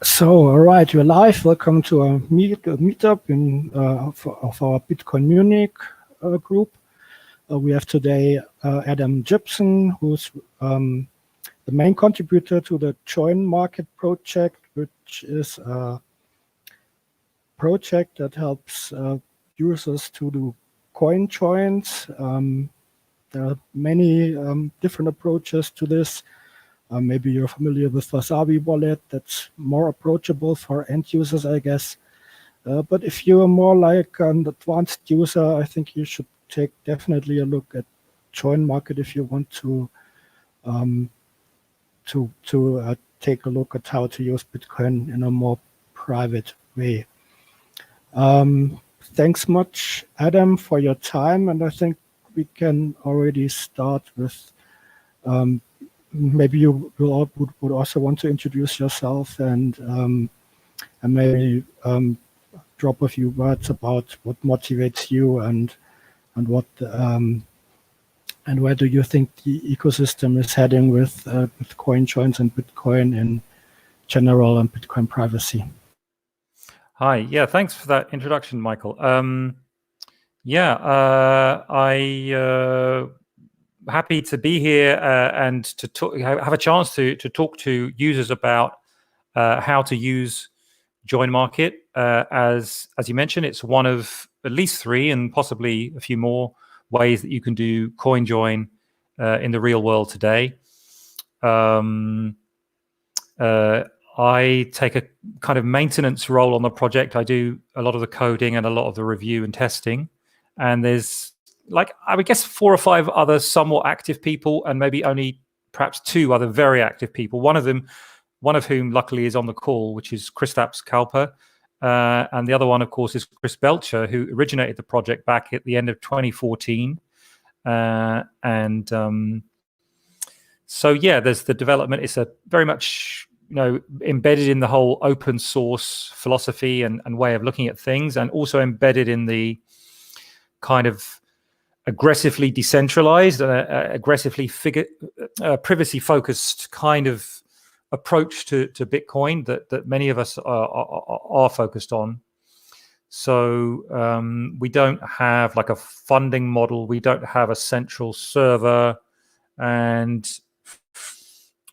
So, all right, we're live. Welcome to a meetup of our Bitcoin Munich group. We have today Adam Gibson, who's the main contributor to the JoinMarket project, which is a project that helps users to do coin joins. There are many different approaches to this. Maybe you're familiar with Wasabi wallet. That's more approachable for end users, I guess. But if you're more like an advanced user, I think you should take definitely a look at JoinMarket if you want to take a look at how to use Bitcoin in a more private way. Thanks much, Adam, for your time, and I think we can already start with maybe you would also want to introduce yourself and maybe drop a few words about what motivates you and what and where do you think the ecosystem is heading with coin joins and Bitcoin in general and Bitcoin privacy. Hi, yeah, thanks for that introduction, Michael. Happy to be here and to have a chance to talk to users about how to use JoinMarket. As you mentioned, it's one of at least 3 and possibly a few more ways that you can do CoinJoin in the real world today. I take a kind of maintenance role on the project. I do a lot of the coding and a lot of the review and testing. And there's I would guess 4 or 5 other somewhat active people, and maybe only perhaps 2 other very active people. One of whom luckily is on the call, which is Kristaps Kalpa. And the other one, of course, is Chris Belcher, who originated the project back at the end of 2014. So yeah, there's the development. It's a very much embedded in the whole open source philosophy and way of looking at things, and also embedded in the kind of aggressively decentralized, aggressively privacy focused kind of approach to Bitcoin that many of us are focused on. So we don't have like a funding model. We don't have a central server. And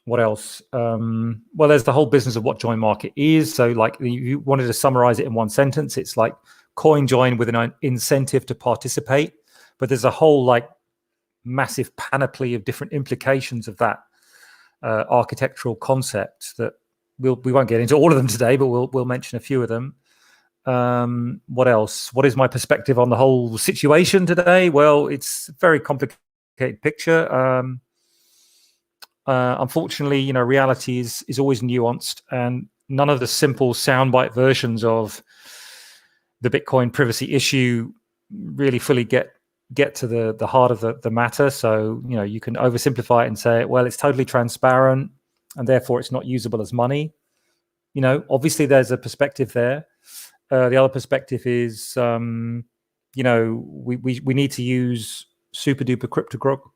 what else? Well, there's the whole business of what JoinMarket is. So like you wanted to summarize it in one sentence, it's like CoinJoin with an incentive to participate. But there's a whole like massive panoply of different implications of that architectural concept that we won't get into all of them today, but we'll mention a few of them. What else? What is my perspective on the whole situation today? Well, it's a very complicated picture. Unfortunately, reality is always nuanced, and none of the simple soundbite versions of the Bitcoin privacy issue really fully get to the heart of the matter. So, you can oversimplify it and say, well, it's totally transparent and therefore it's not usable as money. Obviously there's a perspective there. The other perspective is, we need to use super duper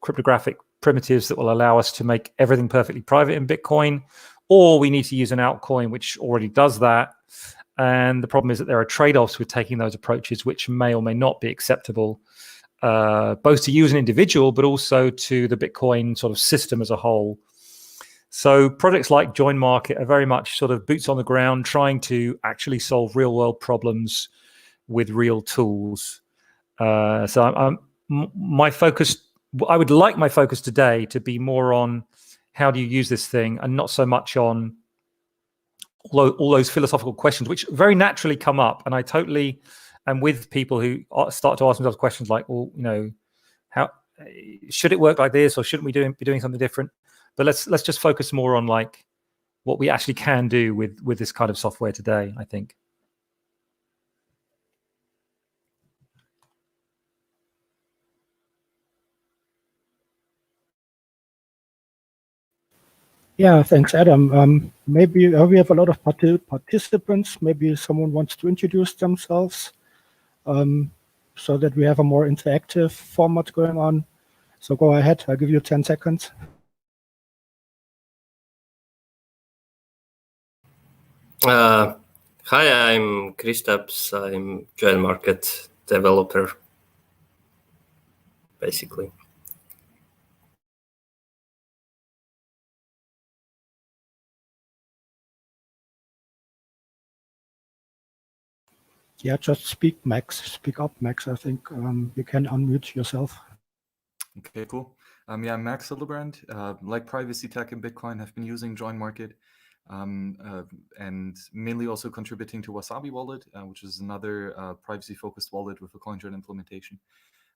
cryptographic primitives that will allow us to make everything perfectly private in Bitcoin, or we need to use an altcoin which already does that. And the problem is that there are trade-offs with taking those approaches, which may or may not be acceptable, both to you as an individual, but also to the Bitcoin sort of system as a whole. So projects like JoinMarket are very much sort of boots on the ground, trying to actually solve real-world problems with real tools. So my focus, I would like my focus today to be more on how do you use this thing, and not so much on all those philosophical questions, which very naturally come up. And I totally am with people who start to ask themselves questions like, well, how should it work like this, or shouldn't we be doing something different? But let's just focus more on like what we actually can do with this kind of software today, I think. Yeah, thanks, Adam. Maybe we have a lot of participants. Maybe someone wants to introduce themselves so that we have a more interactive format going on. So go ahead. I'll give you 10 seconds. Hi, I'm Kristaps. I'm JoinMarket developer, basically. Yeah, just speak, Max. Speak up, Max. I think you can unmute yourself. Okay, cool. Yeah, I'm Max Hildebrand. Like Privacy Tech and Bitcoin, have been using JoinMarket and mainly also contributing to Wasabi Wallet, which is another privacy-focused wallet with a CoinJoin implementation,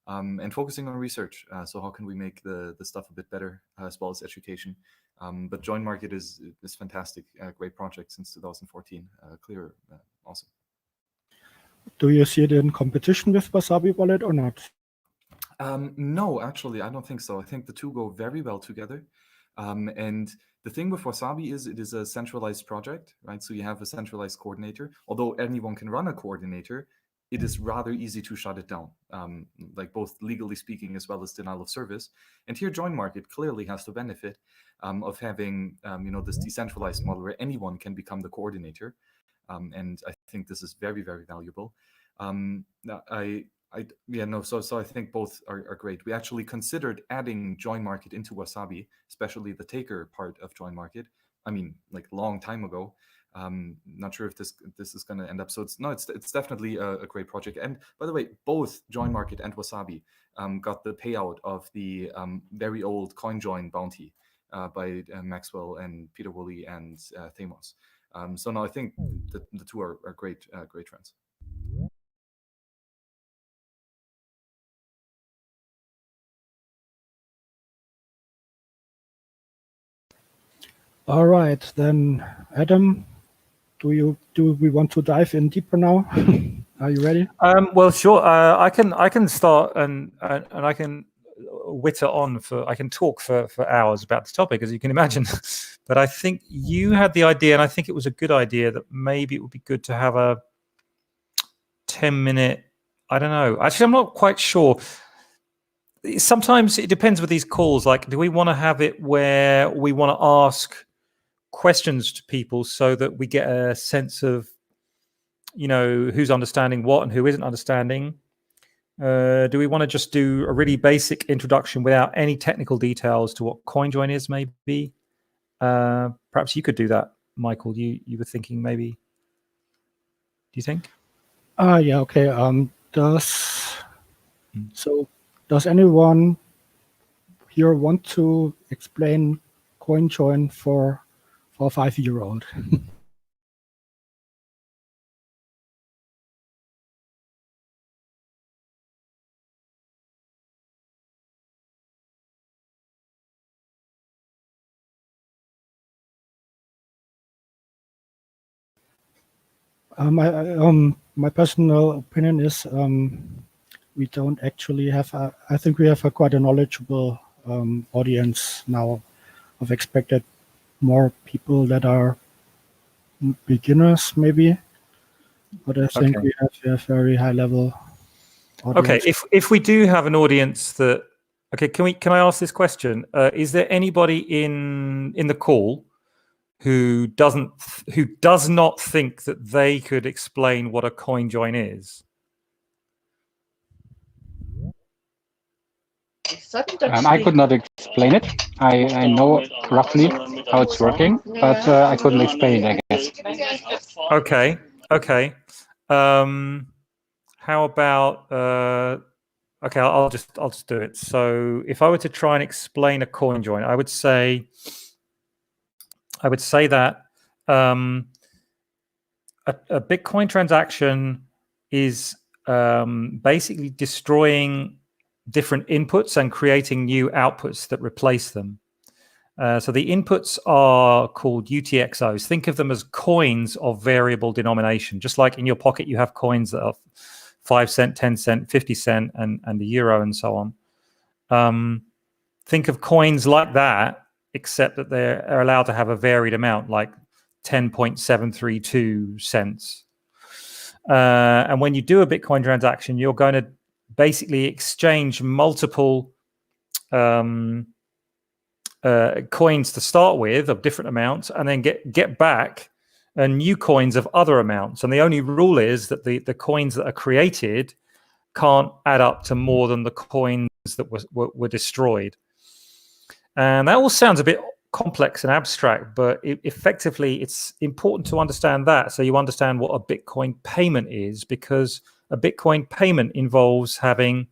and focusing on research. So how can we make the stuff a bit better, as well as education? But JoinMarket is fantastic, great project since 2014. Clear, awesome. Do you see it in competition with Wasabi Wallet or not? No, actually, I don't think so. I think the two go very well together. And the thing with Wasabi is it is a centralized project, right? So you have a centralized coordinator. Although anyone can run a coordinator, it is rather easy to shut it down, like both legally speaking as well as denial of service. And here, JoinMarket clearly has the benefit of having this decentralized model where anyone can become the coordinator. And I think this is very, very valuable. So I think both are great. We actually considered adding JoinMarket into Wasabi, especially the taker part of JoinMarket. I mean, like a long time ago. Not sure if this is going to end up. So it's definitely a great project. And by the way, both JoinMarket and Wasabi got the payout of the very old CoinJoin bounty by Maxwell and Peter Woolley and Thamos. So now I think the two are great trends. All right, then, Adam, do we want to dive in deeper now? Are you ready? Well, sure. I can start and I can witter on I can talk for hours about this topic, as you can imagine. But I think you had the idea, and I think it was a good idea, that maybe it would be good to have a 10-minute. I don't know. Actually, I'm not quite sure. Sometimes it depends with these calls. Like, do we want to have it where we want to ask questions to people so that we get a sense of, who's understanding what and who isn't understanding? Do we want to just do a really basic introduction without any technical details to what CoinJoin is, maybe? Perhaps you could do that, Michael. You were thinking maybe. Do you think? Yeah, okay. Does anyone here want to explain CoinJoin for a 5-year-old? My personal opinion is we don't actually have. I think we have quite a knowledgeable audience now. I've expected more people that are beginners, maybe, but I think we have a very high level audience. Okay, if we do have an audience that, can I ask this question? Is there anybody in the call who does not think that they could explain what a CoinJoin is? I could not explain it. I know roughly how it's working, but I couldn't explain it, I guess. Okay. How about okay, I'll just do it. So if I were to try and explain a CoinJoin, I would say that a Bitcoin transaction is basically destroying different inputs and creating new outputs that replace them. So the inputs are called UTXOs. Think of them as coins of variable denomination. Just like in your pocket, you have coins that are 5 cent, 10 cent, 50 cent, and the euro, and so on. Think of coins like that, except that they're allowed to have a varied amount, like 10.732 cents. And when you do a Bitcoin transaction, you're going to basically exchange multiple coins to start with of different amounts, and then get back new coins of other amounts. And the only rule is that the coins that are created can't add up to more than the coins that were destroyed. And that all sounds a bit complex and abstract, but effectively it's important to understand that, so you understand what a Bitcoin payment is, because a Bitcoin payment involves having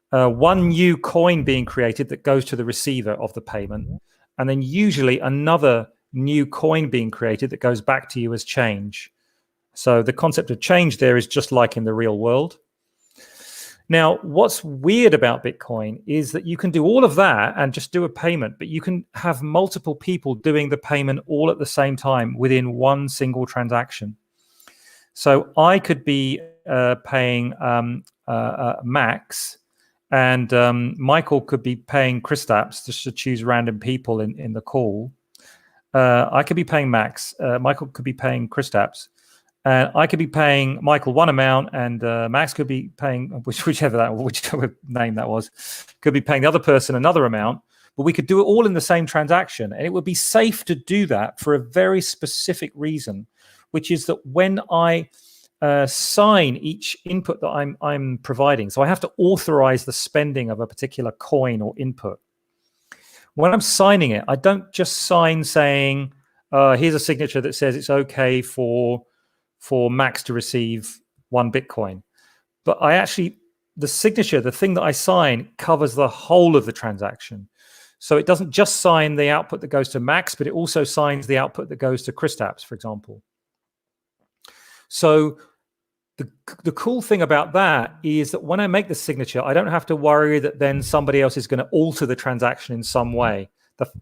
one new coin being created that goes to the receiver of the payment, and then usually another new coin being created that goes back to you as change. So the concept of change there is just like in the real world. Now, what's weird about Bitcoin is that you can do all of that and just do a payment, but you can have multiple people doing the payment all at the same time within one single transaction. So I could be paying Max, and Michael could be paying Kristaps, just to choose random people in the call. I could be paying Max. Michael could be paying Kristaps. And I could be paying Michael one amount, and Max could be paying whichever name that was, could be paying the other person another amount. But we could do it all in the same transaction, and it would be safe to do that for a very specific reason, which is that when I sign each input that I'm providing, so I have to authorize the spending of a particular coin or input. When I'm signing it, I don't just sign saying, "Here's a signature that says it's okay for Max to receive 1 Bitcoin." But the signature, the thing that I sign, covers the whole of the transaction. So it doesn't just sign the output that goes to Max, but it also signs the output that goes to Kristaps, for example. So the cool thing about that is that when I make the signature, I don't have to worry that then somebody else is going to alter the transaction in some way.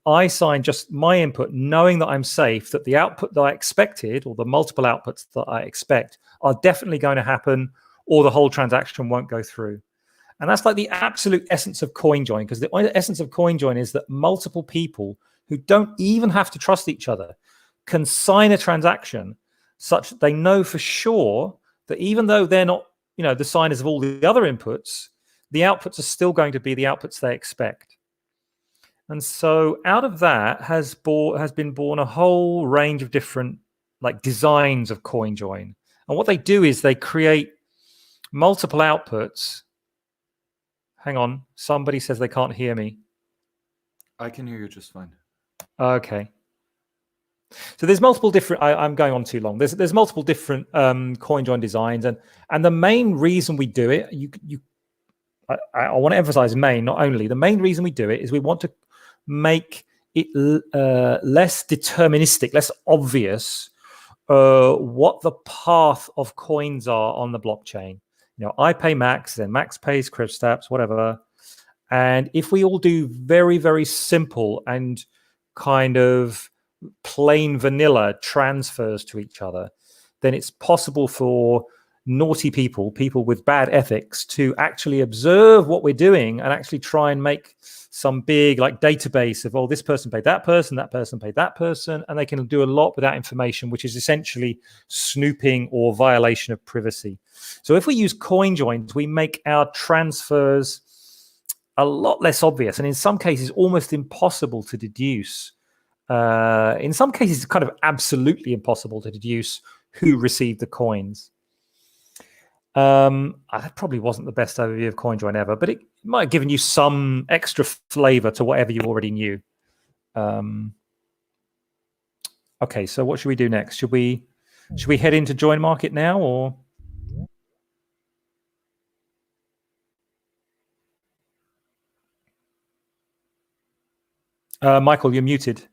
I sign just my input, knowing that I'm safe, that the output that I expected, or the multiple outputs that I expect, are definitely going to happen, or the whole transaction won't go through. And that's like the absolute essence of CoinJoin, because the essence of CoinJoin is that multiple people who don't even have to trust each other can sign a transaction such that they know for sure that even though they're not, the signers of all the other inputs, the outputs are still going to be the outputs they expect. And so out of that has been born a whole range of different designs of CoinJoin. And what they do is they create multiple outputs. Hang on, somebody says they can't hear me. I can hear you just fine. Okay. So there's multiple different. I'm going on too long. There's multiple different CoinJoin designs, and the main reason we do it, I want to emphasize main, not only. The main reason we do it is we want to make it less deterministic, less obvious what the path of coins are on the blockchain. I pay Max, then Max pays Kristaps, whatever. And if we all do very, very simple and kind of plain vanilla transfers to each other, then it's possible for naughty people with bad ethics, to actually observe what we're doing and actually try and make some big database of, this person paid that person paid that person, and they can do a lot with that information, which is essentially snooping or violation of privacy. So if we use CoinJoins, we make our transfers a lot less obvious, and in some cases almost impossible to deduce. In some cases, it's kind of absolutely impossible to deduce who received the coins. That probably wasn't the best overview of CoinJoin ever, but it might have given you some extra flavor to whatever you already knew. Okay, so what should we do next? Should we head into JoinMarket now, or? Michael, you're muted.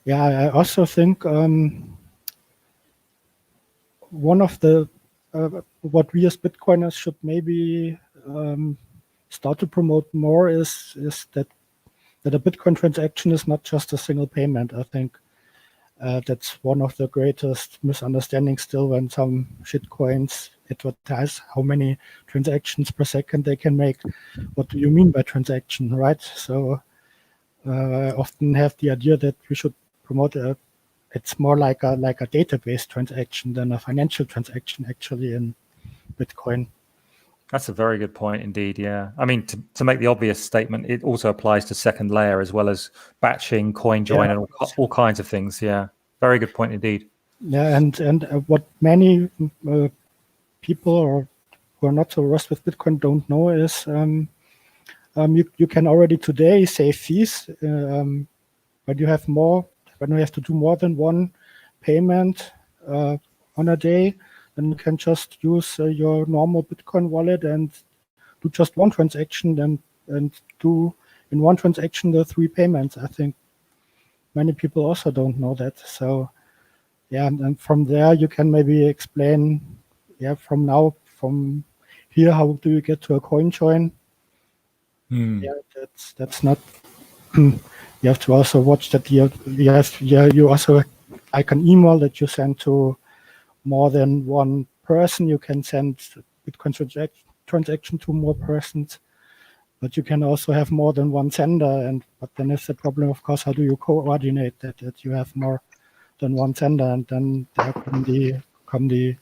Yeah, I also think one of the what we as Bitcoiners should maybe start to promote more is that a Bitcoin transaction is not just a single payment. I think that's one of the greatest misunderstandings still, when some shitcoins advertise how many transactions per second they can make. What do you mean by transaction, right? So I often have the idea that we should promote it's more like a database transaction than a financial transaction actually in Bitcoin. That's a very good point indeed. Yeah, I mean, to make the obvious statement, it also applies to second layer as well as batching, CoinJoin, and all kinds of things. Yeah, very good point indeed. Yeah, and what many people or who are not so versed with Bitcoin don't know is you can already today save fees when you have to do more than one payment on a day. Then you can just use your normal Bitcoin wallet and do just one transaction and do in one transaction the 3 payments. I think many people also don't know that. So yeah, and from there you can maybe explain, from here, how do you get to a CoinJoin? Yeah, that's not. You have to also watch that you also like an email that you send to more than one person. You can send Bitcoin transaction to more persons, but you can also have more than one sender. But then it's the problem, of course, how do you coordinate that you have more than one sender? And then there come the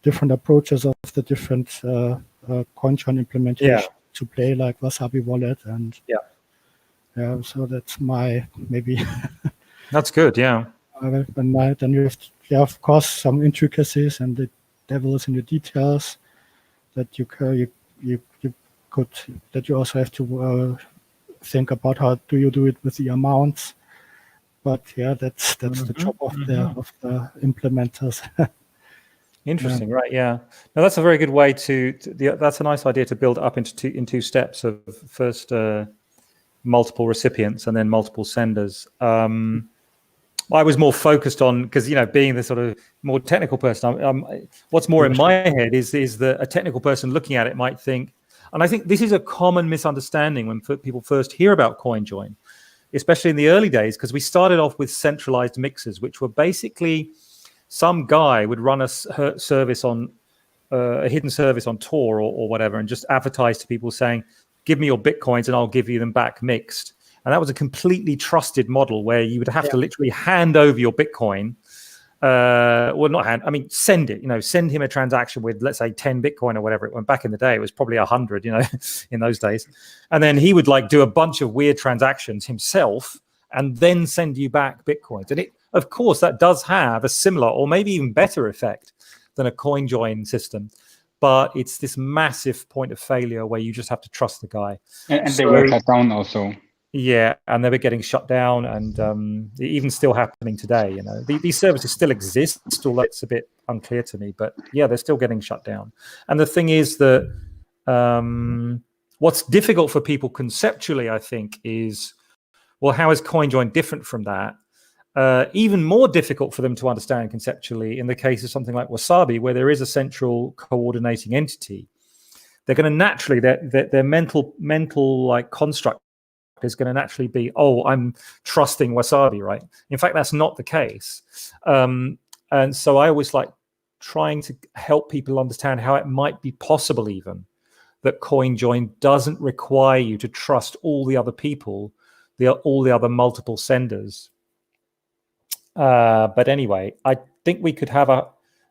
different approaches of the different CoinJoin implementation to play, like Wasabi Wallet, and so that's my maybe. That's good, yeah. And then you have, of course, some intricacies, and the devil is in the details that you also have to think about how do you do it with the amounts. But yeah, that's the job of the implementers. Interesting, right? Yeah. Now that's a very good way that's a nice idea to build up in two steps of first multiple recipients and then multiple senders. I was more focused on, because being the sort of more technical person, what's more in my head is that a technical person looking at it might think, and I think this is a common misunderstanding when people first hear about CoinJoin, especially in the early days, because we started off with centralized mixers, which were basically some guy would run a service on a hidden service on Tor or whatever, and just advertise to people saying, give me your Bitcoins and I'll give you them back mixed. And that was a completely trusted model where you would have to literally hand over your Bitcoin. Send it, send him a transaction with, let's say, 10 Bitcoin or whatever it went back in the day. It was probably 100, in those days. And then he would do a bunch of weird transactions himself and then send you back Bitcoins. And of course, that does have a similar or maybe even better effect than a CoinJoin system. But it's this massive point of failure where you just have to trust the guy. And they were shut down also. Yeah, and they were getting shut down, and even still happening today. These services still exist, although it's a bit unclear to me. But yeah, they're still getting shut down. And the thing is that what's difficult for people conceptually, I think, is, well, how is CoinJoin different from that? Even more difficult for them to understand conceptually in the case of something like Wasabi, where there is a central coordinating entity. They're going to naturally, their mental construct is going to naturally be, oh, I'm trusting Wasabi, right? In fact, that's not the case. And so I always like trying to help people understand how it might be possible even that CoinJoin doesn't require you to trust all the other people, all the other multiple senders. But anyway, I think we could have a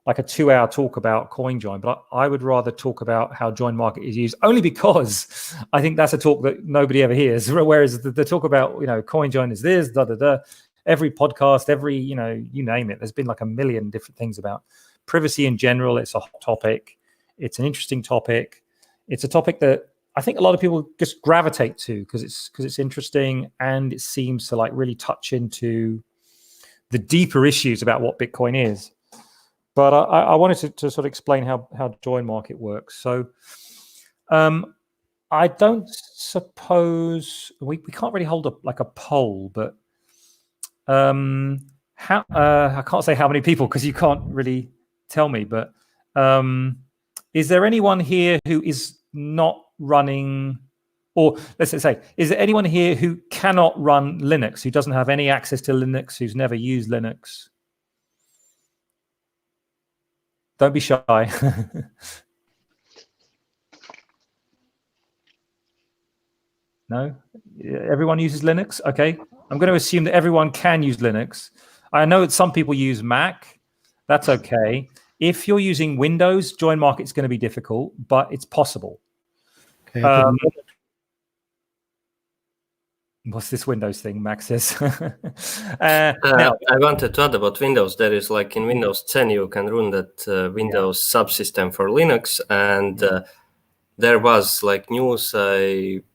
2-hour talk about CoinJoin, but I would rather talk about how JoinMarket is used, only because I think that's a talk that nobody ever hears. Whereas the talk about, CoinJoin is this, every podcast, you name it, there's been like a million different things about privacy in general. It's a hot topic. It's an interesting topic. It's a topic that I think a lot of people just gravitate to because it's interesting, and it seems to really touch into the deeper issues about what Bitcoin is. But I wanted to sort of explain how JoinMarket works. So I don't suppose we can't really hold a poll, but I can't say how many people because you can't really tell me. But is there anyone here who is not running, or let's say, is there anyone here who cannot run Linux, who doesn't have any access to Linux, who's never used Linux? Don't be shy. No? Everyone uses Linux? Okay. I'm going to assume that everyone can use Linux. I know that some people use Mac. That's okay. If you're using Windows, JoinMarket is going to be difficult, but it's possible. Okay, what's this Windows thing, Max says? Now, I wanted to add about Windows. There is like in Windows 10, you can run that Windows subsystem for Linux. And there was like news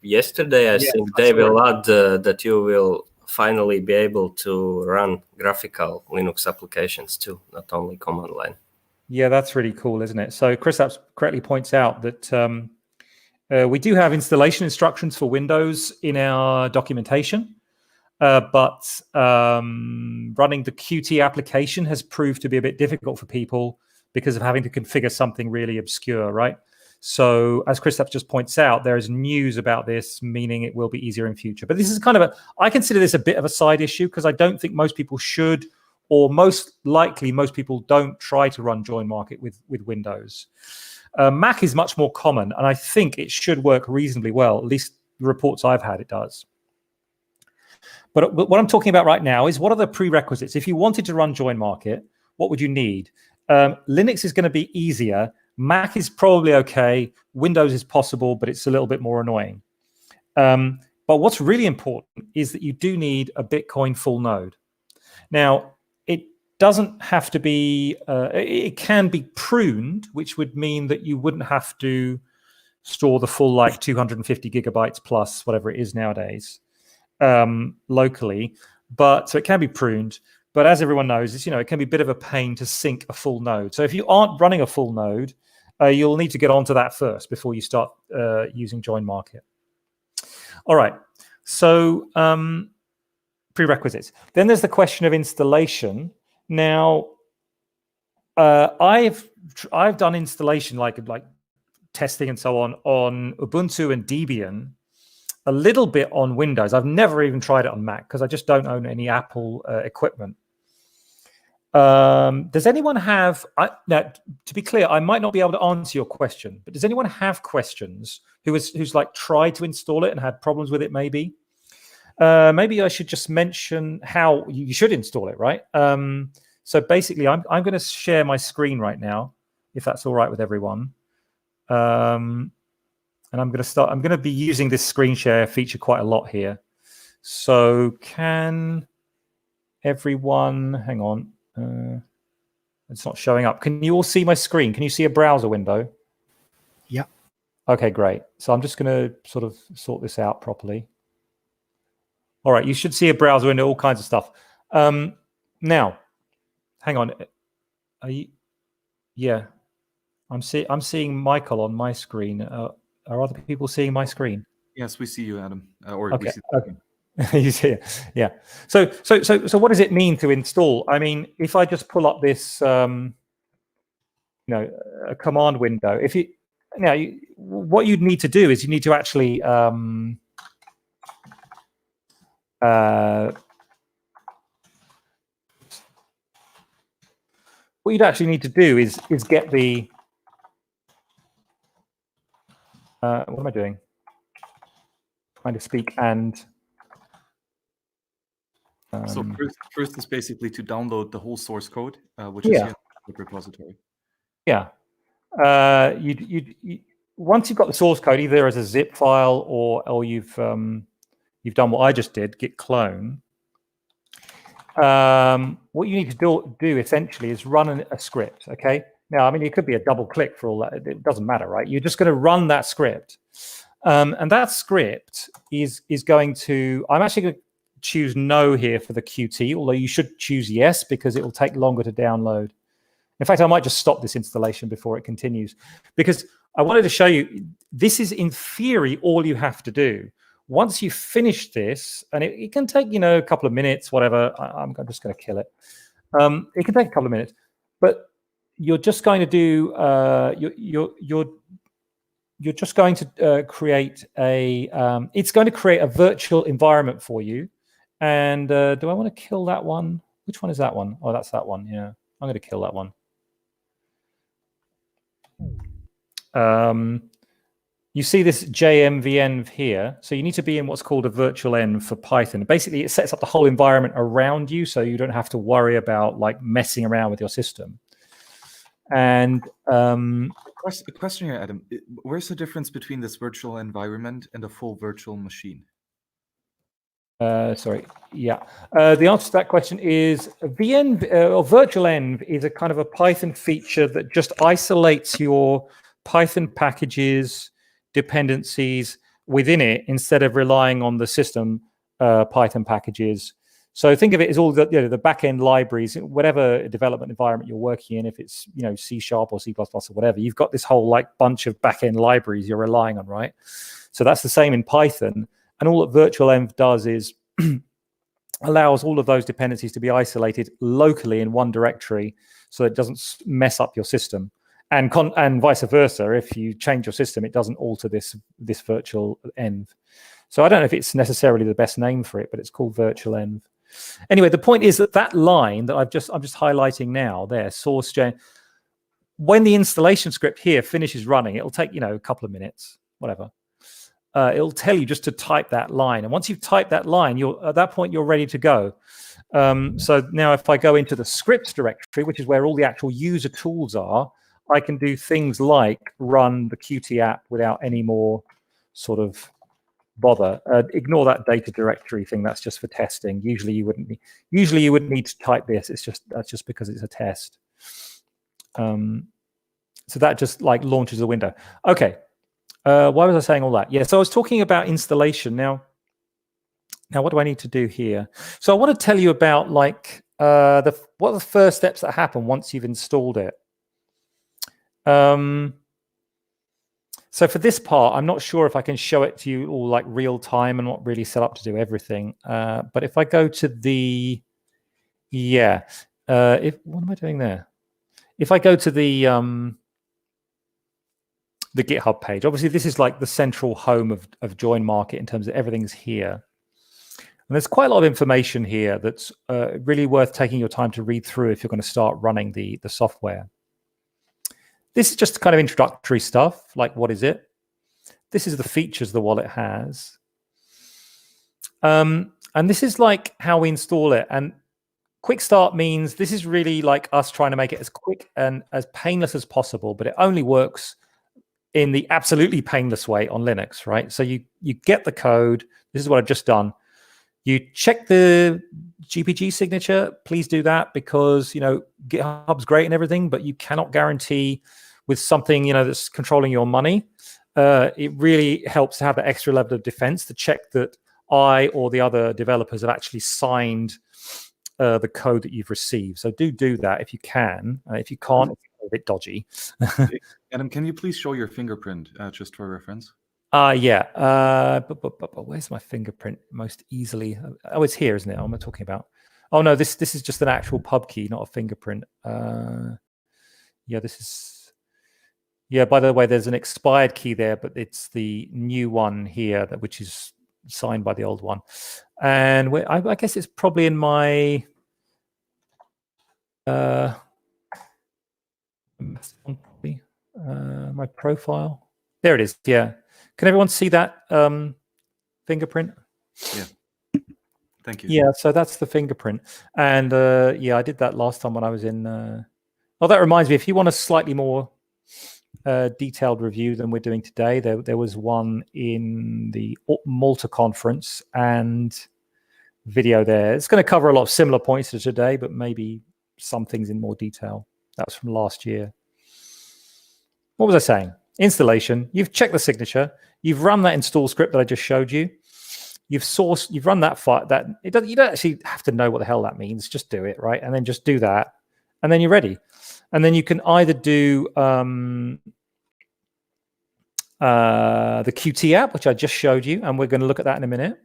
yesterday, I think they will add that you will finally be able to run graphical Linux applications too, not only command line. Yeah, that's really cool, isn't it? So Chris correctly points out that we do have installation instructions for Windows in our documentation, but running the Qt application has proved to be a bit difficult for people because of having to configure something really obscure, right? So as Christoph just points out, there is news about this, meaning it will be easier in future. But this is kind of I consider this a bit of a side issue because I don't think most people should, or most likely most people don't try to run JoinMarket with Windows. Mac is much more common, and I think it should work reasonably well. At least the reports I've had, it does. But what I'm talking about right now is what are the prerequisites? If you wanted to run JoinMarket, what would you need? Linux is going to be easier. Mac is probably okay. Windows is possible, but it's a little bit more annoying. But what's really important is that you do need a Bitcoin full node. Now, it doesn't have to be, it can be pruned, which would mean that you wouldn't have to store the full like 250 gigabytes plus whatever it is nowadays locally. But so it can be pruned. But as everyone knows, it's, it can be a bit of a pain to sync a full node. So if you aren't running a full node, you'll need to get onto that first before you start using JoinMarket. All right. So prerequisites. Then there's the question of installation. Now, I've done installation like testing and so on Ubuntu and Debian, a little bit on Windows. I've never even tried it on Mac because I just don't own any Apple equipment. Does anyone have, now to be clear, I might not be able to answer your question, but does anyone have questions who's like tried to install it and had problems with it maybe? Maybe I should just mention how you should install it, right? So basically I'm going to share my screen right now, if that's all right with everyone. And I'm going to be using this screen share feature quite a lot here. So can everyone, hang on. It's not showing up. Can you all see my screen? Can you see a browser window? Yeah. Okay, great. So I'm just going to sort of sort this out properly. All right, you should see a browser window, all kinds of stuff. Now, hang on. Are you? Yeah, I'm seeing Michael on my screen. Are other people seeing my screen? Yes, we see you, Adam. Okay. You see it. Yeah. So what does it mean to install? I mean, if I just pull up this, a command window. If you what you'd need to do is you need to actually what you'd actually need to do is get the what am I doing? Trying to speak and so first is basically to download the whole source code, which is in the repository. Yeah. You once you've got the source code, either as a zip file or you've done what I just did, git clone. What you need to do essentially is run a script. Okay. Now, I mean, it could be a double click for all that. It doesn't matter, right? You're just going to run that script, and that script is going to. I'm actually going to choose no here for the Qt, although you should choose yes because it will take longer to download. In fact, I might just stop this installation before it continues because I wanted to show you this is in theory all you have to do. Once you finish this, and it can take a couple of minutes, whatever. I'm just going to kill it. It can take a couple of minutes, but you're just going to do you're just going to create a it's going to create a virtual environment for you. And do I want to kill that one? Which one is that one? Oh, that's that one. Yeah, I'm going to kill that one. You see this JMVN here. So you need to be in what's called a virtual env for Python. Basically, it sets up the whole environment around you so you don't have to worry about like messing around with your system. And question here, Adam. Where's the difference between this virtual environment and a full virtual machine? Sorry. Yeah. The answer to that question is VN or virtual env is a kind of a Python feature that just isolates your Python packages, dependencies within it instead of relying on the system Python packages. So think of it as all the the backend libraries, whatever development environment you're working in. If it's C# or C++ or whatever, you've got this whole like bunch of backend libraries you're relying on, right? So that's the same in Python. And all that virtual env does is allows all of those dependencies to be isolated locally in one directory, so it doesn't mess up your system. And vice versa, if you change your system, it doesn't alter this virtual env. So I don't know if it's necessarily the best name for it, but it's called virtual env. Anyway, the point is that line that I'm just highlighting now there, source J. When the installation script here finishes running, it'll take a couple of minutes, whatever. It'll tell you just to type that line, and once you've typed that line, at that point you're ready to go. So now, if I go into the scripts directory, which is where all the actual user tools are, I can do things like run the Qt app without any more sort of bother. Ignore that data directory thing. That's just for testing. Usually you wouldn't need to type this. That's just because it's a test. So that just like launches a window. Okay. Why was I saying all that? Yeah, so I was talking about installation. Now what do I need to do here? So I want to tell you about like what are the first steps that happen once you've installed it. So for this part, I'm not sure if I can show it to you all like real time and not really set up to do everything. But if I go to the what am I doing there? If I go to the GitHub page. Obviously, this is like the central home of JoinMarket in terms of everything's here. And there's quite a lot of information here that's really worth taking your time to read through if you're going to start running the software. This is just kind of introductory stuff, like what is it? This is the features the wallet has. And this is like how we install it. And quick start means this is really like us trying to make it as quick and as painless as possible, but it only works in the absolutely painless way on Linux, right? So you get the code. This is what I've just done. You check the GPG signature. Please do that because GitHub's great and everything, but you cannot guarantee with something that's controlling your money. It really helps to have an extra level of defense to check that I or the other developers have actually signed the code that you've received. So do that if you can. If you can't, it's a bit dodgy. Adam, can you please show your fingerprint just for reference? Yeah. But where's my fingerprint most easily? Oh, it's here, isn't it? What am I talking about? Oh no, this is just an actual pub key, not a fingerprint. Yeah, this is. Yeah. By the way, there's an expired key there, but it's the new one here, which is signed by the old one. And I guess it's probably in my. My profile. There it is. Yeah. Can everyone see that fingerprint? Yeah. Thank you. Yeah. So that's the fingerprint. And yeah, I did that last time when I was in. Oh, that reminds me. If you want a slightly more detailed review than we're doing today, there was one in the Malta conference and video there. It's going to cover a lot of similar points to today, but maybe some things in more detail. That was from last year. What was I saying? Installation. You've checked the signature. You've run that install script that I just showed you. You've run that file. You don't actually have to know what the hell that means. Just do it, right? And then just do that, and then you're ready. And then you can either do the Qt app, which I just showed you, and we're going to look at that in a minute.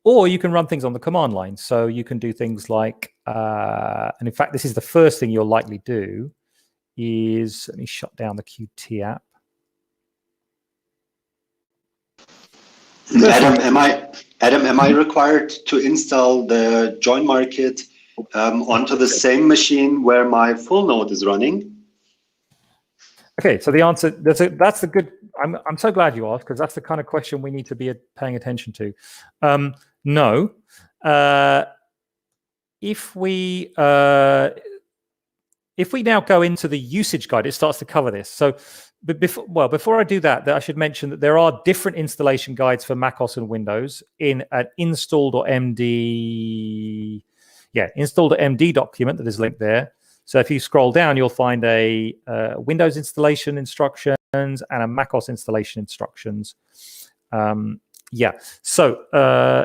Or you can run things on the command line. So you can do things like, and in fact, this is the first thing you'll likely do. Let me shut down the Qt app. Adam, am I required to install the JoinMarket onto the same machine where my full node is running? Okay, so the answer that's a good. I'm so glad you asked because that's the kind of question we need to be paying attention to. No, if we if we now go into the usage guide, it starts to cover this. So before I do that, I should mention that there are different installation guides for macOS and Windows in an install.md document that is linked there. So if you scroll down, you'll find a Windows installation instructions and a macOS installation instructions. So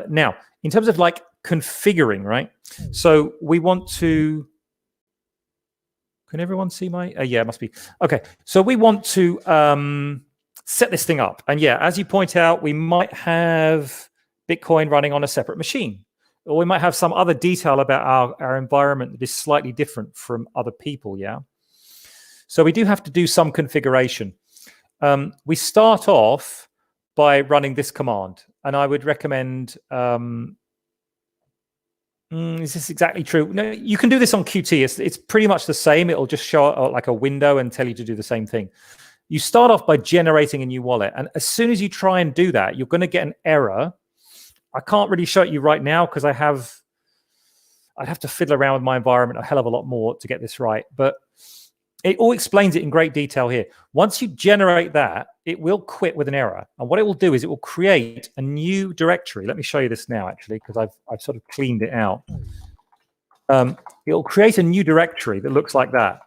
now, in terms of like configuring, right? So we want to... Can everyone see my... yeah, it must be. Okay, so we want to set this thing up. And yeah, as you point out, we might have Bitcoin running on a separate machine. Or we might have some other detail about our environment that is slightly different from other people, yeah? So we do have to do some configuration. We start off by running this command. And I would recommend... is this exactly true? No, you can do this on Qt. It's pretty much the same. It'll just show like a window and tell you to do the same thing. You start off by generating a new wallet. And as soon as you try and do that, you're going to get an error. I can't really show it you right now because I'd have to fiddle around with my environment a hell of a lot more to get this right. But it all explains it in great detail here. Once you generate that, it will quit with an error. And what it will do is it will create a new directory. Let me show you this now, actually, because I've sort of cleaned it out. It'll create a new directory that looks like that.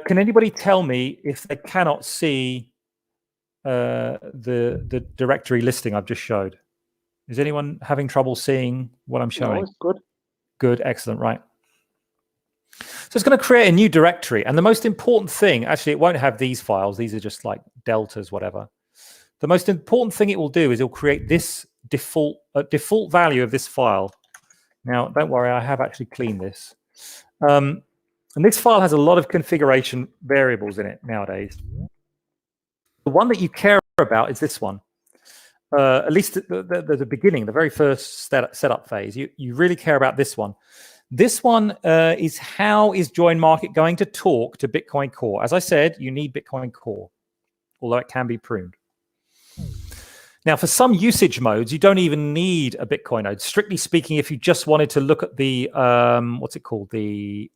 Can anybody tell me if they cannot see the directory listing I've just showed? Is anyone having trouble seeing what I'm showing? No, it's good. Good, excellent, right. So it's going to create a new directory. And the most important thing, actually, it won't have these files. These are just like deltas, whatever. The most important thing it will do is it'll create this default value of this file. Now, don't worry, I have actually cleaned this. And this file has a lot of configuration variables in it nowadays. The one that you care about is this one. At least at the beginning, the very first setup phase, you really care about this one. This one is how is JoinMarket going to talk to Bitcoin Core? As I said, you need Bitcoin Core, although it can be pruned. Now, for some usage modes, you don't even need a Bitcoin node. Strictly speaking, if you just wanted to look at the, what's it called? The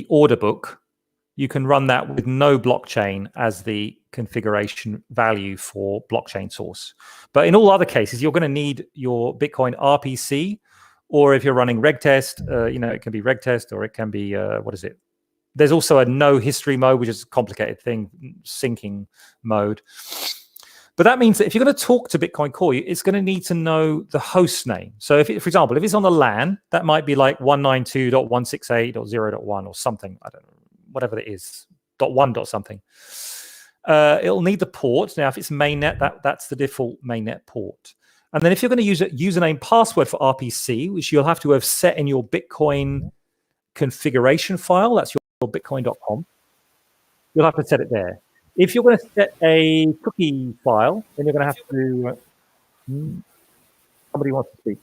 order book, you can run that with no blockchain as the configuration value for blockchain source. But in all other cases, you're going to need your Bitcoin RPC, or if you're running regtest, it can be regtest, or it can be, what is it? There's also a no history mode, which is a complicated thing, syncing mode. But that means that if you're going to talk to Bitcoin Core, it's going to need to know the host name. So if, for example, if it's on the LAN, that might be like 192.168.0.1 or something. I don't know, whatever it is, .1 something. It'll need the port. Now, if it's mainnet, that's the default mainnet port. And then if you're going to use a username password for RPC, which you'll have to have set in your Bitcoin configuration file, that's your bitcoin.com, you'll have to set it there. If you're going to set a cookie file, then you're going to have to... somebody wants to speak.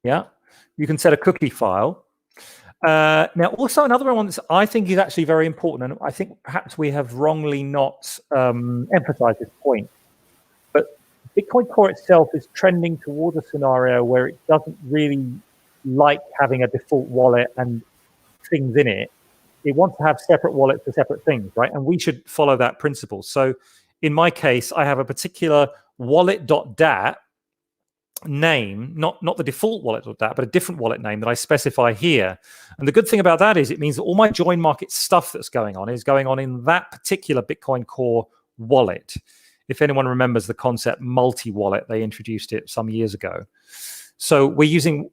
Yeah, you can set a cookie file. Now, also another one that I think is actually very important, and I think perhaps we have wrongly not emphasized this point, but Bitcoin Core itself is trending towards a scenario where it doesn't really like having a default wallet and things in it. It wants to have separate wallets for separate things, right? And we should follow that principle. So in my case, I have a particular wallet.dat name, not the default wallet.dat, but a different wallet name that I specify here. And the good thing about that is it means that all my JoinMarket stuff that's going on is going on in that particular Bitcoin Core wallet. If anyone remembers the concept multi-wallet, they introduced it some years ago. So we're using,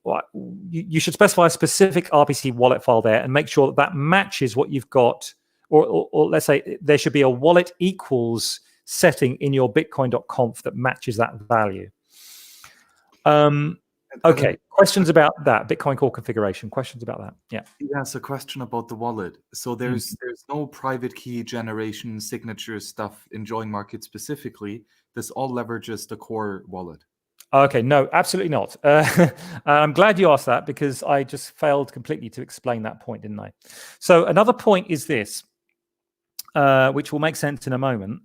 you should specify a specific RPC wallet file there and make sure that matches what you've got, or let's say there should be a wallet equals setting in your bitcoin.conf that matches that value. Okay, questions about that Bitcoin Core configuration? Questions about that? Yeah. Yes, a question about the wallet. So there's no private key generation signature stuff in JoinMarket specifically. This all leverages the core wallet. Okay, no, absolutely not. I'm glad you asked that because I just failed completely to explain that point, didn't I? So another point is this, which will make sense in a moment.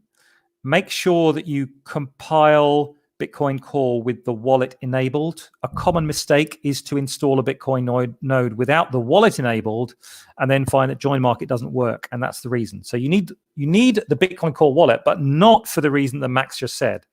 Make sure that you compile Bitcoin Core with the wallet enabled. A common mistake is to install a Bitcoin node without the wallet enabled and then find that JoinMarket doesn't work. And that's the reason. So you need the Bitcoin Core wallet, but not for the reason that Max just said.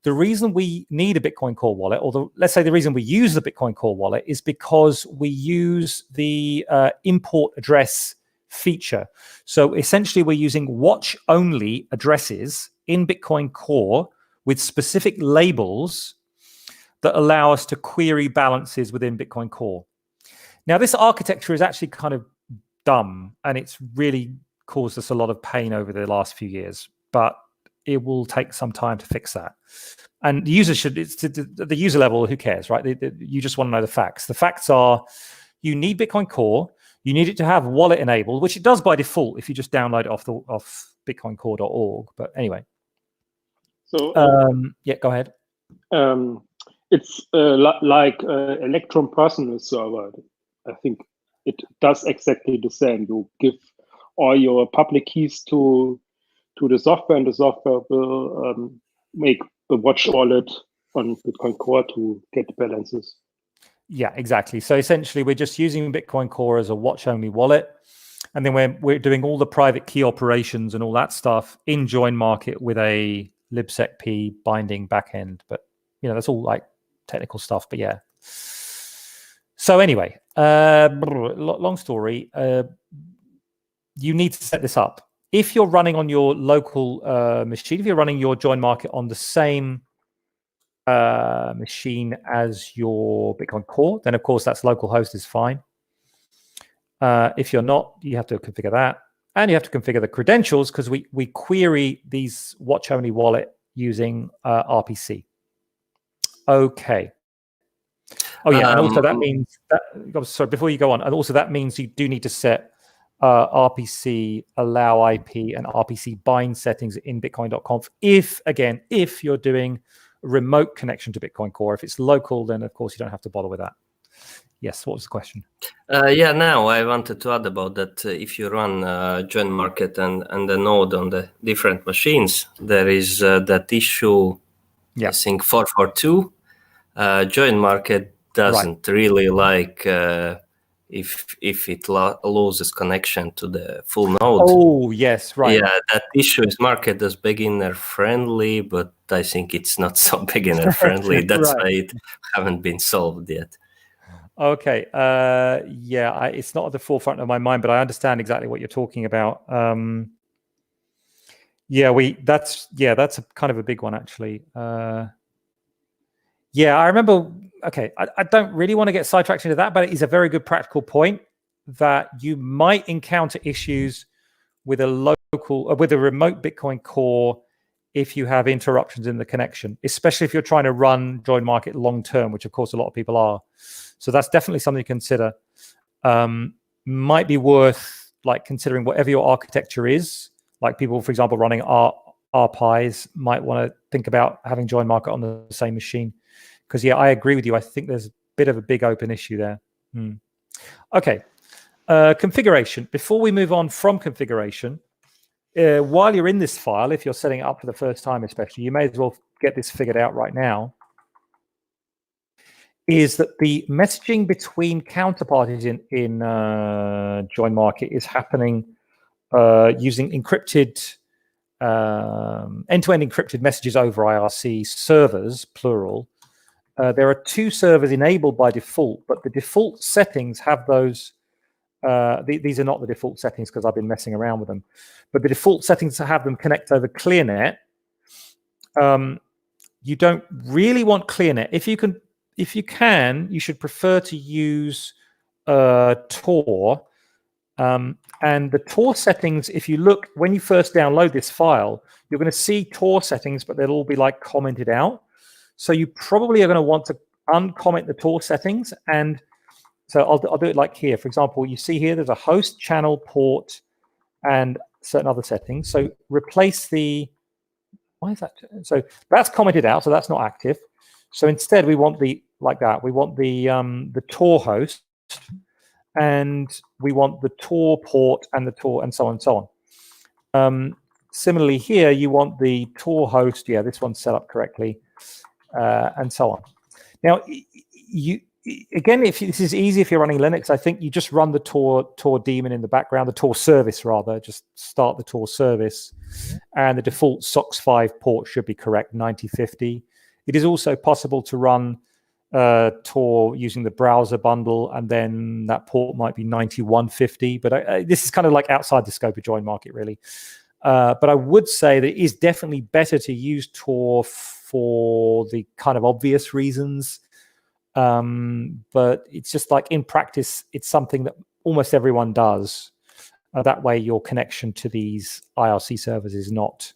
The reason we need a Bitcoin Core wallet, or let's say the reason we use the Bitcoin Core wallet, is because we use the import address feature. So essentially, we're using watch-only addresses in Bitcoin Core with specific labels that allow us to query balances within Bitcoin Core. Now, this architecture is actually kind of dumb, and it's really caused us a lot of pain over the last few years, but it will take some time to fix that. And the user it's to the user level, who cares, right? You just want to know the facts. The facts are you need Bitcoin Core, you need it to have wallet enabled, which it does by default if you just download it off bitcoincore.org. But anyway. So yeah, go ahead. It's like Electrum Personal Server. I think it does exactly the same. You give all your public keys to the software, and the software will make the watch wallet on Bitcoin Core to get balances. Yeah, exactly. So essentially, we're just using Bitcoin Core as a watch-only wallet, and then we're doing all the private key operations and all that stuff in JoinMarket with a libsecp binding backend. But that's all like technical stuff. But yeah. So anyway, long story. You need to set this up. If you're running on your local machine, if you're running your JoinMarket on the same machine as your Bitcoin Core, then of course that's localhost is fine. If you're not, you have to configure that, and you have to configure the credentials because we query these watch-only wallet using RPC. Okay. Oh yeah, and also that means that. Sorry, before you go on, and also that means you do need to set RPC allow IP and RPC bind settings in bitcoin.conf if you're doing a remote connection to Bitcoin Core. If it's local, then of course you don't have to bother with that. Yes, what was the question? Now I wanted to add about that. If you run JoinMarket and the node on the different machines, there is that issue, I think 442. JoinMarket doesn't really like if it loses connection to the full node. Oh, yes, right. Yeah, that issue is marked as beginner friendly, but I think it's not so beginner friendly. That's why it haven't been solved yet. Okay. It's not at the forefront of my mind, but I understand exactly what you're talking about. That's a kind of a big one actually. I remember. Okay, I don't really want to get sidetracked into that, but it is a very good practical point that you might encounter issues with a remote Bitcoin Core if you have interruptions in the connection, especially if you're trying to run JoinMarket long term, which of course a lot of people are. So that's definitely something to consider. Might be worth considering whatever your architecture is. Like people, for example, running RPIs might want to think about having JoinMarket on the same machine. Because I agree with you. I think there's a bit of a big open issue there. Okay, configuration. Before we move on from configuration, while you're in this file, if you're setting it up for the first time especially, you may as well get this figured out right now, is that the messaging between counterparties in JoinMarket is happening using encrypted, end-to-end encrypted messages over IRC servers, plural. There are 2 servers enabled by default, but the default settings have those. These are not the default settings because I've been messing around with them. But the default settings have them connect over ClearNet. You don't really want ClearNet. If you can, you should prefer to use Tor. And the Tor settings, if you look, when you first download this file, you're going to see Tor settings, but they'll all be commented out. So you probably are going to want to uncomment the Tor settings. And so I'll do it like here. For example, you see here, there's a host, channel, port, and certain other settings. So replace why is that? So that's commented out, so that's not active. So instead, we want we want the Tor host, and we want the Tor port and the Tor, and so on and so on. Similarly here, you want the Tor host. Yeah, this one's set up correctly. and so on. Now, again, if this is easy if you're running Linux, I think you just run the Tor daemon in the background, the Tor service rather. Just start the Tor service, and the default SOX 5 port should be correct, 9050. It is also possible to run Tor using the browser bundle, and then that port might be 9150. But this is kind of like outside the scope of JoinMarket, really. But I would say that it is definitely better to use Tor for the kind of obvious reasons. But it's just like in practice, it's something that almost everyone does. That way, your connection to these IRC servers is not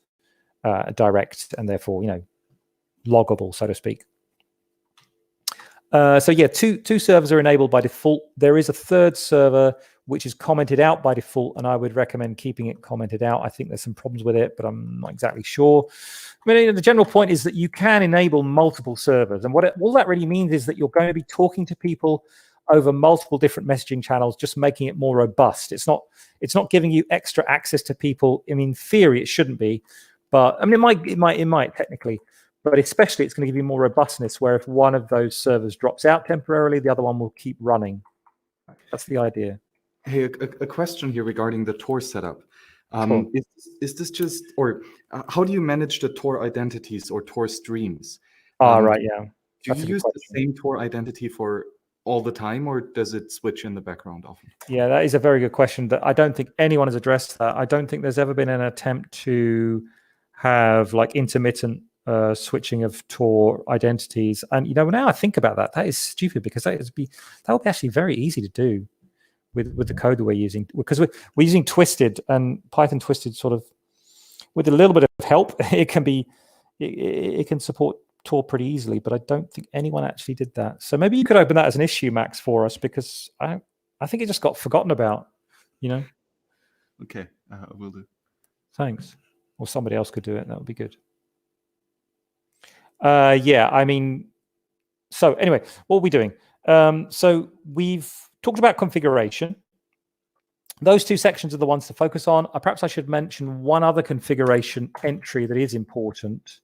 direct and therefore, loggable, so to speak. So yeah, two servers are enabled by default. There is a third server which is commented out by default, and I would recommend keeping it commented out. I think there's some problems with it, but I'm not exactly sure. I mean, the general point is that you can enable multiple servers, and all that really means is that you're going to be talking to people over multiple different messaging channels, just making it more robust. It's not giving you extra access to people. I mean, in theory, it shouldn't be, but I mean, it might technically. But especially, it's going to give you more robustness, where if one of those servers drops out temporarily, the other one will keep running. That's the idea. Hey, a question here regarding the Tor setup. Sure. Is this just, or how do you manage the Tor identities or Tor streams? Right, yeah. Do you use the same Tor identity for all the time, or does it switch in the background often? Yeah, that is a very good question. That I don't think anyone has addressed that. I don't think there's ever been an attempt to have like intermittent switching of Tor identities. And now I think about that, that is stupid, because that would be actually very easy to do with the code that we're using, because we're using Twisted, and Python Twisted sort of, with a little bit of help, it can support Tor pretty easily. But I don't think anyone actually did that. So maybe you could open that as an issue, Max, for us, because I think it just got forgotten about. Okay, will do. Thanks. Or somebody else could do it. That would be good. Yeah, I mean, so anyway, what are we doing? So we've talked about configuration. Those two sections are the ones to focus on. Perhaps I should mention one other configuration entry that is important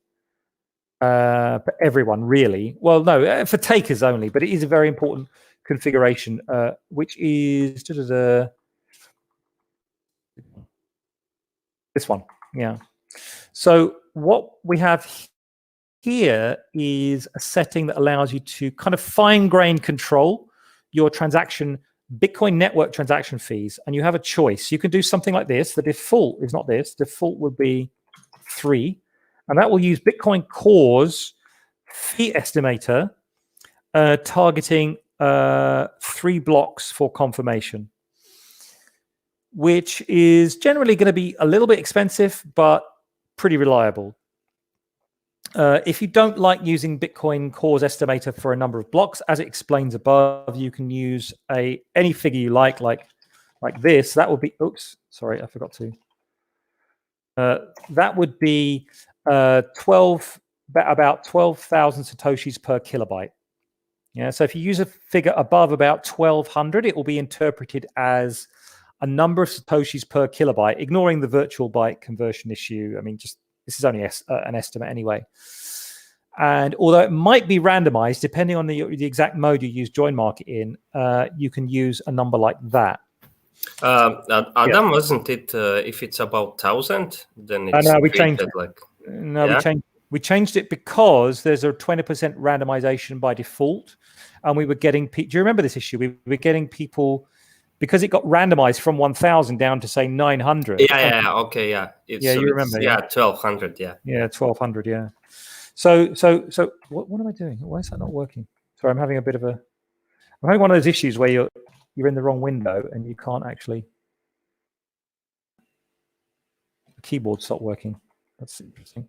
for everyone, really. Well, no, for takers only, but it is a very important configuration, which is this one. Yeah. So what we have here is a setting that allows you to kind of fine-grain control your Bitcoin network transaction fees, and you have a choice. You can do something like this. The default is not this. Default would be 3, and that will use Bitcoin Core's fee estimator, targeting 3 blocks for confirmation, which is generally going to be a little bit expensive, but pretty reliable. If you don't like using Bitcoin Core's estimator for a number of blocks, as it explains above, you can use any figure you like this. That would be, oops, sorry, I forgot to. That would be about 12,000 Satoshis per kilobyte. Yeah, so if you use a figure above about 1,200, it will be interpreted as a number of Satoshis per kilobyte, ignoring the virtual byte conversion issue. I mean, this is only an estimate anyway. And although it might be randomized, depending on the exact mode you use JoinMarket in, you can use a number like that. Adam, wasn't it, if it's about 1,000, then it's no, we changed it. We changed it because there's a 20% randomization by default. And we were getting, do you remember this issue? We were getting people, because it got randomized from 1,000 down to say 900. Yeah, okay, yeah. You remember? Yeah, 1,200, yeah. Yeah, 1,200, yeah. So what am I doing? Why is that not working? Sorry, I'm having one of those issues where you're in the wrong window and you can't actually. The keyboard stopped working. That's interesting.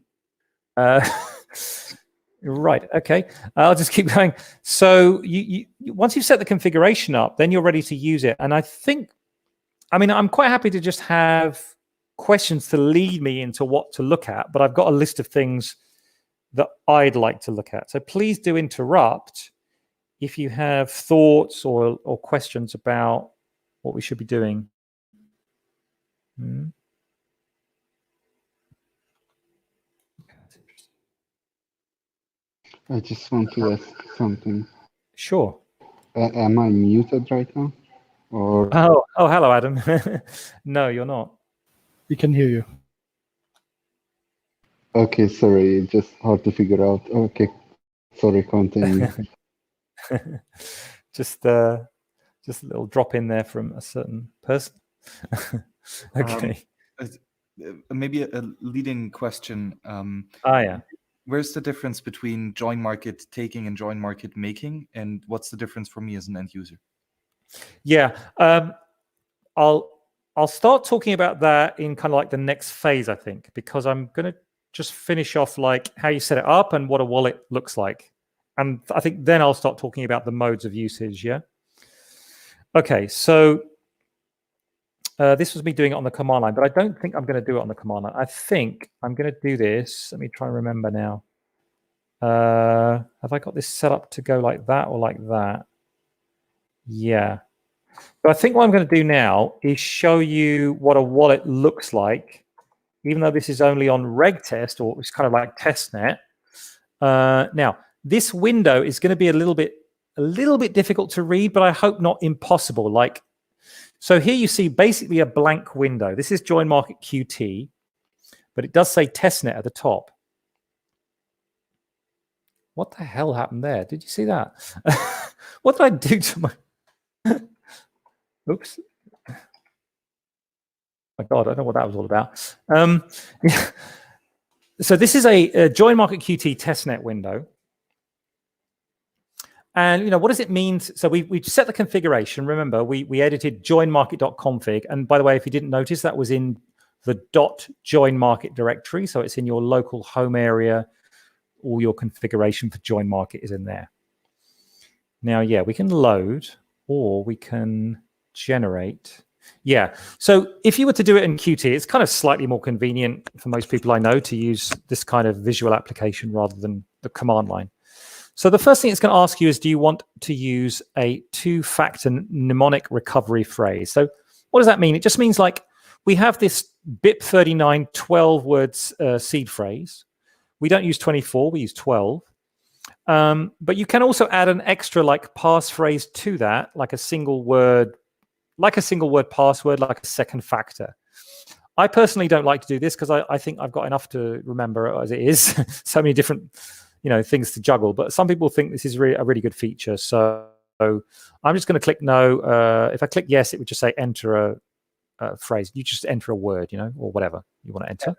Right. Okay. I'll just keep going. So you once you've set the configuration up, then you're ready to use it. And I'm quite happy to just have questions to lead me into what to look at, but I've got a list of things that I'd like to look at. So please do interrupt if you have thoughts or questions about what we should be doing. I just want to ask something. Sure. Am I muted right now? Or Oh, hello, Adam. No, you're not. We can hear you. okay, sorry, it's just hard to figure out. Okay, sorry, continue. Just a little drop in there from a certain person. Okay. Maybe a leading question. Yeah. Where's the difference between JoinMarket taking and JoinMarket making, and what's the difference for me as an end user? Yeah. I'll start talking about that in kind of like the next phase, I think, because I'm going to just finish off like how you set it up and what a wallet looks like. And I think then I'll start talking about the modes of usage. Yeah. Okay. So this was me doing it on the command line, but I don't think I'm going to do it on the command line. I think I'm going to do this. Let me try and remember now. Have I got this set up to go like that or like that? Yeah. So I think what I'm going to do now is show you what a wallet looks like, even though this is only on reg test, or it's kind of like testnet. Now, this window is going to be a little bit difficult to read, but I hope not impossible. Like, so here you see basically a blank window. This is JoinMarket QT, but it does say testnet at the top. What the hell happened there? Did you see that? What did I do to my... Oops. My God, I don't know what that was all about. Yeah. So this is a JoinMarket QT testnet window. And what does it mean? So we set the configuration. Remember, we edited joinmarket.config. And by the way, if you didn't notice, that was in the .joinmarket directory. So it's in your local home area. All your configuration for JoinMarket is in there. Now, yeah, we can load or we can generate. Yeah. So if you were to do it in Qt, it's kind of slightly more convenient for most people I know to use this kind of visual application rather than the command line. So the first thing it's going to ask you is, do you want to use a two-factor mnemonic recovery phrase? So what does that mean? It just means like we have this BIP39 12 words seed phrase. We don't use 24, we use 12. But you can also add an extra like passphrase to that, like a single word password, like a second factor. I personally don't like to do this because I think I've got enough to remember as it is. So many different things to juggle. But some people think this is a really good feature. So I'm just going to click no. If I click yes, it would just say enter a phrase. You just enter a word, or whatever you want to enter.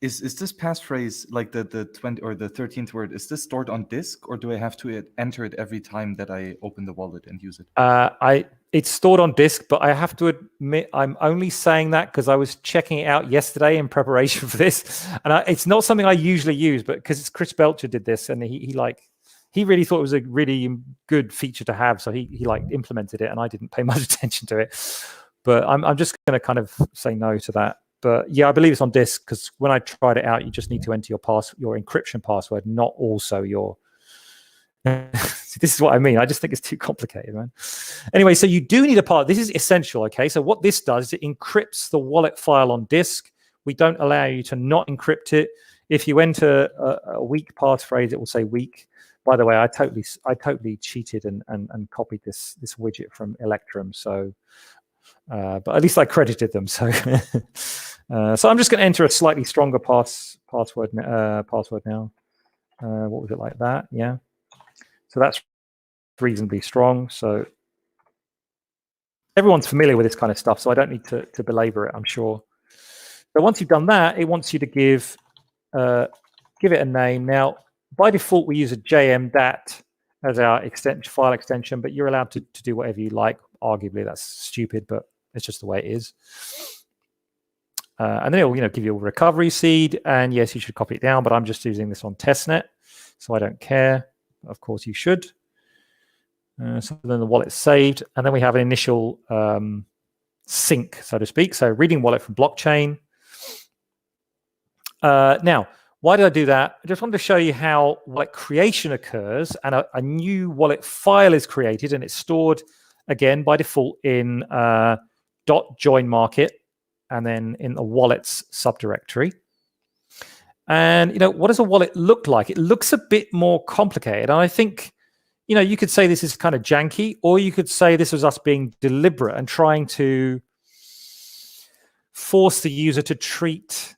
Is this passphrase, like the 20 or the 13th word, is this stored on disk, or do I have to enter it every time that I open the wallet and use it? It's stored on disk, but I have to admit I'm only saying that because I was checking it out yesterday in preparation for this, and it's not something I usually use, but because Chris Belcher did this, and he really thought it was a really good feature to have, so he implemented it, and I didn't pay much attention to it. But I'm just going to kind of say no to that. But yeah, I believe it's on disk because when I tried it out, you just need to enter your encryption password, not also your. This is what I mean. I just think it's too complicated, man. Anyway, so you do need a part. This is essential, okay? So what this does is it encrypts the wallet file on disk. We don't allow you to not encrypt it. If you enter a weak passphrase, it will say weak. By the way, I totally cheated and copied this widget from Electrum. So, but at least I credited them. So, so I'm just going to enter a slightly stronger password now. What was it like that? Yeah. So that's reasonably strong. So everyone's familiar with this kind of stuff, so I don't need to belabor it, I'm sure. So once you've done that, it wants you to give it a name. Now, by default, we use a JM.dat as our file extension, but you're allowed to do whatever you like. Arguably, that's stupid, but it's just the way it is. And then it will give you a recovery seed, and yes, you should copy it down, but I'm just using this on testnet, so I don't care. Of course, you should. So then the wallet's saved, and then we have an initial sync, so to speak. So reading wallet from blockchain. Now, why did I do that? I just wanted to show you how wallet creation occurs, and a new wallet file is created, and it's stored again by default in .joinmarket, and then in the wallets subdirectory. And what does a wallet look like? It looks a bit more complicated. And I think you could say this is kind of janky, or you could say this was us being deliberate and trying to force the user to treat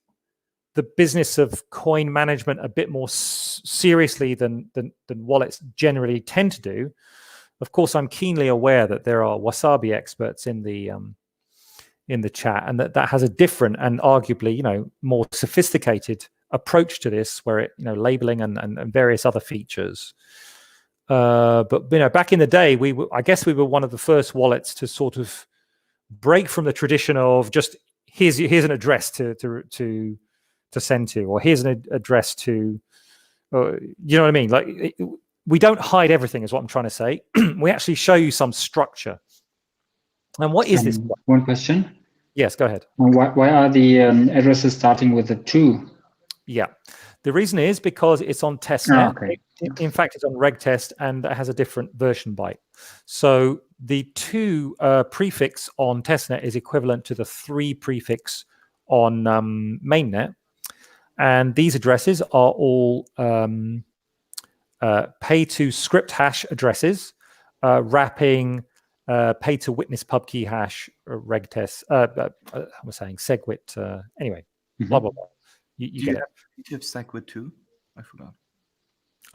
the business of coin management a bit more seriously than wallets generally tend to do. Of course, I'm keenly aware that there are Wasabi experts in the chat, and that has a different and arguably more sophisticated approach to this, where it labeling and various other features. But back in the day, I guess we were one of the first wallets to sort of break from the tradition of just here's an address to send to, or here's an address to, you know what I mean? Like we don't hide everything, is what I'm trying to say. We actually show you some structure. And what is this? One question. Yes, go ahead. Why are the addresses starting with a 2? Yeah, the reason is because it's on testnet. Okay. In fact, it's on regtest, and it has a different version byte. So the 2 prefix on testnet is equivalent to the 3 prefix on mainnet. And these addresses are all pay to script hash addresses, wrapping pay to witness pub key hash regtest. I was saying SegWit. Anyway, blah blah blah. You get it. Native SegWit too? I forgot.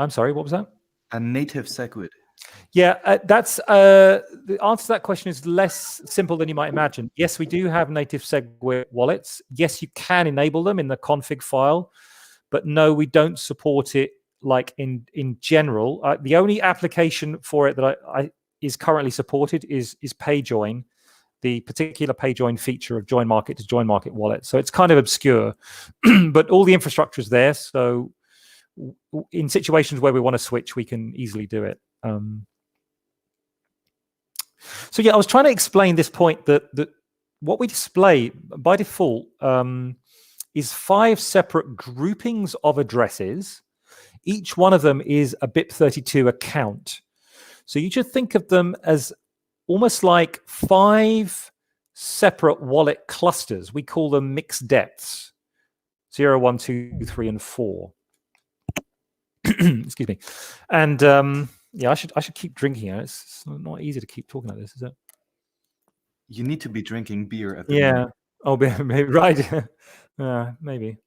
I'm sorry, what was that? A native SegWit. Yeah, that's the answer to that question is less simple than you might imagine. Yes, we do have native SegWit wallets. Yes, you can enable them in the config file, but no, we don't support it like in general. The only application for it that I is currently supported is PayJoin, the particular PayJoin feature of JoinMarket to JoinMarket wallet. So it's kind of obscure, but all the infrastructure is there. So in situations where we want to switch, we can easily do it. So yeah, I was trying to explain this point that what we display by default is 5 separate groupings of addresses. Each one of them is a BIP32 account. So you should think of them as almost like 5 separate wallet clusters. We call them mixed depths, 0, 1, 2, 3, and 4. Excuse me. And yeah, I should keep drinking. It's not easy to keep talking like this, is it? You need to be drinking beer at the moment. Oh, maybe right. Maybe.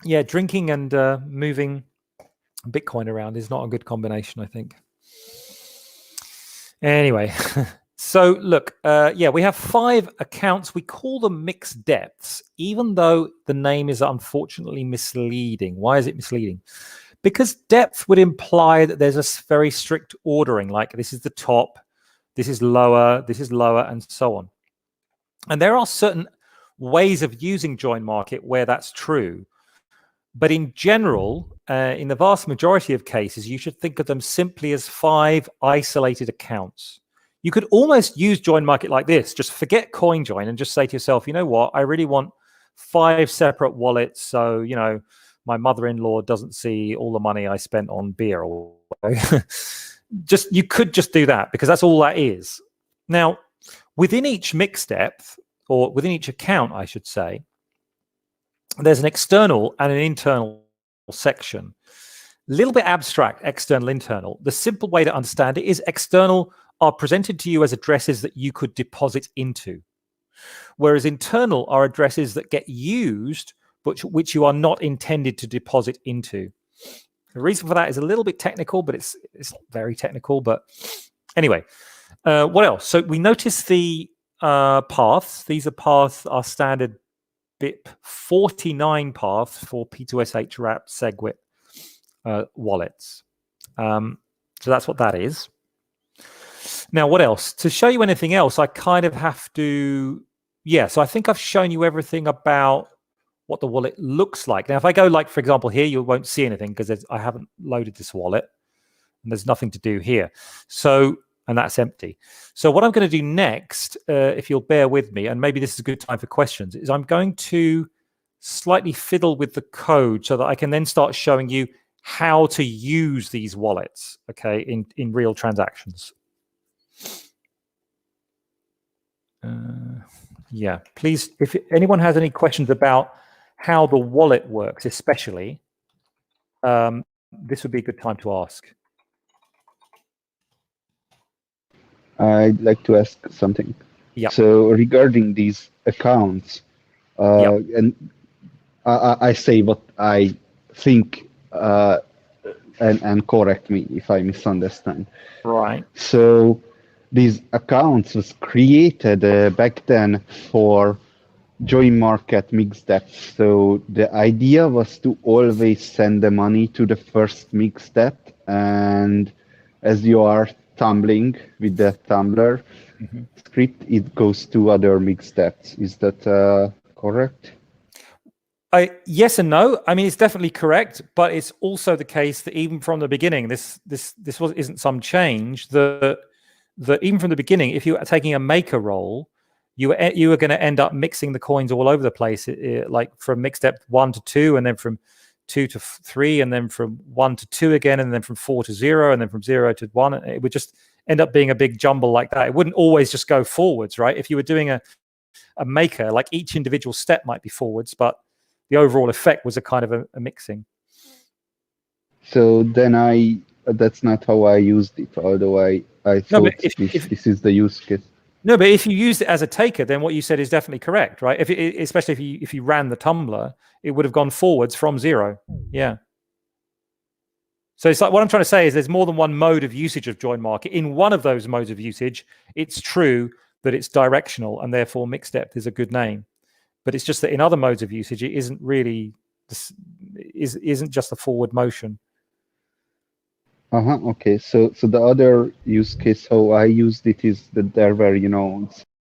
Yeah, drinking and moving Bitcoin around is not a good combination, I think. Anyway, so look, yeah, we have 5 accounts. We call them mixed depths, even though the name is unfortunately misleading. Why is it misleading? Because depth would imply that there's a very strict ordering, like this is the top, this is lower, and so on. And there are certain ways of using JoinMarket where that's true. But in general, in the vast majority of cases, you should think of them simply as 5 isolated accounts. You could almost use JoinMarket like this. Just forget CoinJoin and just say to yourself, you know what? I really want 5 separate wallets. So, my mother-in-law doesn't see all the money I spent on beer. Or you could just do that because that's all that is. Now, within each mixed depth, or within each account, I should say, there's an external and an internal section. A little bit abstract, external, internal. The simple way to understand it is external are presented to you as addresses that you could deposit into, whereas internal are addresses that get used, but which you are not intended to deposit into. The reason for that is a little bit technical, but it's not very technical. But anyway, what else? So we notice the paths. These are standard BIP 49 paths for P2SH wrapped SegWit wallets. So that's what that is. Now, what else? To show you anything else, I kind of have to, so I think I've shown you everything about what the wallet looks like. Now, if I go like, for example, here, you won't see anything because I haven't loaded this wallet and there's nothing to do here. So, and that's empty. So what I'm going to do next, if you'll bear with me, and maybe this is a good time for questions, is I'm going to slightly fiddle with the code so that I can then start showing you how to use these wallets, okay, in real transactions. Yeah, please, if anyone has any questions about how the wallet works, especially, this would be a good time to ask. I'd like to ask something. Yeah. So regarding these accounts, and I say what I think, and correct me if I misunderstand. Right. So these accounts was created back then for JoinMarket mixed depth. So the idea was to always send the money to the first mixed depth, and as you are tumbling with the tumbler script, it goes to other mixed depths. Is that correct? Yes and no. I mean, it's definitely correct, but it's also the case that even from the beginning, this isn't some change. That even from the beginning, if you are taking a maker role, you are going to end up mixing the coins all over the place, like from mixed depth 1 to 2, and then from 2 to 3, and then from 1 to 2 again, and then from 4 to 0, and then from 0 to 1. It would just end up being a big jumble like that. It wouldn't always just go forwards, right? If you were doing a maker, like each individual step might be forwards, but the overall effect was a kind of a mixing. So then that's not how I used it, although I thought this is the use case. No, but if you used it as a taker, then what you said is definitely correct, right? Especially if you ran the tumbler, it would have gone forwards from 0. Yeah. So it's like, what I'm trying to say is there's more than one mode of usage of JoinMarket. In one of those modes of usage, it's true that it's directional, and therefore mixed depth is a good name. But it's just that in other modes of usage, it isn't really isn't just a forward motion. Okay. So the other use case how I used it is that there were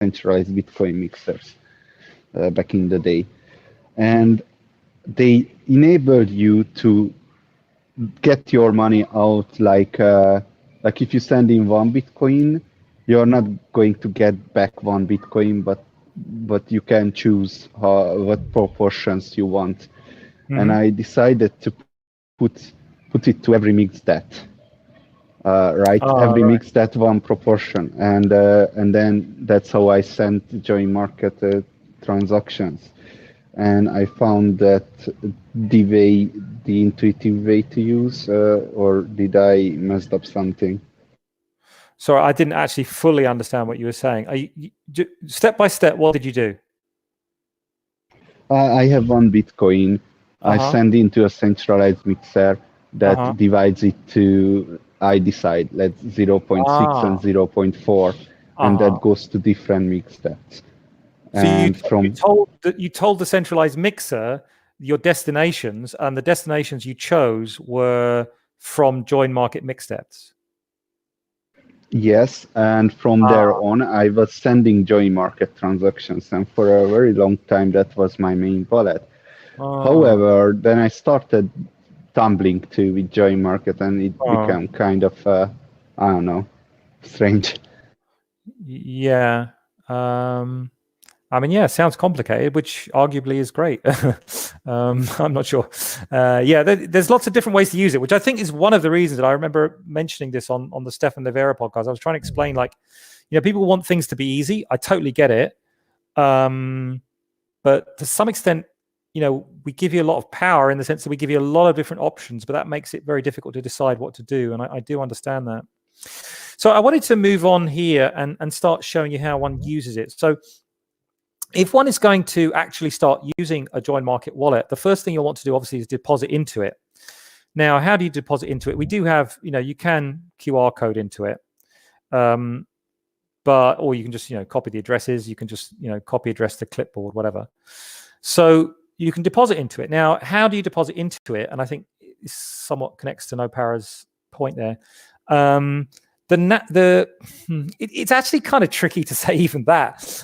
centralized Bitcoin mixers back in the day, and they enabled you to get your money out like if you send in 1 Bitcoin, you're not going to get back 1 Bitcoin, but you can choose what proportions you want. And I decided to put it to every mixed depth, right? Every mixed depth 1 proportion, and then that's how I sent JoinMarket transactions. And I found that the intuitive way to use, or did I messed up something? Sorry, I didn't actually fully understand what you were saying. Step by step, what did you do? I have 1 Bitcoin. I send into a centralized mixer that divides it to, I decide, let's 0.6 and 0.4, and that goes to different mixed depths. So you told the centralized mixer your destinations, and the destinations you chose were from JoinMarket mixed depths. Yes, and from there on, I was sending JoinMarket transactions, and for a very long time, that was my main wallet. However, then I started tumbling too with JoinMarket, and it became kind of, I don't know, strange. Yeah. I mean, yeah, sounds complicated, which arguably is great. I'm not sure. Yeah, there's lots of different ways to use it, which I think is one of the reasons that I remember mentioning this on the Stefan Livera podcast. I was trying to explain, like, people want things to be easy. I totally get it. But to some extent, we give you a lot of power in the sense that we give you a lot of different options, but that makes it very difficult to decide what to do. And I do understand that. So I wanted to move on here and start showing you how one uses it. So if one is going to actually start using a JoinMarket wallet, the first thing you'll want to do, obviously, is deposit into it. Now, how do you deposit into it? We do have, you can QR code into it, or you can just, copy the addresses. You can just, copy address to clipboard, whatever. So you can deposit into it. Now, how do you deposit into it? And I think it somewhat connects to Nopara's point there. It's actually kind of tricky to say even that.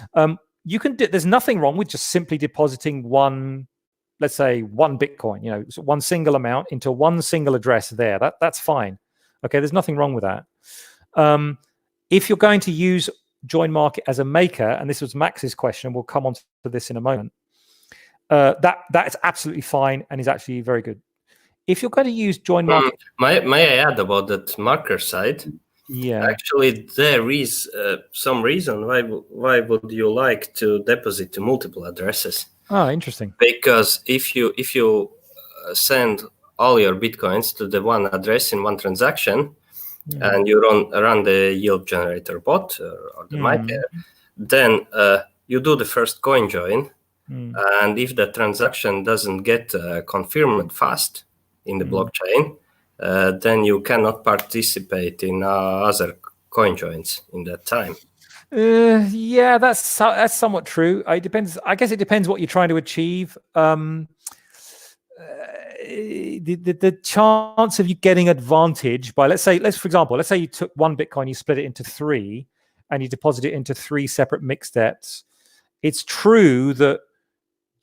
You can there's nothing wrong with just simply depositing let's say 1 Bitcoin, so 1 single amount into 1 single address there. That's fine. Okay, there's nothing wrong with that. If you're going to use JoinMarket as a maker, and this was Max's question, we'll come on to this in a moment, that is absolutely fine and is actually very good. If you're going to use JoinMarket... May I add about that marker side? Yeah. Actually, there is some reason why would you like to deposit to multiple addresses? Oh, interesting. Because if you send all your Bitcoins to the one address in one transaction, and you run the yield generator bot or the miner, then you do the first CoinJoin, and if the transaction doesn't get confirmed fast in the blockchain, then you cannot participate in other CoinJoins in that time. Yeah, that's somewhat true. It depends. I guess it depends what you're trying to achieve. The chance of you getting advantage by, for example, let's say you took one Bitcoin, you split it into 3, and you deposit it into 3 separate mixed steps. It's true that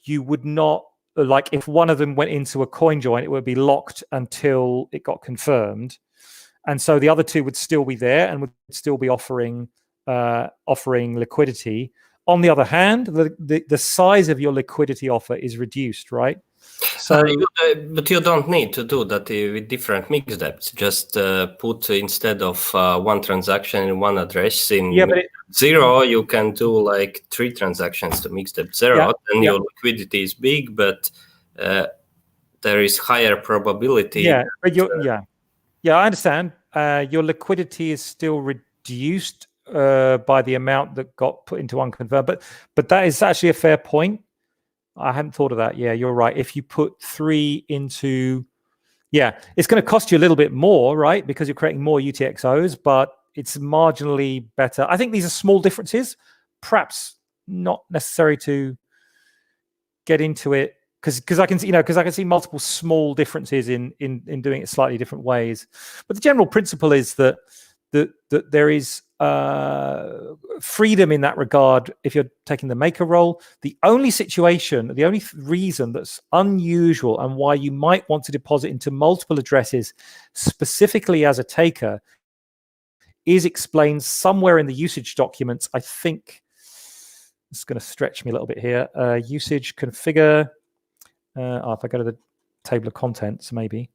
you would not, like, if one of them went into a CoinJoin, it would be locked until it got confirmed, and so the other 2 would still be there and would still be offering liquidity. On the other hand, the size of your liquidity offer is reduced, right? So, but you don't need to do that with different mixed depths. Just put, instead of one transaction in one address in 0, you can do like 3 transactions to mixed depth 0, and your liquidity is big, but there is higher probability. Yeah, but I understand. Your liquidity is still reduced by the amount that got put into unconfirmed, but that is actually a fair point. I hadn't thought of that. Yeah, you're right. If you put 3 into, it's going to cost you a little bit more, right? Because you're creating more UTXOs, but it's marginally better. I think these are small differences, perhaps not necessary to get into it, because I can see multiple small differences in doing it slightly different ways. But the general principle is that there is freedom in that regard if you're taking the maker role. The only reason that's unusual and why you might want to deposit into multiple addresses specifically as a taker is explained somewhere in the usage documents. I think it's going to stretch me a little bit here. Usage configure. If I go to the table of contents, maybe.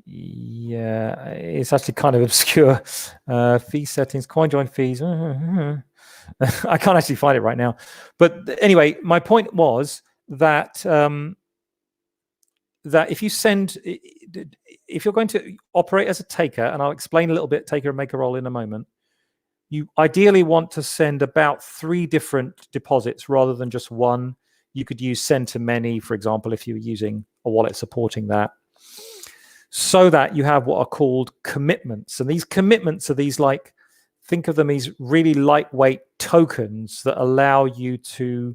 Yeah, it's actually kind of obscure. Fee settings, CoinJoin fees. I can't actually find it right now. But anyway, my point was that that if you're going to operate as a taker, and I'll explain a little bit taker and maker role in a moment, you ideally want to send about 3 different deposits rather than just one. You could use send to many, for example, if you were using a wallet supporting that, so that you have what are called commitments. And these commitments are these, like, think of them as really lightweight tokens that allow you to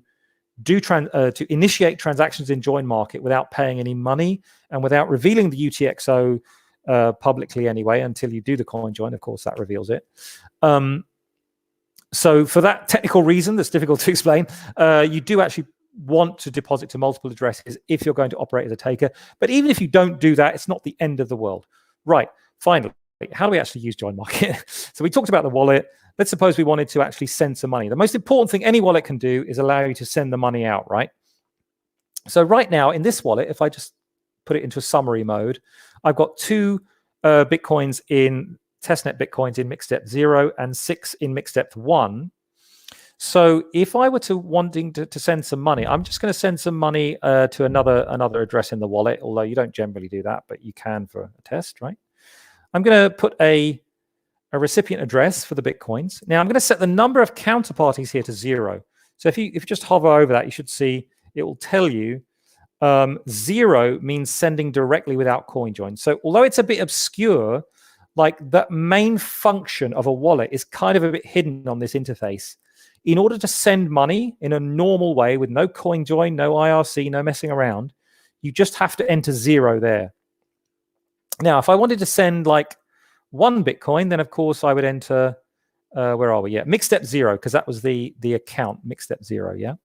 to initiate transactions in JoinMarket without paying any money and without revealing the UTXO publicly anyway, until you do the CoinJoin. Of course, that reveals it. So for that technical reason that's difficult to explain, you do actually want to deposit to multiple addresses if you're going to operate as a taker. But even if you don't do that, it's not the end of the world. Right, finally, how do we actually use JoinMarket? So we talked about the wallet. Let's suppose we wanted to actually send some money. The most important thing any wallet can do is allow you to send the money out, right? So right now in this wallet, if I just put it into a summary mode, I've got 2 Bitcoins in testnet Bitcoins in mixed depth 0 and 6 in mixed depth 1. So if I were wanting to send some money, I'm just going to send some money to another address in the wallet, although you don't generally do that, but you can for a test, right? I'm going to put a recipient address for the Bitcoins. Now I'm going to set the number of counterparties here to 0. So if you just hover over that, you should see it will tell you 0 means sending directly without CoinJoin. So although it's a bit obscure, like, that main function of a wallet is kind of a bit hidden on this interface. In order to send money in a normal way with no CoinJoin, no IRC, no messing around, you just have to enter 0 there. Now, if I wanted to send like 1 Bitcoin, then of course I would enter, where are we? Yeah, mixed step 0, because that was the account, mixed step 0, yeah?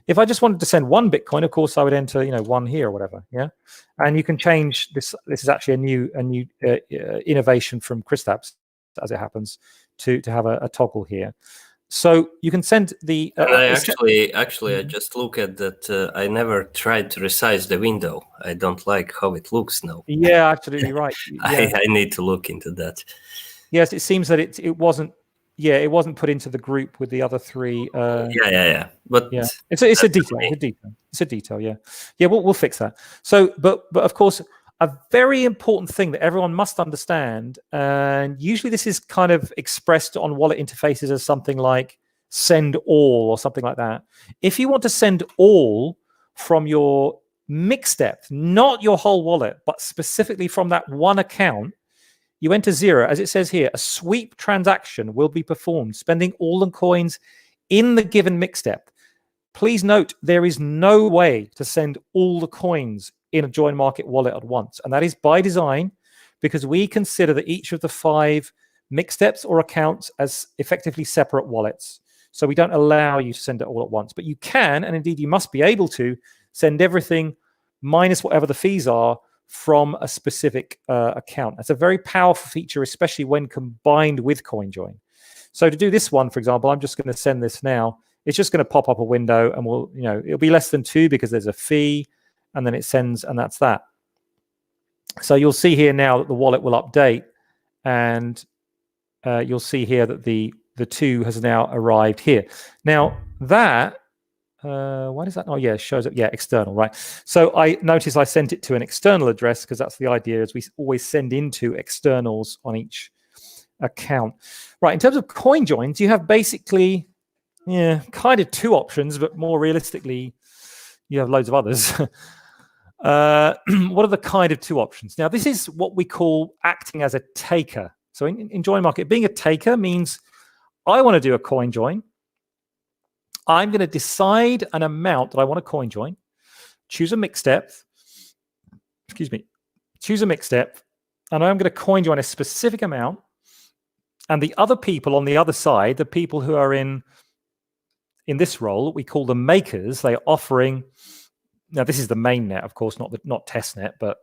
If I just wanted to send 1 Bitcoin, of course I would enter, 1 here or whatever, yeah? And you can change this. This is actually a new innovation from Kristaps, as it happens, to have a toggle here. So you can send the. And I I just look at that. I never tried to resize the window. I don't like how it looks now. Yeah, absolutely right. Yeah. I need to look into that. Yes, it seems that it wasn't. Yeah, it wasn't put into the group with the other three. Yeah. But yeah, it's a detail. It's a detail. Yeah. We'll fix that. So, but of course, a very important thing that everyone must understand, and usually this is kind of expressed on wallet interfaces as something like send all or something like that. If you want to send all from your mix depth, not your whole wallet, but specifically from that one account, you enter 0. As it says here, a sweep transaction will be performed, spending all the coins in the given mix depth. Please note, there is no way to send all the coins in a JoinMarket wallet at once. And that is by design, because we consider that each of the 5 mix steps or accounts as effectively separate wallets. So we don't allow you to send it all at once. But you can, and indeed you must be able to, send everything minus whatever the fees are from a specific account. That's a very powerful feature, especially when combined with CoinJoin. So to do this one, for example, I'm just going to send this now. It's just going to pop up a window, and it'll be less than 2 because there's a fee, and then it sends, and that's that. So you'll see here now that the wallet will update, and you'll see here that the 2 has now arrived here. Now that why does that? Oh yeah, it shows up. Yeah, external, right? So I notice I sent it to an external address because that's the idea, is we always send into externals on each account. Right. In terms of CoinJoins, you have basically kind of 2 options, but more realistically, you have loads of others. What are the kind of 2 options? Now, this is what we call acting as a taker. So in JoinMarket, being a taker means I want to do a CoinJoin. I'm going to decide an amount that I want to CoinJoin, choose a mix depth, choose a mix depth, and I'm going to CoinJoin a specific amount. And the other people on the other side, the people who are in this role, we call them makers. They're offering, now this is the main net, of course, not test net, but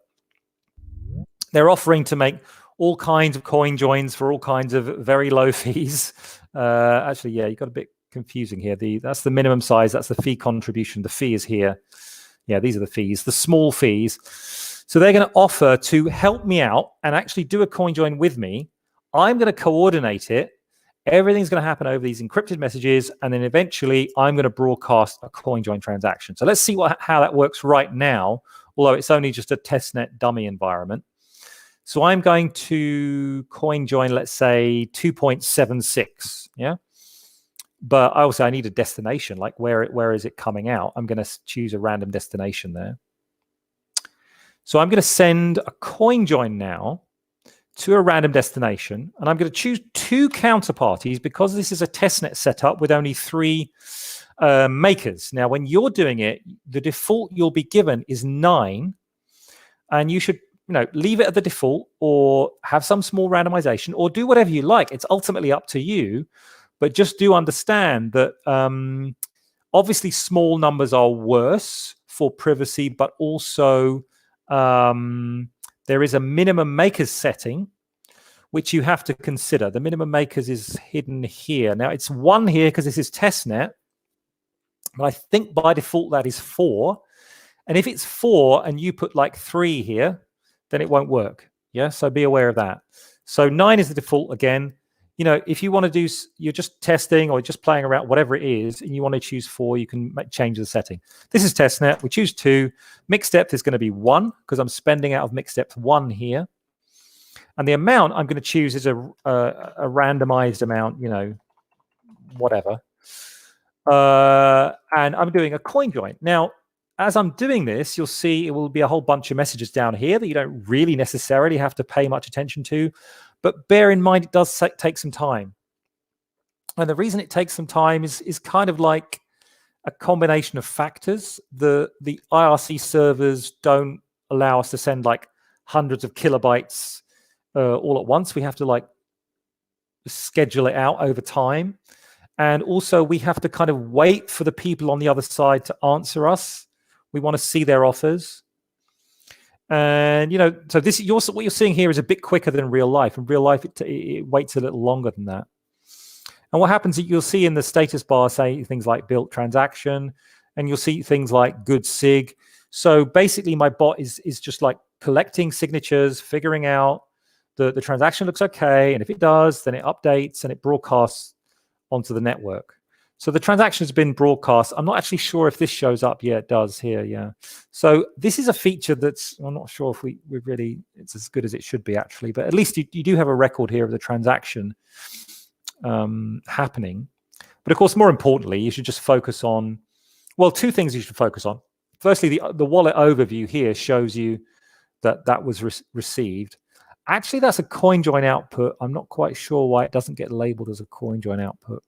they're offering to make all kinds of CoinJoins for all kinds of very low fees. Actually, yeah, you got a bit confusing here. That's the minimum size. That's the fee contribution. The fee is here. Yeah, these are the fees, the small fees. So they're going to offer to help me out and actually do a CoinJoin with me. I'm going to coordinate it. Everything's going to happen over these encrypted messages, and then eventually I'm going to broadcast a CoinJoin transaction. So let's see how that works right now, although it's only just a testnet dummy environment. So I'm going to CoinJoin, let's say 2.76, yeah? But also I need a destination, like where is it coming out? I'm going to choose a random destination there. So I'm going to send a CoinJoin now to a random destination, and I'm going to choose 2 counterparties because this is a testnet setup with only 3 makers. Now, when you're doing it, the default you'll be given is 9, and you should leave it at the default or have some small randomization or do whatever you like. It's ultimately up to you. But just do understand that obviously small numbers are worse for privacy, but also there is a minimum makers setting, which you have to consider. The minimum makers is hidden here. Now, it's 1 here because this is testnet, but I think by default that is 4. And if it's 4 and you put like 3 here, then it won't work. Yeah, so be aware of that. So 9 is the default again. If you want to do, you're just testing or just playing around, whatever it is, and you want to choose 4, you can change the setting. This is testnet. We choose 2. Mix depth is going to be 1 because I'm spending out of mix depth 1 here. And the amount I'm going to choose is a randomized amount, whatever. And I'm doing a CoinJoin. Now, as I'm doing this, you'll see it will be a whole bunch of messages down here that you don't really necessarily have to pay much attention to. But bear in mind, it does take some time. And the reason it takes some time is kind of like a combination of factors. The IRC servers don't allow us to send like hundreds of kilobytes all at once. We have to like schedule it out over time. And also we have to kind of wait for the people on the other side to answer us. We want to see their offers. And, so this what you're seeing here is a bit quicker than real life. In real life, it waits a little longer than that. And what happens, you'll see in the status bar, say things like built transaction, and you'll see things like good sig. So basically my bot is just like collecting signatures, figuring out the transaction looks okay. And if it does, then it updates and it broadcasts onto the network. So the transaction has been broadcast. I'm not actually sure if this shows up. Yeah, it does here. Yeah. So this is a feature that's, I'm not sure if we really, it's as good as it should be actually, but at least you do have a record here of the transaction happening. But of course, more importantly, you should just focus on, well, two things you should focus on. Firstly, the wallet overview here shows you that was received. Actually, that's a CoinJoin output. I'm not quite sure why it doesn't get labeled as a CoinJoin output.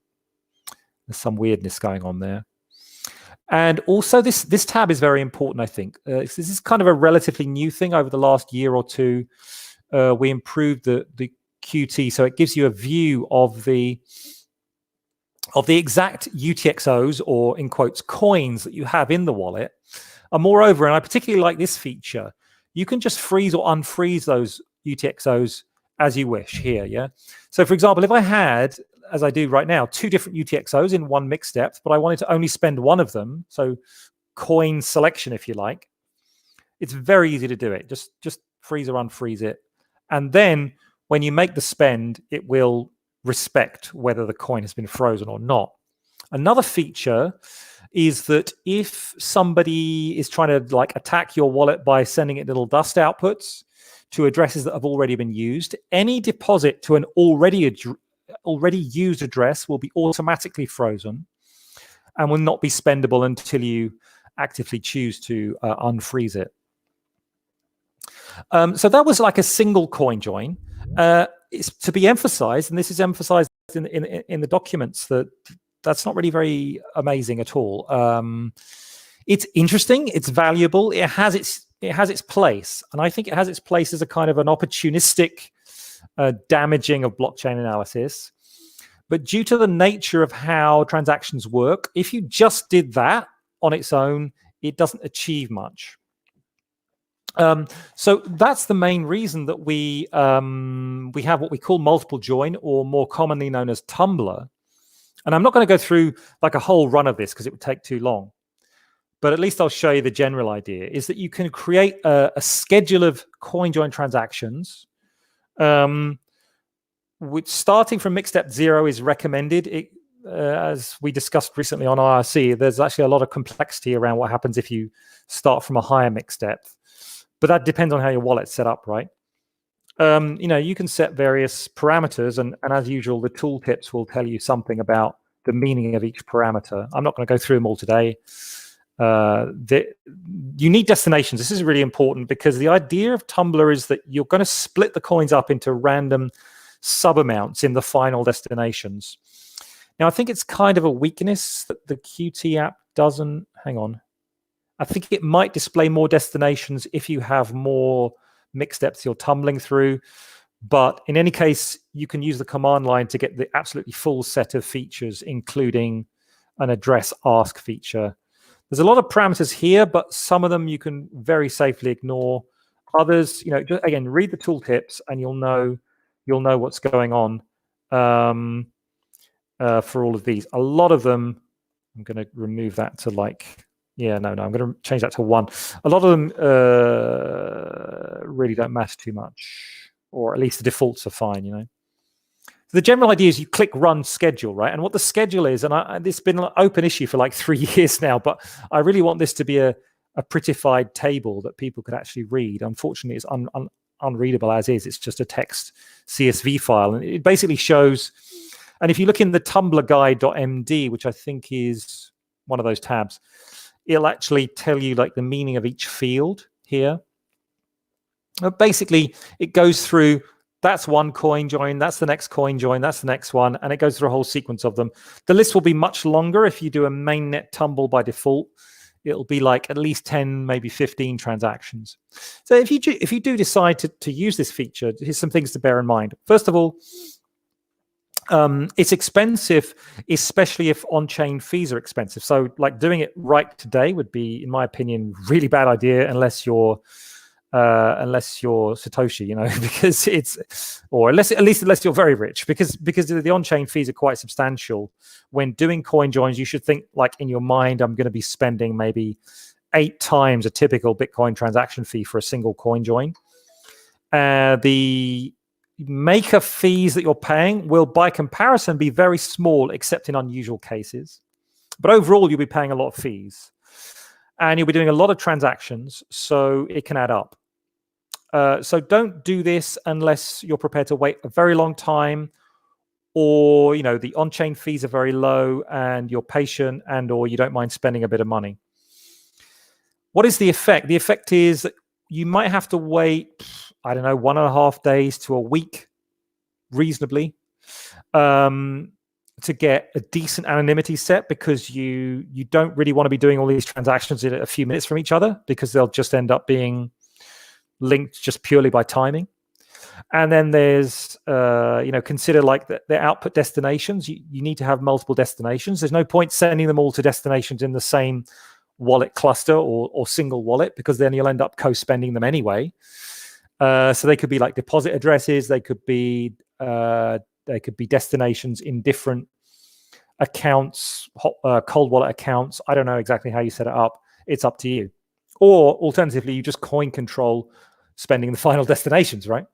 There's some weirdness going on there. And also this tab is very important, I think. This is kind of a relatively new thing over the last year or two. We improved the QT, so it gives you a view of the exact UTXOs, or in quotes, coins that you have in the wallet. And moreover, and I particularly like this feature, you can just freeze or unfreeze those UTXOs as you wish here, yeah? So for example, if I had, as I do right now, 2 different UTXOs in one mixed depth, but I wanted to only spend one of them, so coin selection, if you like, it's very easy to do it. Just freeze or unfreeze it. And then when you make the spend, it will respect whether the coin has been frozen or not. Another feature is that if somebody is trying to like attack your wallet by sending it little dust outputs to addresses that have already been used, any deposit to an already used address will be automatically frozen and will not be spendable until you actively choose to unfreeze it. So that was like a single CoinJoin. It's to be emphasized, and this is emphasized in the documents, that's not really very amazing at all. It's interesting, it's valuable, it has its place, and I think it has its place as a kind of an opportunistic damaging of blockchain analysis. But due to the nature of how transactions work, if you just did that on its own, it doesn't achieve much. So that's the main reason that we have what we call multiple join, or more commonly known as Tumbler. And I'm not going to go through like a whole run of this because it would take too long. But at least I'll show you the general idea, is that you can create a schedule of CoinJoin transactions, which starting from mixed depth 0 is recommended. As we discussed recently on IRC, there's actually a lot of complexity around what happens if you start from a higher mixed depth. But that depends on how your wallet's set up, right? You can set various parameters, and as usual, the tooltips will tell you something about the meaning of each parameter. I'm not going to go through them all today. You need destinations. This is really important because the idea of Tumbler is that you're going to split the coins up into random sub-amounts in the final destinations. Now, I think it's kind of a weakness that the QT app doesn't. Hang on. I think it might display more destinations if you have more mixed depths you're tumbling through. But in any case, you can use the command line to get the absolutely full set of features, including an address ask feature. There's a lot of parameters here, but some of them you can very safely ignore. Others, just, again, read the tooltips and you'll know what's going on for all of these. A lot of them, I'm going to remove that to like, I'm going to change that to 1. A lot of them really don't matter too much, or at least the defaults are fine, So the general idea is you click run schedule, right? And what the schedule is, and this has been an open issue for like 3 years now, but I really want this to be a prettified table that people could actually read. Unfortunately, it's unreadable as is. It's just a text CSV file. And it basically shows, and if you look in the tumblerguide.md, which I think is one of those tabs, it'll actually tell you like the meaning of each field here. Basically, it goes through, that's one CoinJoin, that's the next CoinJoin, that's the next one, and it goes through a whole sequence of them. The list will be much longer if you do a mainnet tumble by default. It'll be like at least 10, maybe 15 transactions. So if you do decide to use this feature, here's some things to bear in mind. First of all, it's expensive, especially if on-chain fees are expensive. So like doing it right today would be, in my opinion, really bad idea unless you're Satoshi, because or unless you're very rich, because the on-chain fees are quite substantial. When doing CoinJoins, you should think like in your mind, I'm going to be spending maybe 8 times a typical Bitcoin transaction fee for a single CoinJoin. maker fees that you're paying will, by comparison, be very small, except in unusual cases. But overall, you'll be paying a lot of fees. And you'll be doing a lot of transactions, so it can add up. So don't do this unless you're prepared to wait a very long time, or the on-chain fees are very low and you're patient, or you don't mind spending a bit of money. What is the effect? The effect is that you might have to wait, I don't know, 1.5 days to a week, reasonably, to get a decent anonymity set, because you don't really want to be doing all these transactions in a few minutes from each other, because they'll just end up being linked just purely by timing. And then there's consider like the output destinations. You need to have multiple destinations. There's no point sending them all to destinations in the same wallet cluster or single wallet, because then you'll end up co-spending them anyway. So they could be like deposit addresses. They could be destinations in different accounts, cold wallet accounts. I don't know exactly how you set it up. It's up to you. Or alternatively, you just coin control spending the final destinations, right?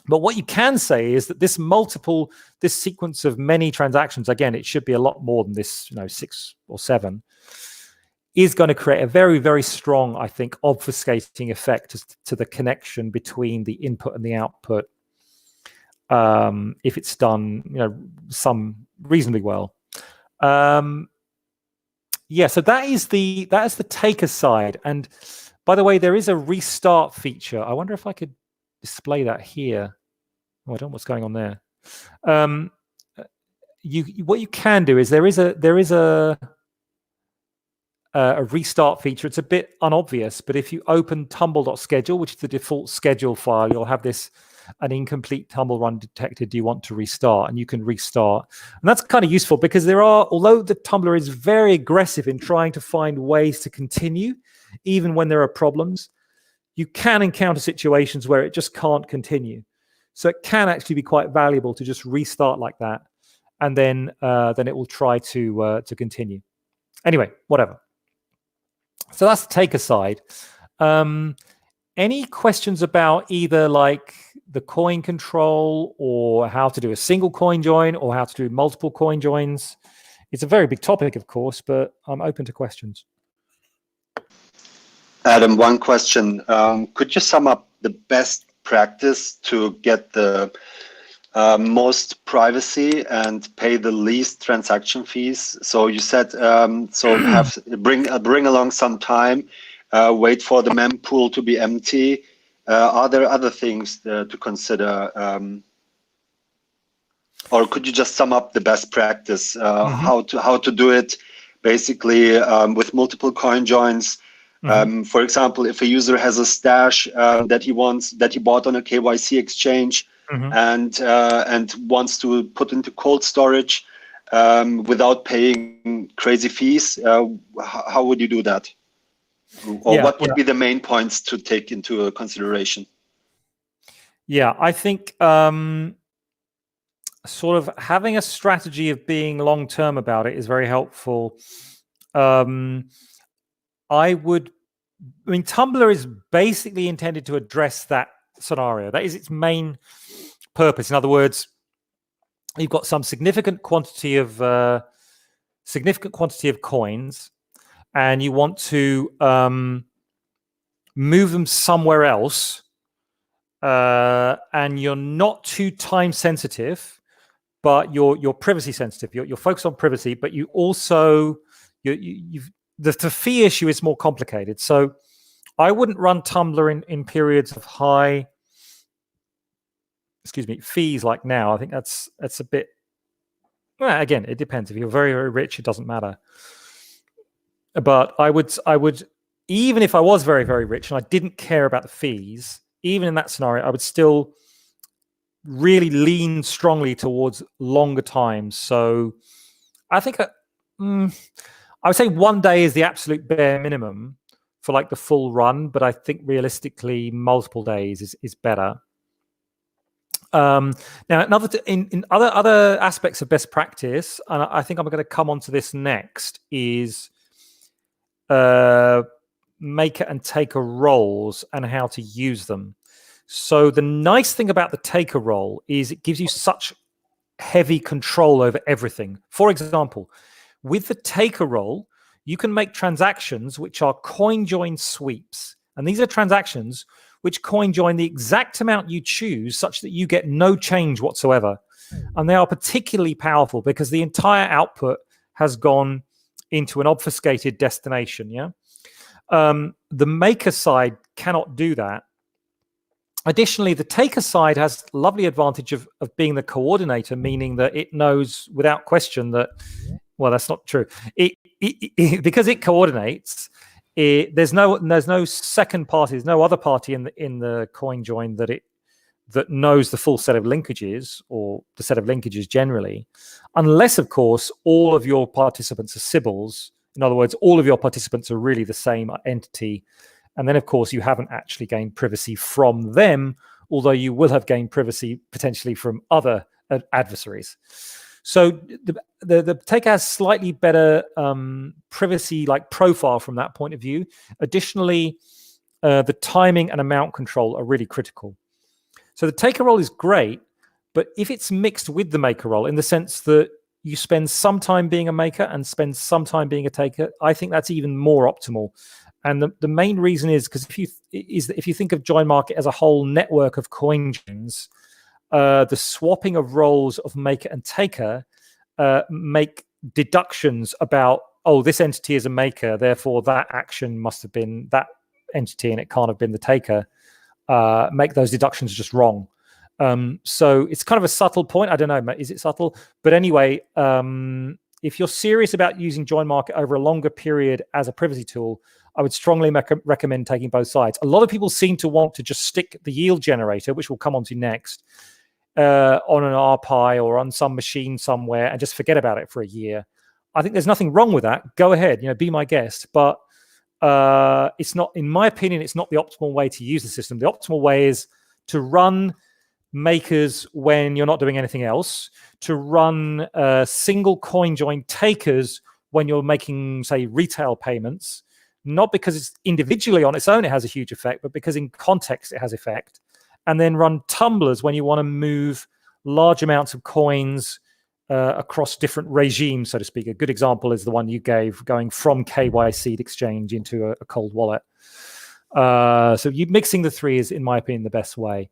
But what you can say is that this sequence of many transactions, again, it should be a lot more than this, 6 or 7, is going to create a very, very strong, I think, obfuscating effect to the connection between the input and the output, if it's done, some reasonably well. So that's the taker side. And by the way, there is a restart feature. I wonder if I could display that here. Oh, I don't know what's going on there. What you can do is there is a restart feature. It's a bit unobvious, but if you open tumble.schedule, which is the default schedule file, you'll have an incomplete tumble run detected. Do you want to restart? And you can restart. And that's kind of useful, because although the tumbler is very aggressive in trying to find ways to continue, even when there are problems, you can encounter situations where it just can't continue. So it can actually be quite valuable to just restart like that, and then it will try to continue. Anyway, whatever. So that's the taker side. Any questions about either like the coin control, or how to do a single coin join, or how to do multiple coin joins? It's a very big topic, of course, but I'm open to questions. Adam, one question. Could you sum up the best practice to get the most privacy and pay the least transaction fees? So you said bring along some time, wait for the mempool to be empty. Are there other things to consider, or could you just sum up the best practice, how to do it, basically with multiple coin joins? For example, if a user has a stash that he bought on a KYC exchange, and wants to put into cold storage without paying crazy fees, how would you do that? Or what would be the main points to take into consideration? Yeah, I think sort of having a strategy of being long-term about it is very helpful. Tumblr is basically intended to address that scenario. That is its main purpose. In other words, you've got some significant quantity of coins, and you want to move them somewhere else, and you're not too time sensitive, but you're privacy sensitive. You're focused on privacy, but you also the fee issue is more complicated. So I wouldn't run Tumblr in periods of high fees like now. I think that's a bit, well, again, it depends. If you're very, very rich, it doesn't matter. But I would even if I was very, very rich and I didn't care about the fees, even in that scenario, I would still really lean strongly towards longer times. So I think I would say 1 day is the absolute bare minimum for like the full run, but I think realistically multiple days is better. Now, in other aspects of best practice, and I think I'm going to come onto this next, is maker and taker roles and how to use them. So the nice thing about the taker role is it gives you such heavy control over everything. For example, with the taker role, you can make transactions which are CoinJoin sweeps. And these are transactions which CoinJoin the exact amount you choose such that you get no change whatsoever. And they are particularly powerful because the entire output has gone into an obfuscated destination. Yeah. The maker side cannot do that. Additionally, the taker side has the lovely advantage of being the coordinator, meaning that it knows without question that, well, that's not true. Because it coordinates, there's no second party, there's no other party in the CoinJoin that knows the full set of linkages or the set of linkages generally, unless, of course, all of your participants are Sybils. In other words, all of your participants are really the same entity. And then, of course, you haven't actually gained privacy from them, although you will have gained privacy potentially from other adversaries. So the taker has slightly better privacy profile from that point of view. Additionally, the timing and amount control are really critical. So the taker role is great, but if it's mixed with the maker role in the sense that you spend some time being a maker and spend some time being a taker, I think that's even more optimal. And the main reason is because if you think of JoinMarket as a whole network of CoinJoins, the swapping of roles of maker and taker make deductions about, oh, this entity is a maker, therefore that action must have been that entity and it can't have been the taker. Make those deductions just wrong. So it's kind of a subtle point. I don't know, is it subtle? But anyway, if you're serious about using JoinMarket over a longer period as a privacy tool, I would strongly recommend taking both sides. A lot of people seem to want to just stick the yield generator, which we'll come on to next, on an RPi or on some machine somewhere and just forget about it for a year. I think there's nothing wrong with that. Go ahead, be my guest. But it's not, in my opinion, it's not the optimal way to use the system. The optimal way is to run makers when you're not doing anything else, to run single CoinJoin takers when you're making, say, retail payments, not because it's individually on its own it has a huge effect, but because in context it has effect, and then run tumblers when you want to move large amounts of coins across different regimes, so to speak. A good example is the one you gave, going from KYC exchange into a cold wallet. So you mixing the three is, in my opinion, the best way.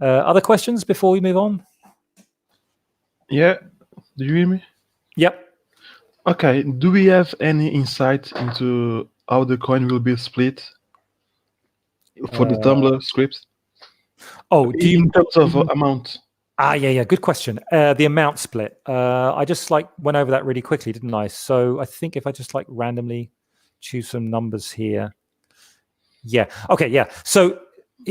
Other questions before we move on? Yeah. Do you hear me? Yep. Okay. Do we have any insight into how the coin will be split for the Tumblr scripts? Oh, in terms of amount? Yeah. Good question. The amount split. I just went over that really quickly, didn't I? So I think if I just randomly choose some numbers here. Yeah. Okay. Yeah. So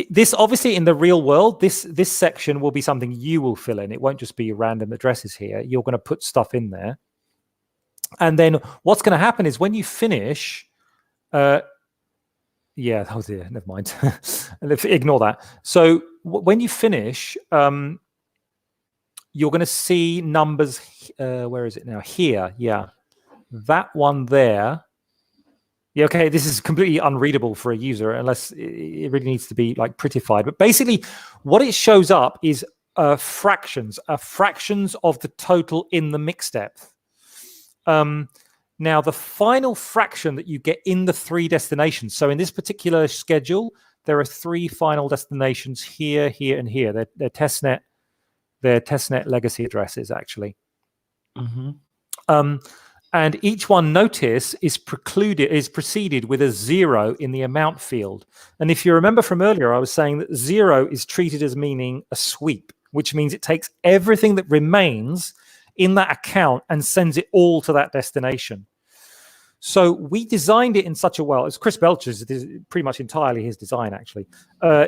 this obviously in the real world, this section will be something you will fill in. It won't just be random addresses here. You're going to put stuff in there. And then what's going to happen is when you finish, oh dear, never mind. Ignore that. So when you finish, you're going to see numbers. Where is it now? Here. Yeah. That one there. Yeah, okay, this is completely unreadable for a user unless it really needs to be prettified. But basically, what it shows up is fractions of the total in the mix depth. Now, the final fraction that you get in the three destinations. So in this particular schedule, there are three final destinations here, here, and here. They're testnet legacy addresses, actually. Mm-hmm. And each one, notice, is preceded with a 0 in the amount field. And if you remember from earlier, I was saying that 0 is treated as meaning a sweep, which means it takes everything that remains in that account and sends it all to that destination. So we designed it in such a way, it's Chris Belcher's, pretty much entirely his design, actually.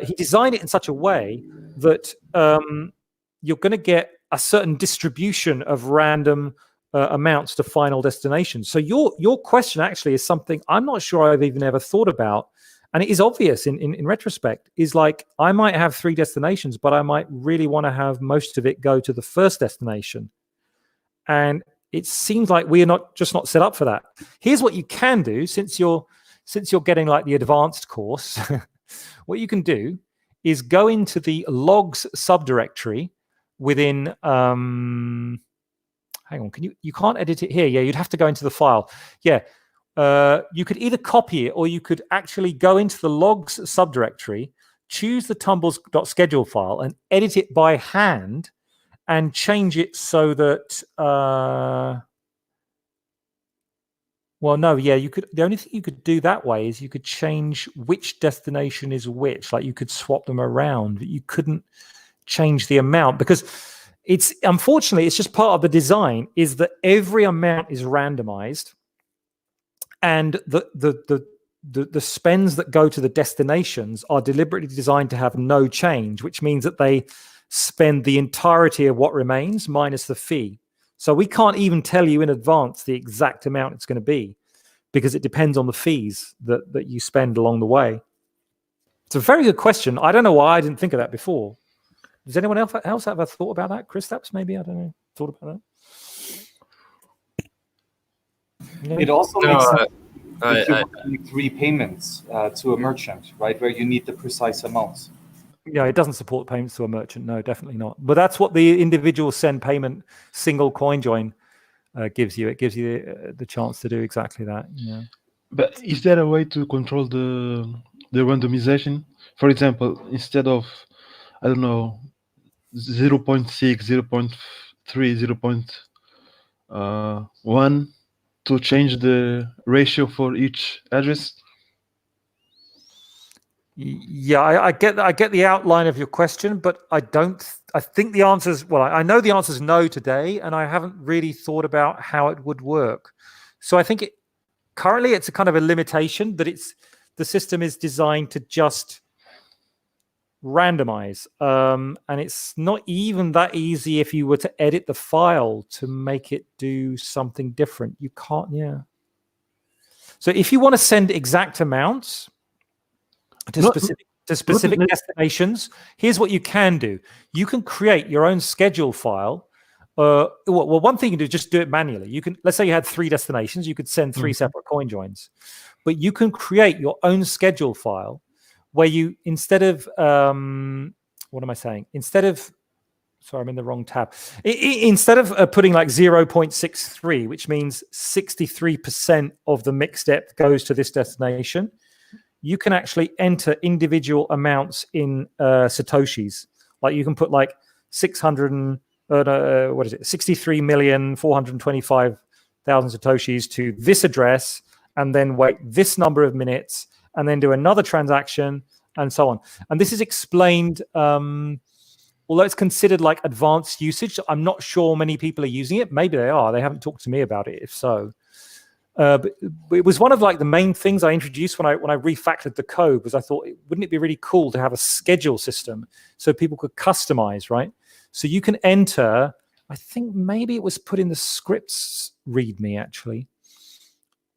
He designed it in such a way that you're going to get a certain distribution of random amounts to final destinations. So your question actually is something I'm not sure I've even ever thought about. And it is obvious in retrospect, is I might have three destinations, but I might really want to have most of it go to the first destination. And it seems like we are not set up for that. Here's what you can do, since you're getting the advanced course. What you can do is go into the logs subdirectory within. Hang on, you can't edit it here? Yeah, you'd have to go into the file. Yeah, you could either copy it or you could actually go into the logs subdirectory, choose the tumbles.schedule file, and edit it by hand, and change it so that. Well, no, yeah, you could. The only thing you could do that way is you could change which destination is which. Like you could swap them around, but you couldn't change the amount because it's unfortunately it's just part of the design is that every amount is randomized, and the spends that go to the destinations are deliberately designed to have no change, which means that they spend the entirety of what remains minus the fee. So we can't even tell you in advance the exact amount it's going to be because it depends on the fees that you spend along the way. It's a very good question. I don't know why I didn't think of that before. Does anyone else have a thought about that? Chris Stapps, maybe? I don't know. Thought about that? No? It also makes sense if you make 3 payments to a merchant, right, where you need the precise amounts. Yeah, it doesn't support payments to a merchant. No, definitely not. But that's what the individual send payment single CoinJoin gives you. It gives you the chance to do exactly that. Yeah. But is there a way to control the randomization? For example, instead of, I don't know, 0.6, 0.3, 0.1 to change the ratio for each address? Yeah, I get the outline of your question, but I think the answer is, well, I know the answer is no today, and I haven't really thought about how it would work. So I think currently it's a kind of a limitation that the system is designed to just randomize, and it's not even that easy if you were to edit the file to make it do something different. You can't, yeah. So if you want to send exact amounts to specific destinations, here's what you can do. You can create your own schedule file. Well, one thing you can do is just do it manually. You can, let's say you had 3 destinations, you could send 3 separate CoinJoins, but you can create your own schedule file where you, instead of, what am I saying? Instead of, sorry, I'm in the wrong tab. Instead of putting like 0.63, which means 63% of the mix depth goes to this destination, you can actually enter individual amounts in Satoshis. Like you can put like 63,425,000 Satoshis to this address and then wait this number of minutes and then do another transaction and so on. And this is explained, although it's considered like advanced usage. I'm not sure many people are using it. Maybe they are. They haven't talked to me about it, if so. But it was one of like the main things I introduced when I refactored the code, was I thought, wouldn't it be really cool to have a schedule system so people could customize, right? So you can enter, I think maybe it was put in the scripts README actually.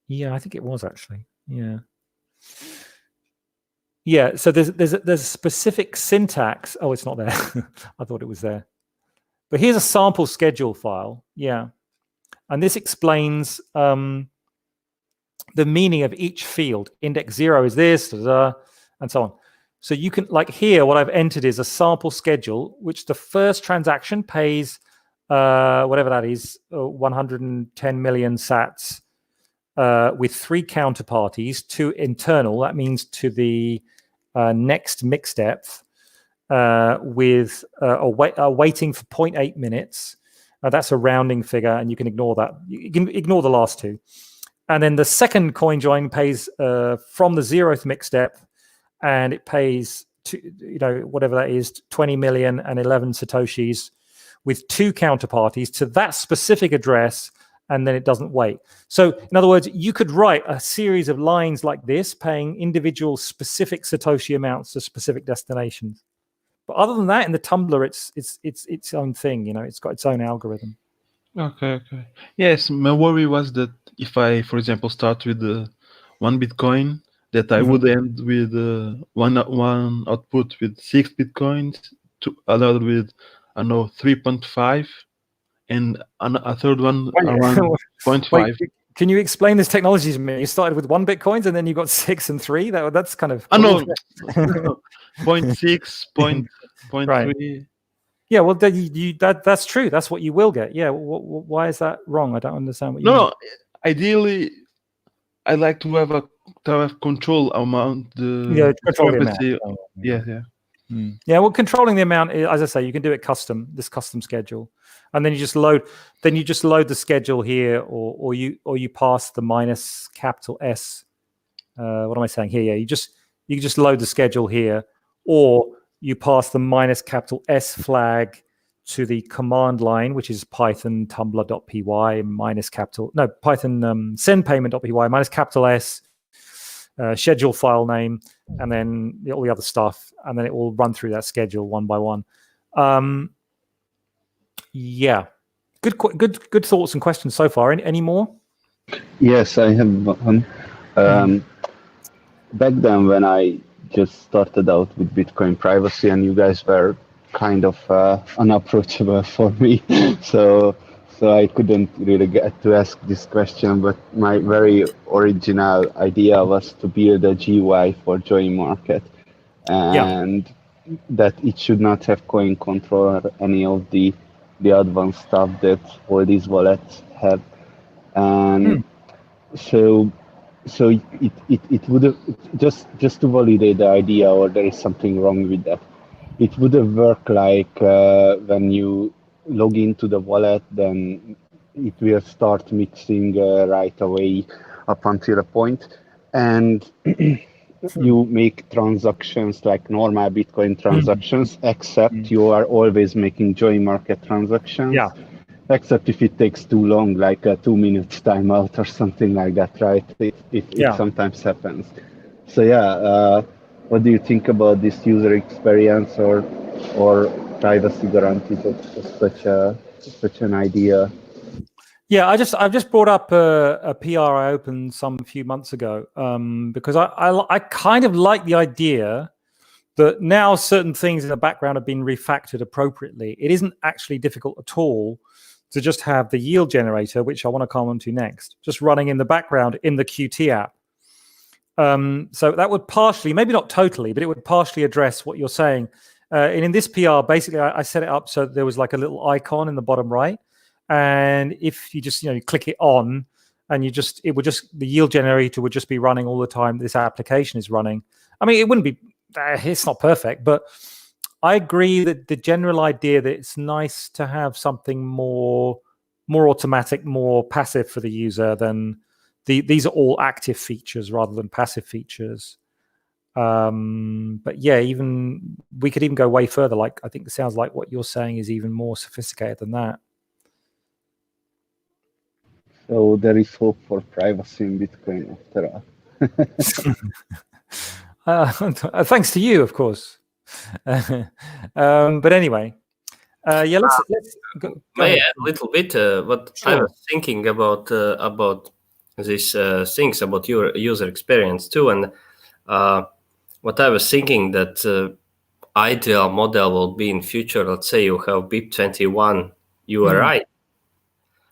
Yeah, I think it was actually. Yeah. Yeah, so there's a specific syntax. Oh, it's not there. I thought it was there. But here's a sample schedule file. Yeah. And this explains the meaning of each field. Index 0 is this, and so on. So you can, like here, what I've entered is a sample schedule, which the first transaction pays, whatever that is, 110 million sats with 3 counterparties, 2 internal, that means to the next mix depth, with waiting for 0.8 minutes. That's a rounding figure, and you can ignore that. You can ignore the last 2. And then the second CoinJoin pays from the 0th mix depth, and it pays whatever that is, 20 million and 11 Satoshis with 2 counterparties to that specific address, and then it doesn't wait. So in other words, you could write a series of lines like this, paying individual specific Satoshi amounts to specific destinations. But other than that, in the Tumblr, it's its own thing. It's got its own algorithm. Okay. Yes, my worry was that if I, for example, start with 1 Bitcoin, that I would end with one output with 6 Bitcoins, another with, I don't know, 3.5, and a third one around 0.5. Can you explain this technology to me? You started with 1 Bitcoins and then you got 6 and 3. That's kind of. No, 0.6, point Right. 3. Yeah, well, that's true. That's what you will get. Yeah. Why is that wrong? I don't understand what you mean. No, ideally, I like to have control amount the control the amount. discrepancy. Yeah. Yeah, well, controlling the amount, as I say, you can do it custom, this custom schedule, and then you just load the schedule here, or you pass the minus capital S. What am I saying here? Yeah, you can just load the schedule here, or you pass the minus capital S flag to the command line, which is Python tumbler.py minus capital Python send payment.py minus capital S. Schedule file name, and then all the other stuff, and then it will run through that schedule one by one. Yeah, good thoughts and questions so far. Any more? Yes, I have one. Back then, when I just started out with Bitcoin privacy, and you guys were kind of unapproachable for me, so I couldn't really get to ask this question, but my very original idea was to build a GUI for JoinMarket, and that it should not have coin control or any of the advanced stuff that all these wallets have. And so it would have, just to validate the idea, or there is something wrong with that. It would have worked like when you log into the wallet, then it will start mixing right away up until a point, and you make transactions like normal Bitcoin transactions, except you are always making JoinMarket transactions. Yeah. Except if it takes too long, like a 2 minutes timeout or something like that, right? It sometimes happens. So what do you think about this user experience or privacy guarantees of such an idea? Yeah, I've just brought up a PR I opened some few months ago because I kind of like the idea that now certain things in the background have been refactored appropriately. It isn't actually difficult at all to just have the yield generator, which I want to come on to next, just running in the background in the Qt app. So that would partially, maybe not totally, but it would partially address what you're saying. And in this PR, basically, I set it up so there was like a little icon in the bottom right. And if you just, you click it on, and the yield generator would just be running all the time this application is running. I mean, it wouldn't be, it's not perfect, but I agree that the general idea that it's nice to have something more automatic, more passive for the user than these are all active features rather than passive features. But yeah, we could even go way further. Like, I think it sounds like what you're saying is even more sophisticated than that. So there is hope for privacy in Bitcoin after all. Thanks to you, of course. But anyway, let's go ahead. A little bit. What I was thinking about these things about your user experience too, and what I was thinking that ideal model will be in future. Let's say you have BIP21 URI.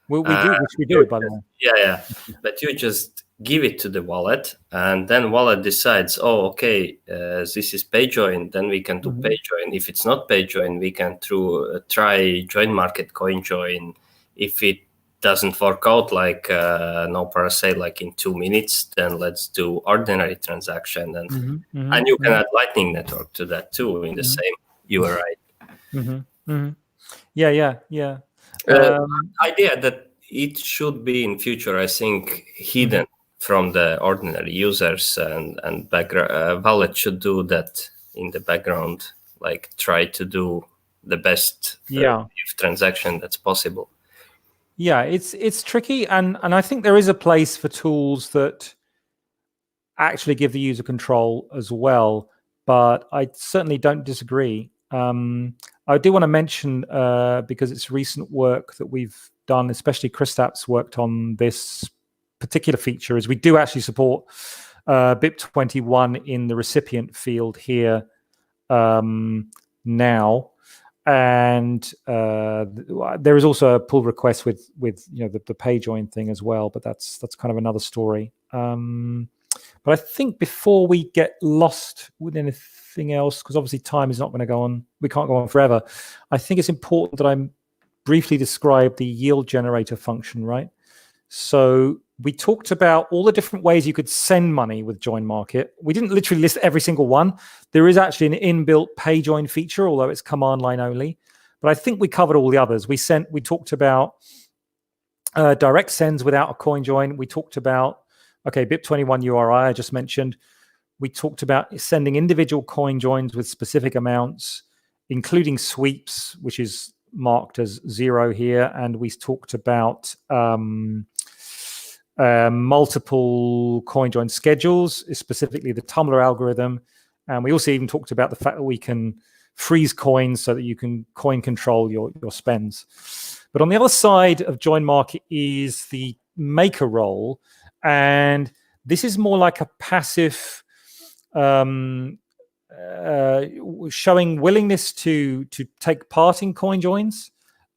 We do, which we do, by the way. Yeah. But you just give it to the wallet, and then wallet decides, oh, okay, this is PayJoin, then we can do PayJoin. If it's not PayJoin, we can try JoinMarket, CoinJoin. If it doesn't work out, like no parasite, like in 2 minutes, then let's do ordinary transaction, and you can add Lightning Network to that too in the same URI. Yeah. Idea that it should be in future, I think, hidden from the ordinary users, and background wallet should do that in the background, like try to do the best transaction that's possible. Yeah, it's tricky, and I think there is a place for tools that actually give the user control as well, but I certainly don't disagree. I do want to mention, because it's recent work that we've done, especially Christap's worked on this particular feature, is we do actually support BIP21 in the recipient field here now. And there is also a pull request with the PayJoin thing as well, but that's kind of another story. But I think before we get lost with anything else, because obviously time is not going to go on, we can't go on forever. I think it's important that I briefly describe the yield generator function, right? So we talked about all the different ways you could send money with JoinMarket. We didn't literally list every single one. There is actually an inbuilt pay join feature, although it's command line only. But I think we covered all the others. We talked about direct sends without a CoinJoin. We talked about, BIP21 URI I just mentioned. We talked about sending individual CoinJoins with specific amounts, including sweeps, which is marked as 0 here. And we talked about multiple CoinJoin schedules, specifically the Tumblr algorithm. And we also even talked about the fact that we can freeze coins so that you can coin control your spends. But on the other side of JoinMarket is the maker role. And this is more like a passive showing willingness to take part in CoinJoins.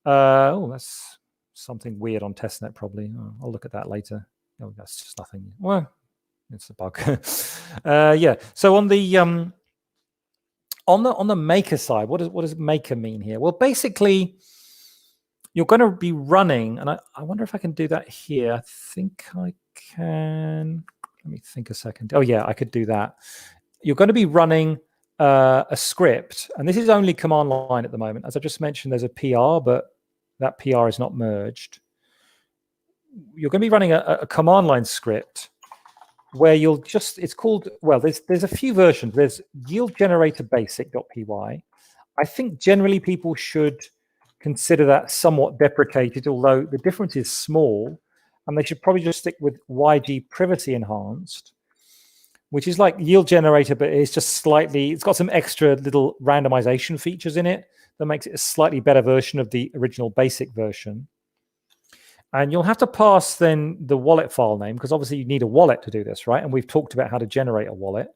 That's something weird on testnet probably. I'll look at that later. Oh, that's just nothing. Well, it's a bug. Yeah. So on the maker side, what does maker mean here? Well, basically, you're going to be running, and I wonder if I can do that here. I think I can. Let me think a second. Oh yeah, I could do that. You're going to be running a script, and this is only command line at the moment. As I just mentioned, there's a PR, but that PR is not merged. You're going to be running a command line script where you'll just, it's called, well, there's a few versions. There's yield generator basic.py. I think generally people should consider that somewhat deprecated, although the difference is small, and they should probably just stick with YG privacy enhanced, which is like yield generator, but it's just slightly, it's got some extra little randomization features in it that makes it a slightly better version of the original basic version. And you'll have to pass then the wallet file name, because obviously you need a wallet to do this, right? And we've talked about how to generate a wallet.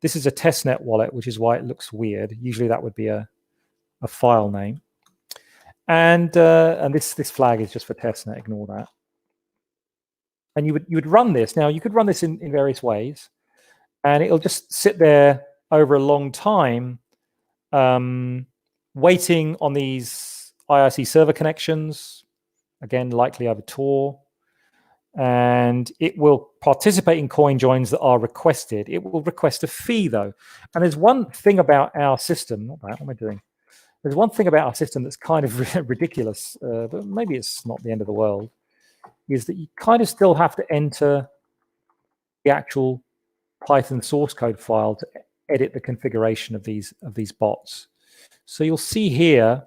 This is a testnet wallet, which is why it looks weird. Usually that would be a file name. And this flag is just for testnet, ignore that. And you would run this. Now, you could run this in various ways, and it'll just sit there over a long time, waiting on these IRC server connections, again, likely over Tor. And it will participate in CoinJoins that are requested. It will request a fee, though. And there's one thing about our system, what am I doing? There's one thing about our system that's kind of ridiculous, but maybe it's not the end of the world, is that you kind of still have to enter the actual Python source code file to edit the configuration of these bots. So you'll see here,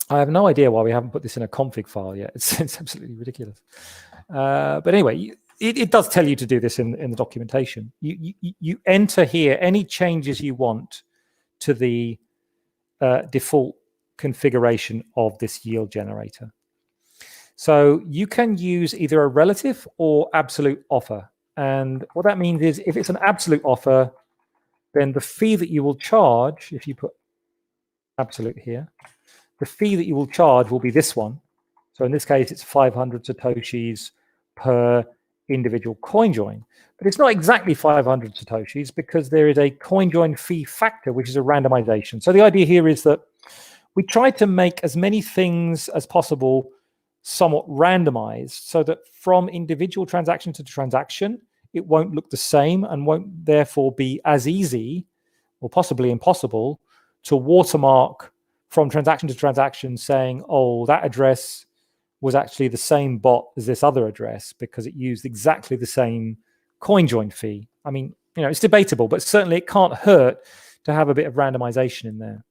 I have no idea why we haven't put this in a config file yet. It's absolutely ridiculous. But anyway, it does tell you to do this in the documentation. You enter here any changes you want to the default configuration of this yield generator. So you can use either a relative or absolute offer. And what that means is if it's an absolute offer, then the fee that you will charge, if you put absolute here, the fee that you will charge will be this one. So in this case, it's 500 Satoshis per individual CoinJoin. But it's not exactly 500 Satoshis because there is a CoinJoin fee factor, which is a randomization. So the idea here is that we try to make as many things as possible somewhat randomized so that from individual transaction to transaction, it won't look the same and won't therefore be as easy or possibly impossible to watermark from transaction to transaction saying, oh, that address was actually the same bot as this other address because it used exactly the same CoinJoin fee. I mean, it's debatable, but certainly it can't hurt to have a bit of randomization in there.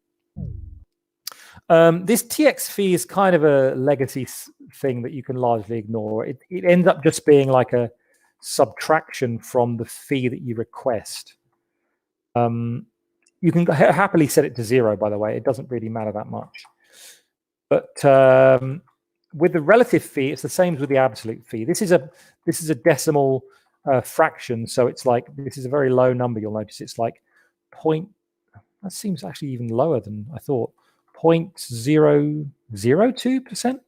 This TX fee is kind of a legacy thing that you can largely ignore. It ends up just being like a subtraction from the fee that you request. You can happily set it to 0, by the way. It doesn't really matter that much. But with the relative fee, it's the same as with the absolute fee. This is a decimal fraction, so it's like this is a very low number. You'll notice it's like that seems actually even lower than I thought. 0.002%.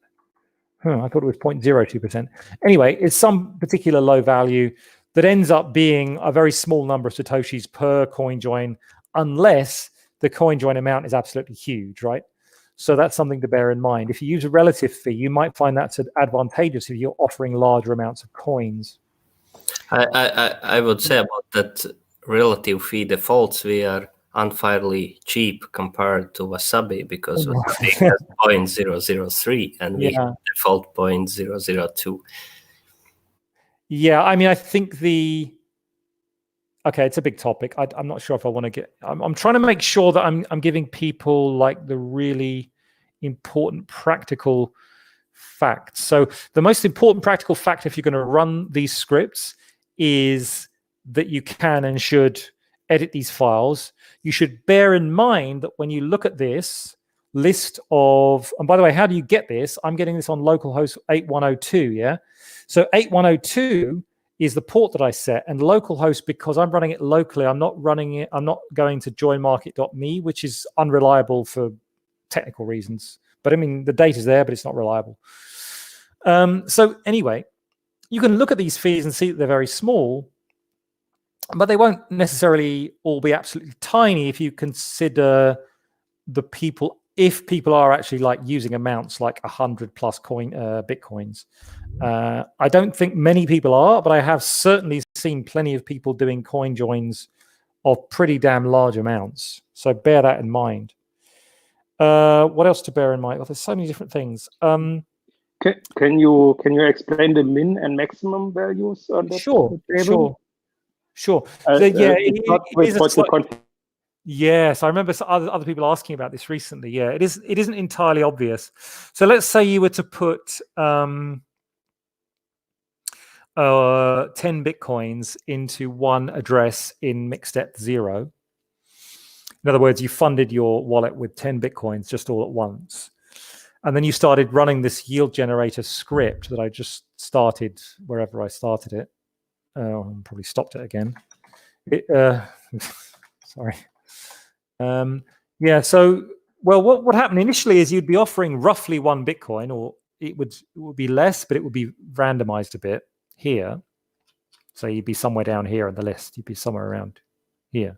I thought it was 0.02%. Anyway, it's some particular low value that ends up being a very small number of Satoshis per CoinJoin, unless the CoinJoin amount is absolutely huge, right? So that's something to bear in mind. If you use a relative fee, you might find that's advantageous if you're offering larger amounts of coins. I would say about that relative fee defaults, we are unfairly cheap compared to Wasabi, because Wasabi has 0.003 and we default 0.002. Yeah, I mean, I think okay, it's a big topic. I'm not sure if I want to get. I'm trying to make sure that I'm giving people like the really important practical facts. So the most important practical fact, if you're going to run these scripts, is that you can and should edit these files. You should bear in mind that when you look at this list of, and by the way, how do you get this? I'm getting this on localhost 8102, yeah? So 8102 is the port that I set, and localhost, because I'm running it locally, I'm not going to joinmarket.me, which is unreliable for technical reasons. But I mean, the data's there, but it's not reliable. So anyway, you can look at these fees and see that they're very small, but they won't necessarily all be absolutely tiny if you consider the people, if people are actually like using amounts like 100 plus Bitcoins. I don't think many people are, but I have certainly seen plenty of people doing CoinJoins of pretty damn large amounts. So bear that in mind. What else to bear in mind? Well, there's so many different things. Can you explain the min and maximum values on that table? Sure. Yes, I remember other people asking about this recently. Yeah, it isn't entirely obvious. So let's say you were to put 10 Bitcoins into one address in mixed depth 0. In other words, you funded your wallet with 10 Bitcoins just all at once. And then you started running this yield generator script that I just started wherever I started it. Oh, I probably stopped it again. Sorry. So, well, what happened initially is you'd be offering roughly 1 Bitcoin, or it would be less, but it would be randomized a bit here. So you'd be somewhere down here on the list. You'd be somewhere around here.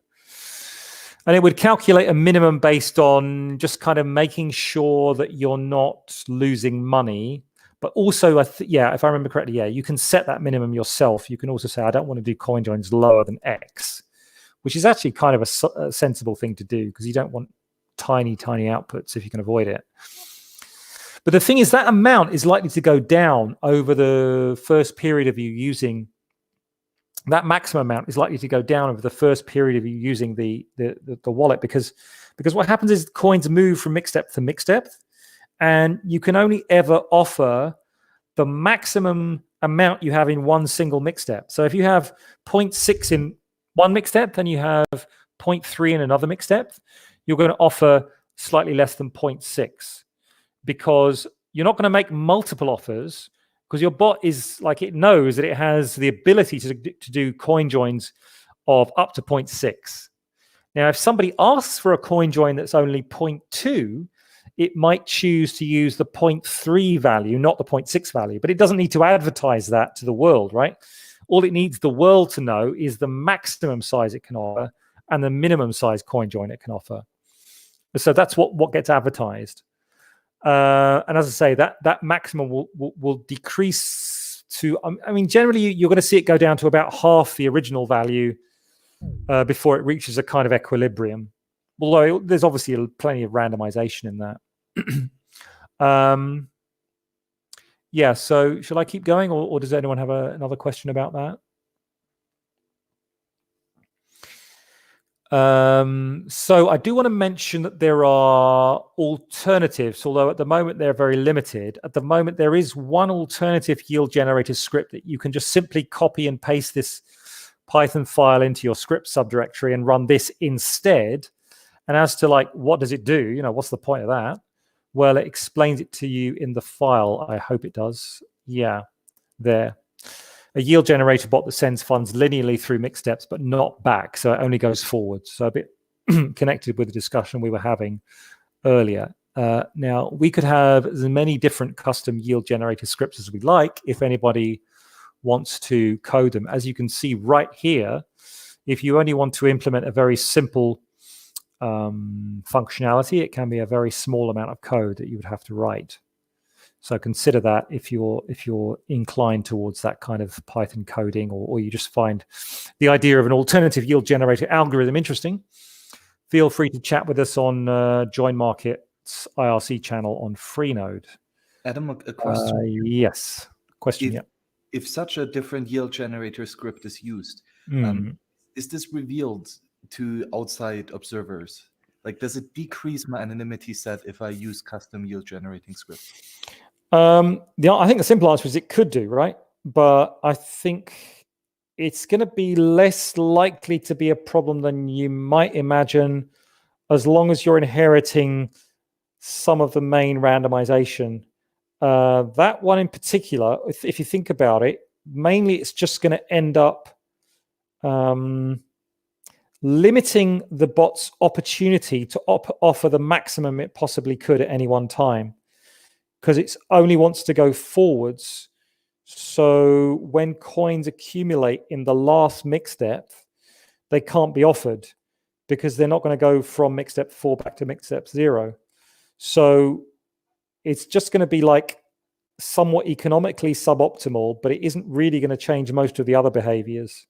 And it would calculate a minimum based on just kind of making sure that you're not losing money. But also, if I remember correctly, you can set that minimum yourself. You can also say, I don't want to do CoinJoins lower than X, which is actually kind of a sensible thing to do, because you don't want tiny outputs if you can avoid it. But the thing is, that amount is likely to go down over the first period of you using. That maximum amount is likely to go down over the first period of you using the wallet, because what happens is coins move from mixed depth to mixed depth, and you can only ever offer the maximum amount you have in one single mixed depth. So if you have 0.6 in one mixed depth and you have 0.3 in another mixed depth, you're going to offer slightly less than 0.6, because you're not going to make multiple offers, because your bot is like, it knows that it has the ability to do CoinJoins of up to 0.6. Now, if somebody asks for a CoinJoin that's only 0.2, it might choose to use the 0.3 value, not the 0.6 value, but it doesn't need to advertise that to the world, right? All it needs the world to know is the maximum size it can offer and the minimum size CoinJoin it can offer. So that's what gets advertised. And as I say, that maximum will decrease to, I mean, generally you're going to see it go down to about half the original value before it reaches a kind of equilibrium. Although there's obviously plenty of randomization in that. So shall I keep going, or does anyone have another question about that? So I do want to mention that there are alternatives, although at the moment they're very limited. At the moment, there is one alternative yield generator script that you can just simply copy and paste this Python file into your script subdirectory and run this instead. And as to like, what does it do? What's the point of that? Well, it explains it to you in the file. I hope it does. Yeah, there. A yield generator bot that sends funds linearly through mixed steps, but not back. So it only goes forward. So a bit connected with the discussion we were having earlier. Now, we could have as many different custom yield generator scripts as we like. If anybody wants to code them. As you can see right here, if you only want to implement a very simple functionality, it can be a very small amount of code that you would have to write. So consider that if you're inclined towards that kind of Python coding, or you just find the idea of an alternative yield generator algorithm interesting, feel free to chat with us on JoinMarket's IRC channel on Freenode. Adam, a question. Yes. Question, if such a different yield generator script is used, is this revealed to outside observers? Like, does it decrease my anonymity set if I use custom yield generating scripts? I think the simple answer is it could do, right? But I think it's going to be less likely to be a problem than you might imagine, as long as you're inheriting some of the main randomization. That one in particular, if you think about it, mainly it's just going to end up limiting the bot's opportunity to offer the maximum it possibly could at any one time, because it only wants to go forwards. So when coins accumulate in the last mix depth, they can't be offered because they're not going to go from mix depth 4 back to mix depth 0. So it's just going to be like somewhat economically suboptimal, but it isn't really going to change most of the other behaviors.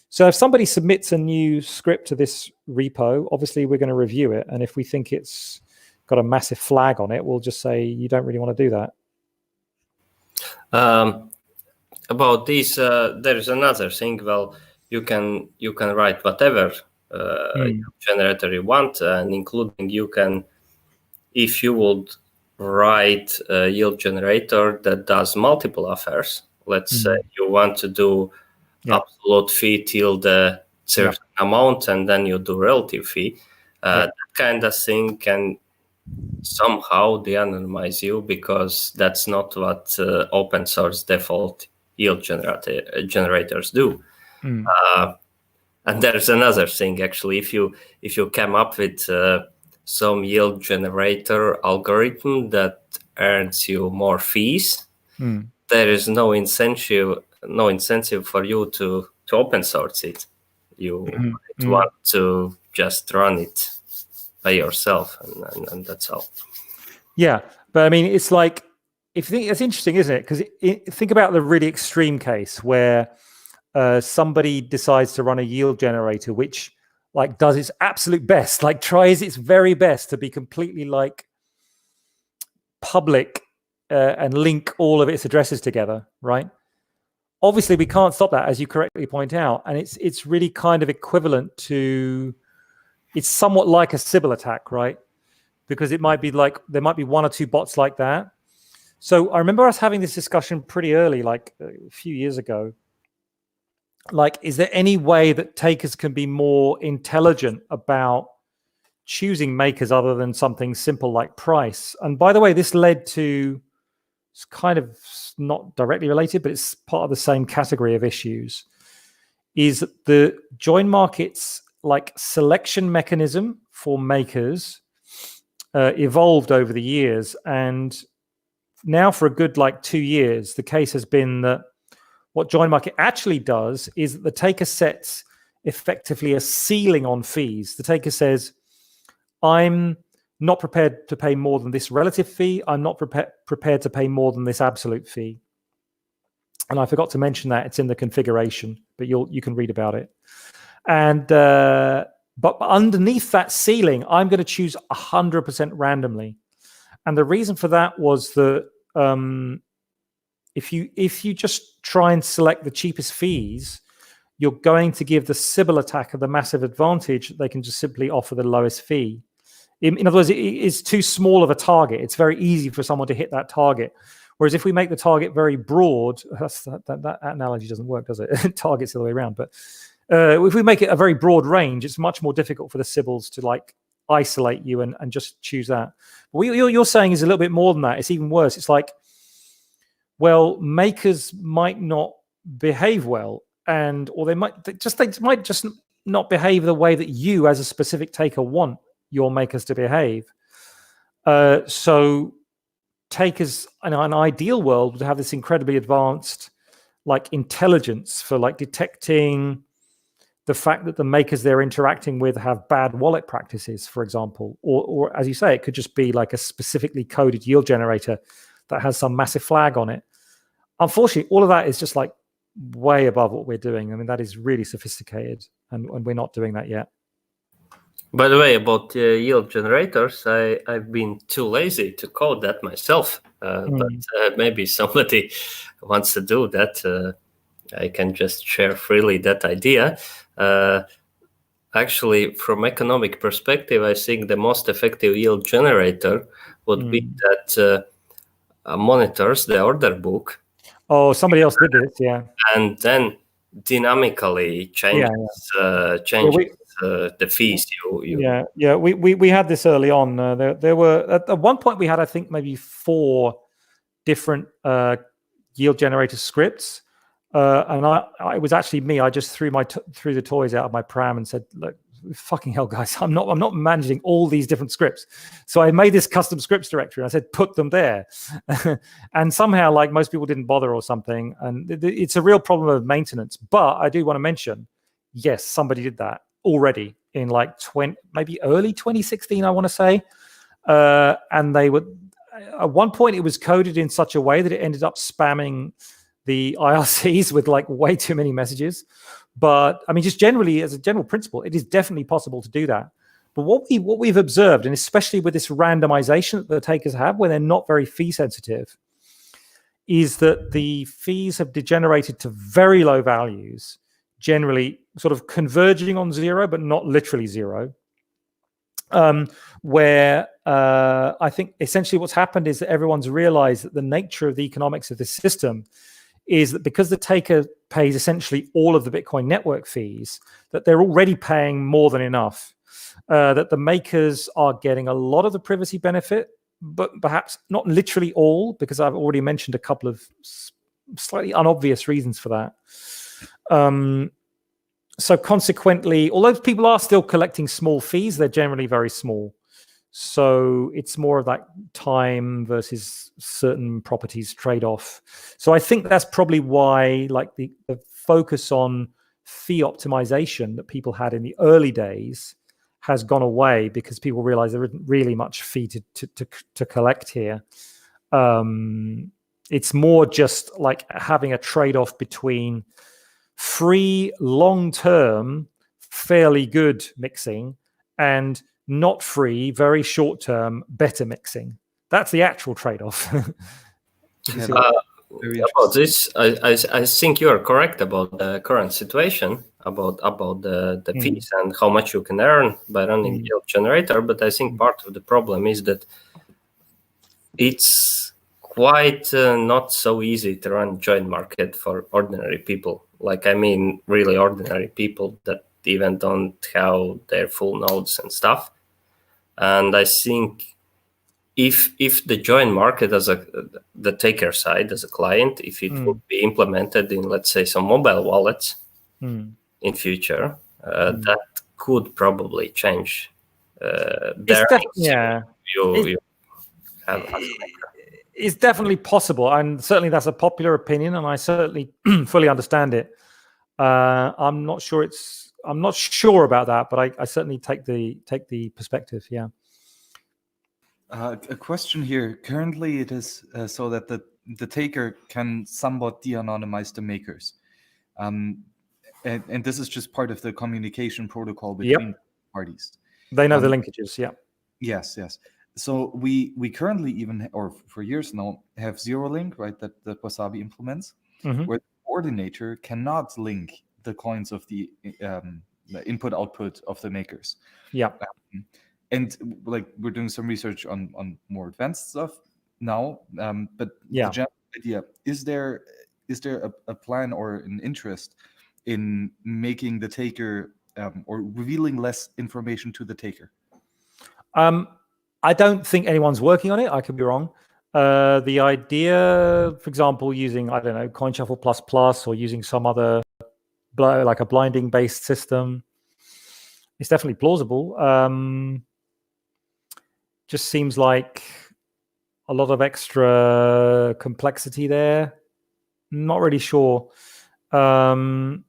So if somebody submits a new script to this repo, obviously we're going to review it. And if we think it's got a massive flag on it, we'll just say, you don't really want to do that. About this, there is another thing. Well, you can write whatever generator you want, and including you can, if you would write a yield generator that does multiple offers. Let's say you want to do absolute fee till the certain amount, and then you do relative fee. That kind of thing can somehow de-anonymize you, because that's not what open source default yield generators do. And there's another thing, actually. If you come up with some yield generator algorithm that earns you more fees, there is no incentive for you to open source it. You want to just run it by yourself, and that's all. Yeah, but I mean, it's like, if you think, it's interesting, isn't it? Because think about the really extreme case where somebody decides to run a yield generator which like does its absolute best, like tries its very best to be completely like public and link all of its addresses together, right? Obviously, we can't stop that, as you correctly point out, and it's really kind of equivalent to, it's somewhat like a Sybil attack, right? Because it might be like, there might be one or two bots like that. So I remember us having this discussion pretty early, like a few years ago. Like, is there any way that takers can be more intelligent about choosing makers other than something simple like price? And by the way, this led to, it's kind of not directly related, but it's part of the same category of issues, is the JoinMarket's like selection mechanism for makers evolved over the years. And now for a good like 2 years, the case has been that what JoinMarket actually does is that the taker sets effectively a ceiling on fees. The taker says, I'm not prepared to pay more than this relative fee. I'm not prepared to pay more than this absolute fee. And I forgot to mention that it's in the configuration, but you can read about it. And but underneath that ceiling, I'm going to choose 100% randomly. And the reason for that was that if you just try and select the cheapest fees, you're going to give the Sybil attacker the massive advantage that they can just simply offer the lowest fee. In other words, it's too small of a target. It's very easy for someone to hit that target. Whereas if we make the target very broad, that analogy doesn't work, does it? Target's the other way around. But if we make it a very broad range, it's much more difficult for the Sybils to like isolate you and just choose that. But what you're saying is a little bit more than that. It's even worse. It's like, well, makers might not behave well, or they might just not behave the way that you as a specific taker want your makers to behave. So takers in an ideal world would have this incredibly advanced like intelligence for like detecting the fact that the makers they're interacting with have bad wallet practices, for example, or as you say, it could just be like a specifically coded yield generator that has some massive flag on it. Unfortunately, all of that is just like way above what we're doing. I mean, that is really sophisticated, and we're not doing that yet. By the way, about yield generators, I've been too lazy to code that myself, but maybe somebody wants to do that. I can just share freely that idea. Actually, from economic perspective, I think the most effective yield generator would be that monitors the order book. Oh, somebody else did this, yeah. And then dynamically changes the fees. We had this early on. There were at one point we had, I think, maybe 4 different yield generator scripts. And it was actually me. I just threw the toys out of my pram and said, "Look, fucking hell, guys, I'm not managing all these different scripts." So I made this custom scripts directory. And I said, "Put them there." And somehow, like, most people didn't bother or something. And it's a real problem of maintenance. But I do want to mention, yes, somebody did that already in like maybe early 2016, I want to say. And they would at one point it was coded in such a way that it ended up spamming the IRCs with like way too many messages. But I mean, just generally as a general principle, it is definitely possible to do that. But what we've observed, and especially with this randomization that the takers have when they're not very fee sensitive, is that the fees have degenerated to very low values, generally sort of converging on 0, but not literally 0. Where I think essentially what's happened is that everyone's realized that the nature of the economics of this system is that because the taker pays essentially all of the Bitcoin network fees, that they're already paying more than enough, that the makers are getting a lot of the privacy benefit, but perhaps not literally all, because I've already mentioned a couple of slightly unobvious reasons for that. So consequently, although people are still collecting small fees, they're generally very small. So it's more of that time versus certain properties trade-off. So I think that's probably why, like, the focus on fee optimization that people had in the early days has gone away, because people realize there isn't really much fee to collect here. It's more just like having a trade-off between free, long-term, fairly good mixing and not free, very short-term, better mixing. That's the actual trade-off. About this, I think you are correct about the current situation, about the fees and how much you can earn by running yield generator. But I think part of the problem is that it's quite not so easy to run JoinMarket for ordinary people. Like, I mean, really ordinary people that even don't have their full nodes and stuff. And I think if the JoinMarket as the taker side, as a client, if it would be implemented in, let's say, some mobile wallets in future, that could probably change. It's definitely possible, and certainly that's a popular opinion, and I certainly fully understand it. I'm not sure about that, but I certainly take the perspective. Yeah. A question here. Currently, it is so that the taker can somewhat de-anonymize the makers, and this is just part of the communication protocol between parties. They know the linkages. Yeah. Yes. So we currently even, or for years now, have ZeroLink, right? That Wasabi implements, where the coordinator cannot link the coins of the input-output of the makers. Yeah. And like, we're doing some research on more advanced stuff now, but the general idea, is there a plan or an interest in making the taker or revealing less information to the taker? I don't think anyone's working on it. I could be wrong. The idea, for example, using, I don't know, CoinShuffle++ or using some other, like a blinding-based system, it's definitely plausible. Just seems like a lot of extra complexity there. Not really sure. I mean,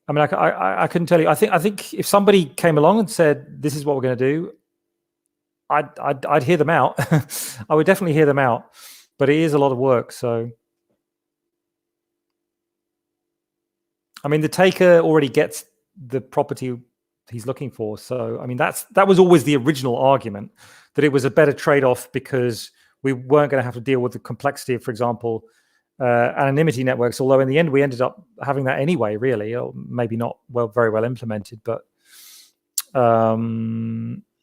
I couldn't tell you. I think if somebody came along and said, "This is what we're going to do," I'd hear them out. I would definitely hear them out. But it is a lot of work. So, I mean, the taker already gets the property he's looking for. So, I mean, that was always the original argument, that it was a better trade-off because we weren't going to have to deal with the complexity of, for example, anonymity networks. Although in the end, we ended up having that anyway, really, or maybe not very well implemented. But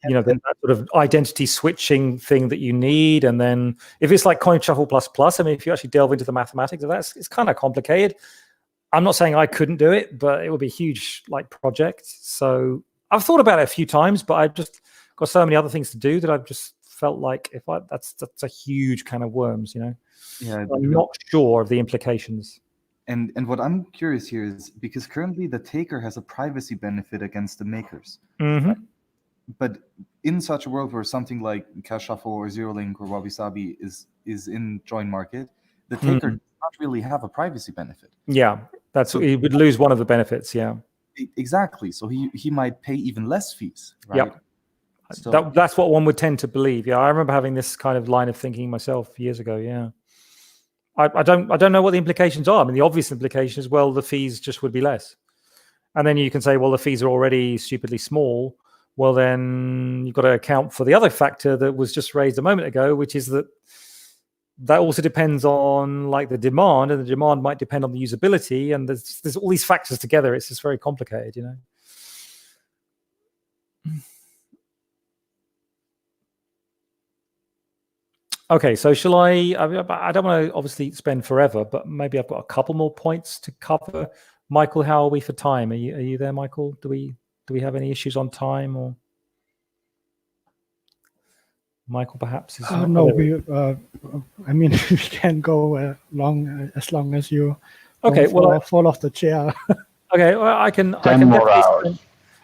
you know, that sort of identity switching thing that you need, and then if it's like CoinShuffle++, I mean, if you actually delve into the mathematics of that, it's kind of complicated. I'm not saying I couldn't do it, but it would be a huge project. So I've thought about it a few times, but I've just got so many other things to do that I've just felt like that's a huge can of worms, you know. Yeah, I'm not sure of the implications. And what I'm curious here is because currently the taker has a privacy benefit against the makers. Mm-hmm. But in such a world where something like Cash Shuffle or ZeroLink or Wabi Sabi is in JoinMarket, the taker does not really have a privacy benefit. Yeah, he would lose one of the benefits. Yeah, exactly. So he might pay even less fees. Right? Yep. So that's what one would tend to believe. Yeah, I remember having this kind of line of thinking myself years ago. Yeah, I don't know what the implications are. I mean, the obvious implication is, well, the fees just would be less, and then you can say, well, the fees are already stupidly small. Well, then you've got to account for the other factor that was just raised a moment ago, which is that also depends on the demand, and the demand might depend on the usability, and there's all these factors together. It's just very complicated, you know. Okay, so shall I don't want to obviously spend forever, but maybe I've got a couple more points to cover. Michael, how are we for time? Are you there, Michael? Do we have any issues on time, or Michael perhaps is no? We I mean, we can go as long as you fall off the chair. Okay, well, I can 10 more hours.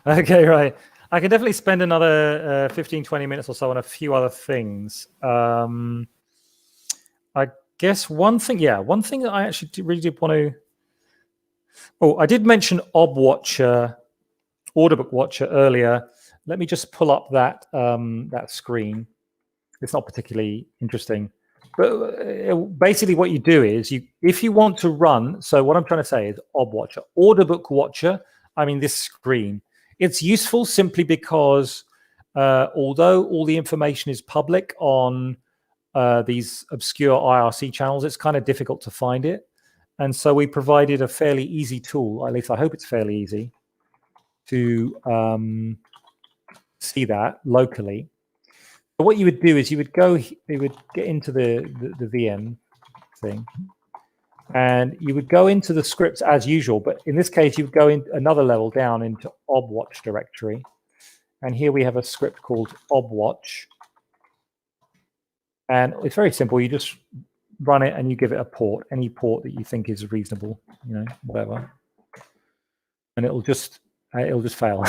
Okay, right. I can definitely spend another 15, 20 minutes or so on a few other things. I guess one thing that I actually really did want to. Oh, I did mention ObWatcher, Order Book Watcher earlier. Let me just pull up that screen. It's not particularly interesting, but basically what you do is if you want to run. So what I'm trying to say is ObWatcher, Order Book Watcher. I mean, this screen. It's useful simply because although all the information is public on these obscure IRC channels, it's kind of difficult to find it. And so we provided a fairly easy tool, at least I hope it's fairly easy, to see that locally. So what you would do is you would get into the VM thing, and you would go into the scripts as usual, but in this case, you would go in another level down into obwatch directory. And here we have a script called obwatch. And it's very simple. You just run it and you give it a port, any port that you think is reasonable, you know, whatever. And it'll just fail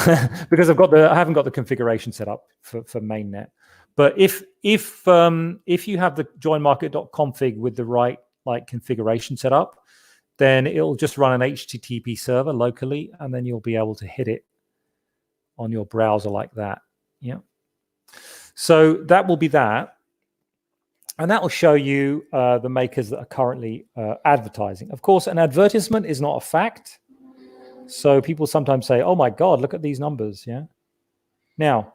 because I haven't got the configuration set up for mainnet. But if you have the joinmarket.config with the right configuration set up, then it'll just run an HTTP server locally, and then you'll be able to hit it on your browser like that. Yeah. So that will be that. And that will show you the makers that are currently advertising. Of course, an advertisement is not a fact. So people sometimes say, oh my God, look at these numbers. Yeah. Now,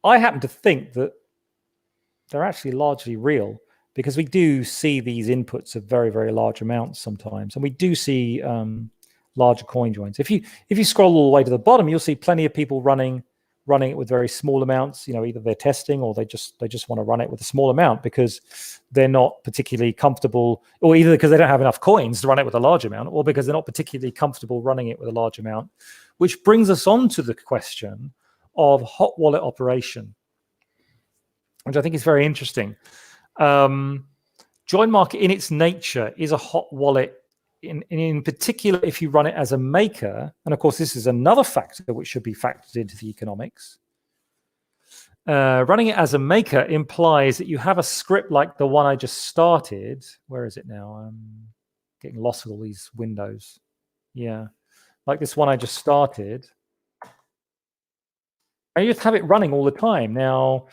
I happen to think that they're actually largely real, because we do see these inputs of very, very large amounts sometimes. And we do see larger coin joins. If you scroll all the way to the bottom, you'll see plenty of people running it with very small amounts. You know, either they're testing or they just want to run it with a small amount because they're not particularly comfortable, or either because they don't have enough coins to run it with a large amount, or because they're not particularly comfortable running it with a large amount. Which brings us on to the question of hot wallet operation, which I think is very interesting. JoinMarket in its nature is a hot wallet. In particular, if you run it as a maker, and of course this is another factor which should be factored into the economics. Running it as a maker implies that you have a script like the one I just started. Where is it now? getting lost with all these windows. Yeah, like this one I just started. And you just have it running all the time. Now,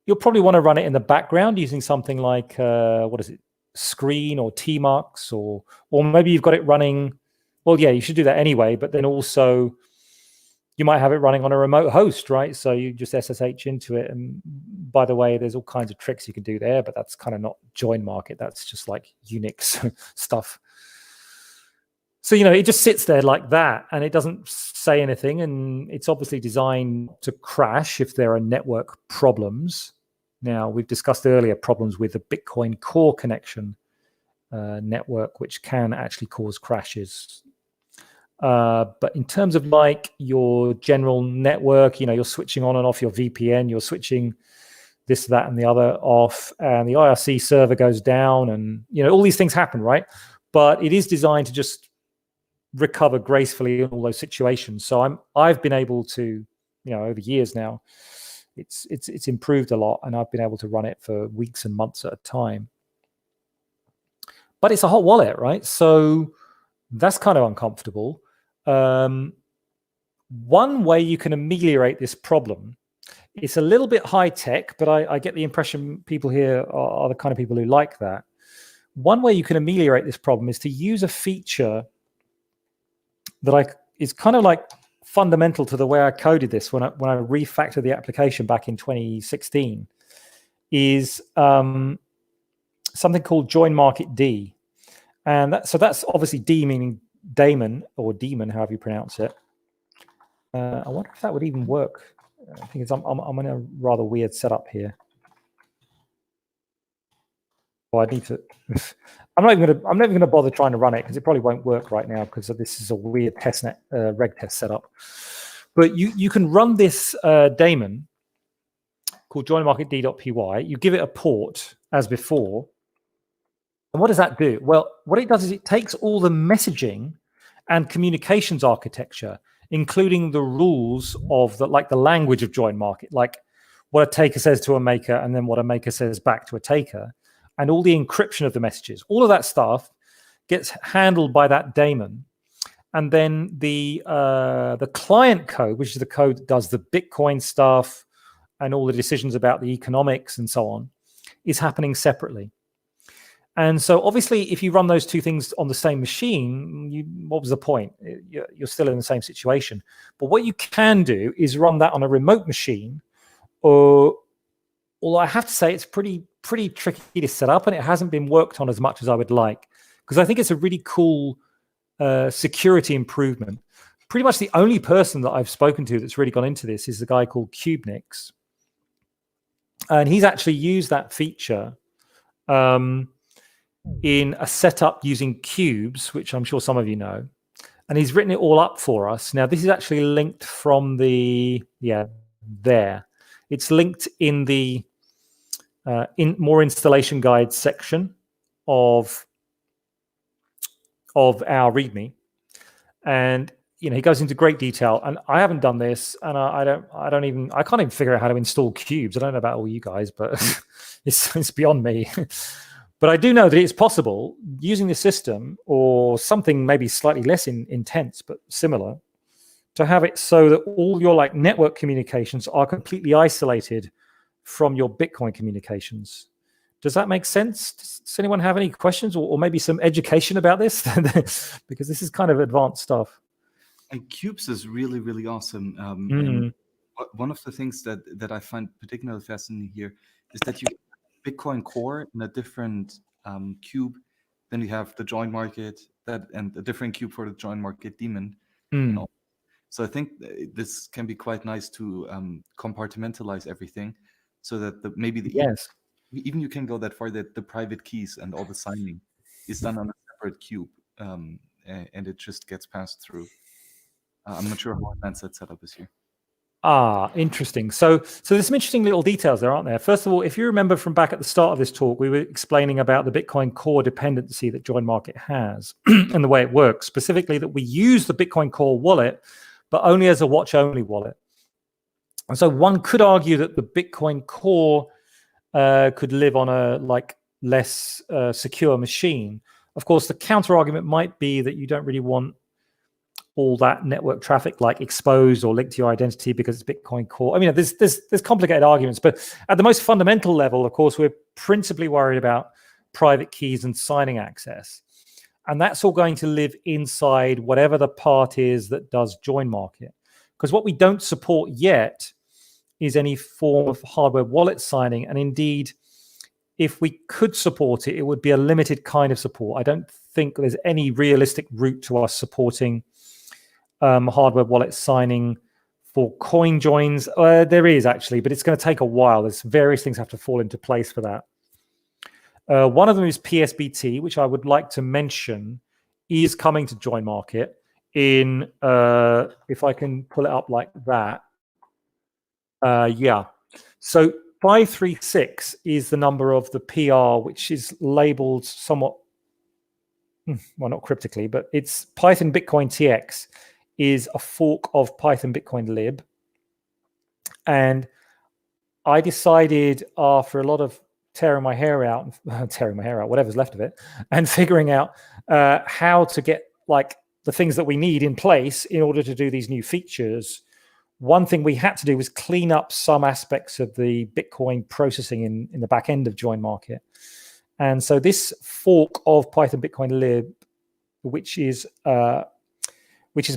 you'll probably want to run it in the background using something like, what is it, Screen or Tmux, or maybe you've got it running. Well, yeah, you should do that anyway, but then also you might have it running on a remote host, right? So you just SSH into it. And by the way, there's all kinds of tricks you can do there, but that's kind of not JoinMarket. That's just like Unix stuff. So, it just sits there like that, and it doesn't say anything. And it's obviously designed to crash if there are network problems. Now, we've discussed earlier problems with the Bitcoin core connection network, which can actually cause crashes. But in terms of like your general network, you're switching on and off your VPN, you're switching this, that, and the other off, and the IRC server goes down, and all these things happen, right? But it is designed to just recover gracefully in all those situations. So I've been able to, over years now, it's improved a lot, and I've been able to run it for weeks and months at a time. But it's a hot wallet, right? So that's kind of uncomfortable. One way you can ameliorate this problem, it's a little bit high tech, but I get the impression people here are the kind of people who like that. One way you can ameliorate this problem is to use a feature that is kind of like fundamental to the way I coded this when I refactored the application back in 2016, is something called JoinMarket D. And so that's obviously D meaning daemon, or demon, however you pronounce it. I wonder if that would even work. I think I'm in a rather weird setup here. Well, I need to. I'm not even going to bother trying to run it because it probably won't work right now because this is a weird testnet reg test setup. But you can run this daemon called joinmarket.d.py. You give it a port as before, and what does that do? Well, what it does is it takes all the messaging and communications architecture, including the rules of the language of JoinMarket, like what a taker says to a maker and then what a maker says back to a taker, and all the encryption of the messages. All of that stuff gets handled by that daemon. And then the client code, which is the code that does the Bitcoin stuff and all the decisions about the economics and so on, is happening separately. And so obviously, if you run those two things on the same machine, what was the point? You're still in the same situation. But what you can do is run that on a remote machine, although I have to say it's pretty tricky to set up, and it hasn't been worked on as much as I would like, because I think it's a really cool security improvement. Pretty much the only person that I've spoken to that's really gone into this is a guy called Cubenix, and he's actually used that feature in a setup using cubes, which I'm sure some of you know, and he's written it all up for us. Now, this is actually linked from there. It's linked in the more installation guide section of our README, and he goes into great detail. And I haven't done this, and I can't even figure out how to install cubes. I don't know about all you guys, but it's beyond me. But I do know that it's possible using the system or something maybe slightly less intense but similar, to have it so that all your network communications are completely isolated from your Bitcoin communications. Does that make sense? Does anyone have any questions or maybe some education about this? Because this is kind of advanced stuff. Cubes is really, really awesome. And one of the things that I find particularly fascinating here is that you have Bitcoin core in a different cube. Then you have the JoinMarket and a different cube for the JoinMarket daemon. So I think this can be quite nice to compartmentalize everything, so that even you can go that far that the private keys and all the signing is done on a separate cube, and it just gets passed through. I'm not sure how advanced that setup is here. Interesting. So there's some interesting little details there, aren't there? First of all, if you remember from back at the start of this talk, we were explaining about the Bitcoin core dependency that JoinMarket has and the way it works, specifically that we use the Bitcoin core wallet, but only as a watch-only wallet. And so one could argue that the Bitcoin core could live on a less secure machine. Of course, the counter argument might be that you don't really want all that network traffic like exposed or linked to your identity because it's Bitcoin core. I mean, there's complicated arguments, but at the most fundamental level, of course, we're principally worried about private keys and signing access. And that's all going to live inside whatever the part is that does JoinMarket. Because what we don't support yet is any form of hardware wallet signing. And indeed, if we could support it, it would be a limited kind of support. I don't think there's any realistic route to us supporting hardware wallet signing for CoinJoins. There is actually, but it's going to take a while. There's various things have to fall into place for that. One of them is PSBT, which I would like to mention is coming to JoinMarket in, if I can pull it up like that. Yeah. So 536 is the number of the PR, which is labeled somewhat, well, not cryptically, but it's Python Bitcoin TX is a fork of Python Bitcoin lib. And I decided after a lot of tearing my hair out, whatever's left of it, and figuring out how to get like the things that we need in place in order to do these new features. One thing we had to do was clean up some aspects of the Bitcoin processing in the back end of JoinMarket. And so this fork of Python Bitcoin lib, which is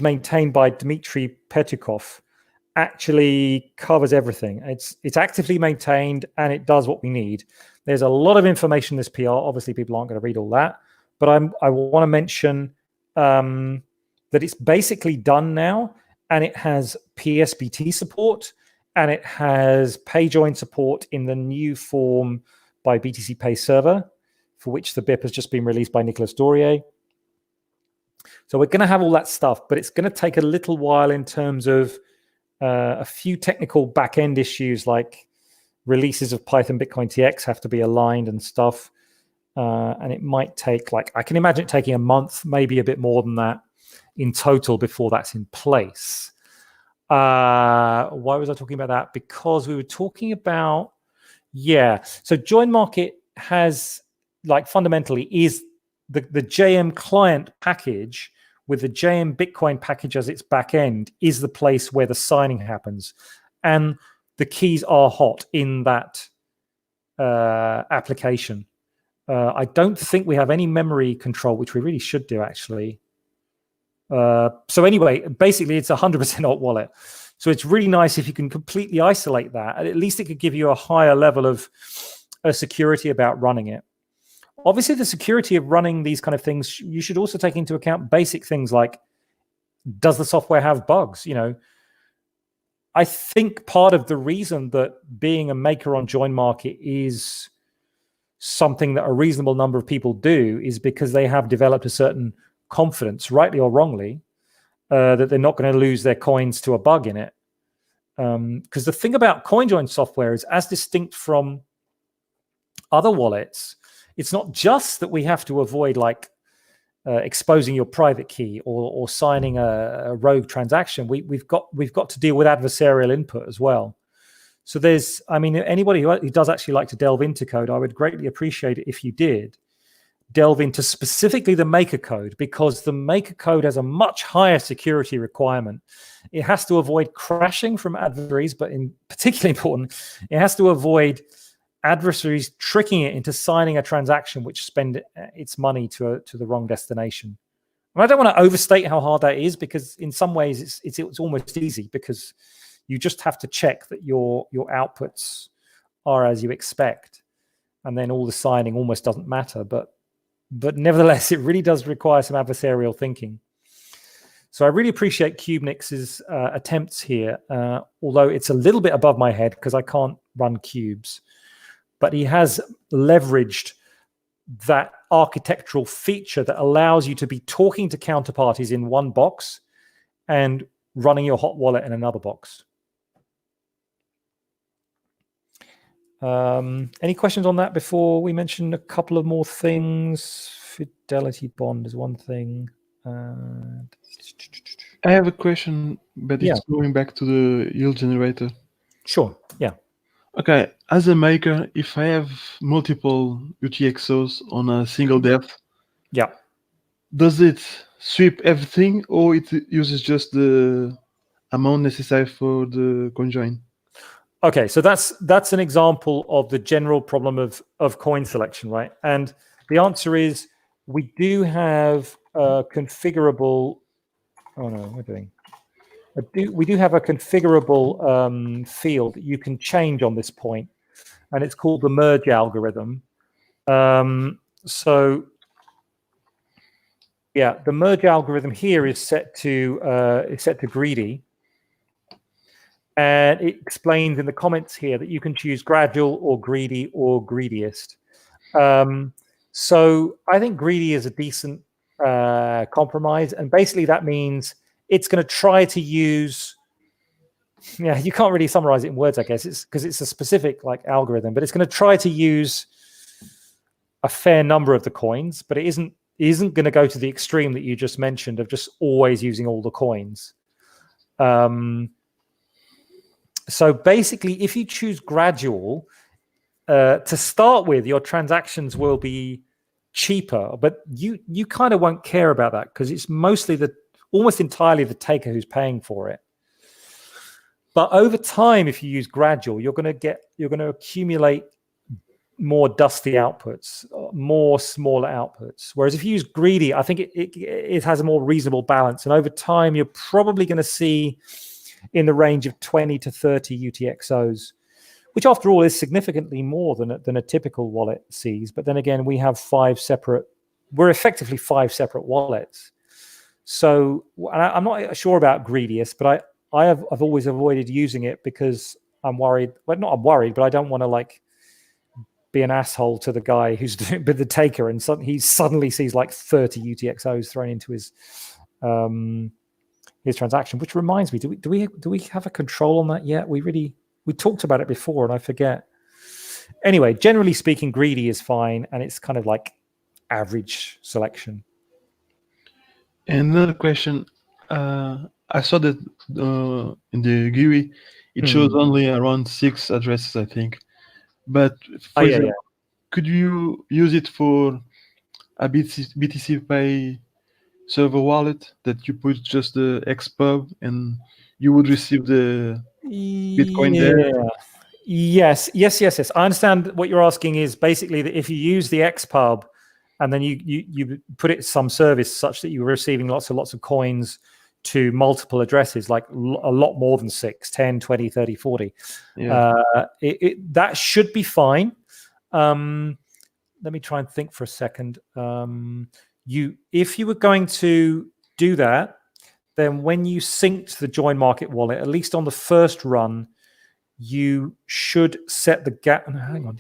maintained by Dmitry Petukov, actually covers everything. It's actively maintained and it does what we need. There's a lot of information in this PR. Obviously, people aren't going to read all that, but I want to mention that it's basically done now, and it has PSBT support, and it has PayJoin support in the new form by BTC Pay Server, for which the BIP has just been released by Nicolas Dorier. So we're going to have all that stuff, but it's going to take a little while in terms of a few technical back-end issues, like releases of Python Bitcoin TX have to be aligned and stuff. And it might take, like, I can imagine it taking a month, maybe a bit more than that in total before that's in place. Why was I talking about that? Because we were talking about, so JoinMarket has, like, fundamentally is the JM client package with the JM Bitcoin package as its back end is the place where the signing happens. And the keys are hot in that application. I don't think we have any memory control, which we really should do, actually. So anyway, basically, it's 100% hot wallet. So it's really nice if you can completely isolate that. At least it could give you a higher level of security about running it. Obviously, the security of running these kind of things, you should also take into account basic things like, does the software have bugs? You know, I think part of the reason that being a maker on JoinMarket is something that a reasonable number of people do is because they have developed a certain confidence, rightly or wrongly, that they're not going to lose their coins to a bug in it. Because the thing about CoinJoin software is, as distinct from other wallets, it's not just that we have to avoid like exposing your private key or signing a rogue transaction. We've got to deal with adversarial input as well. So there's, I mean, anybody who does actually like to delve into code, I would greatly appreciate it if you did delve into specifically the maker code, because the maker code has a much higher security requirement. It has to avoid crashing from adversaries, but in particularly important, it has to avoid adversaries tricking it into signing a transaction which spend its money to the wrong destination. And I don't want to overstate how hard that is, because in some ways it's almost easy, because you just have to check that your outputs are as you expect, and then all the signing almost doesn't matter. But nevertheless, it really does require some adversarial thinking. So I really appreciate CubeNix's attempts here, although it's a little bit above my head because I can't run cubes. But he has leveraged that architectural feature that allows you to be talking to counterparties in one box and running your hot wallet in another box. Any questions on that before we mention a couple of more things? Fidelity bond is one thing. I have a question, but it's going back to the yield generator. Sure, yeah. Okay, as a maker, if I have multiple UTXOs on a single depth, Yeah. Does it sweep everything, or it uses just the amount necessary for the CoinJoin? Okay, so that's an example of the general problem of coin selection, right? And the answer is we do have a configurable. Oh no, we're doing. We do have a configurable field that you can change on this point, and it's called the merge algorithm. So yeah, the merge algorithm here is set to greedy. And it explains in the comments here that you can choose gradual or greedy or greediest. So I think greedy is a decent compromise. And basically that means it's going to try to use, yeah, you can't really summarize it in words, I guess, it's because it's a specific like algorithm, but it's going to try to use a fair number of the coins, but it isn't going to go to the extreme that you just mentioned of just always using all the coins. So basically, if you choose gradual, to start with, your transactions will be cheaper, but you kind of won't care about that because it's mostly almost entirely the taker who's paying for it. But over time, if you use gradual, you're going to accumulate more dusty outputs, more smaller outputs. Whereas if you use greedy, I think it has a more reasonable balance. And over time, you're probably going to see in the range of 20 to 30 UTXOs, which after all is significantly more than a typical wallet sees. But then again, we're effectively 5 separate wallets. So I'm not sure about greediest, but I've always avoided using it because I'm worried. Well, not I'm worried, but I don't want to like be an asshole to the guy who's doing the taker, and he suddenly sees like 30 UTXOs thrown into his transaction. Which reminds me, do we have a control on that yet? We talked about it before, and I forget. Anyway, generally speaking, greedy is fine, and it's kind of like average selection. And another question, I saw that in the GUI, it shows only around 6 addresses, I think. But for example, could you use it for a BTC Pay server wallet that you put just the XPub and you would receive the Bitcoin there? Yes. I understand what you're asking is basically that if you use the XPub and then you put it some service such that you're receiving lots of coins to multiple addresses, like a lot more than 6, 10, 20, 30, 40. Yeah. That should be fine. Let me try and think for a second. If you were going to do that, then when you synced the JoinMarket wallet, at least on the first run, you should set the gap. No, hang on.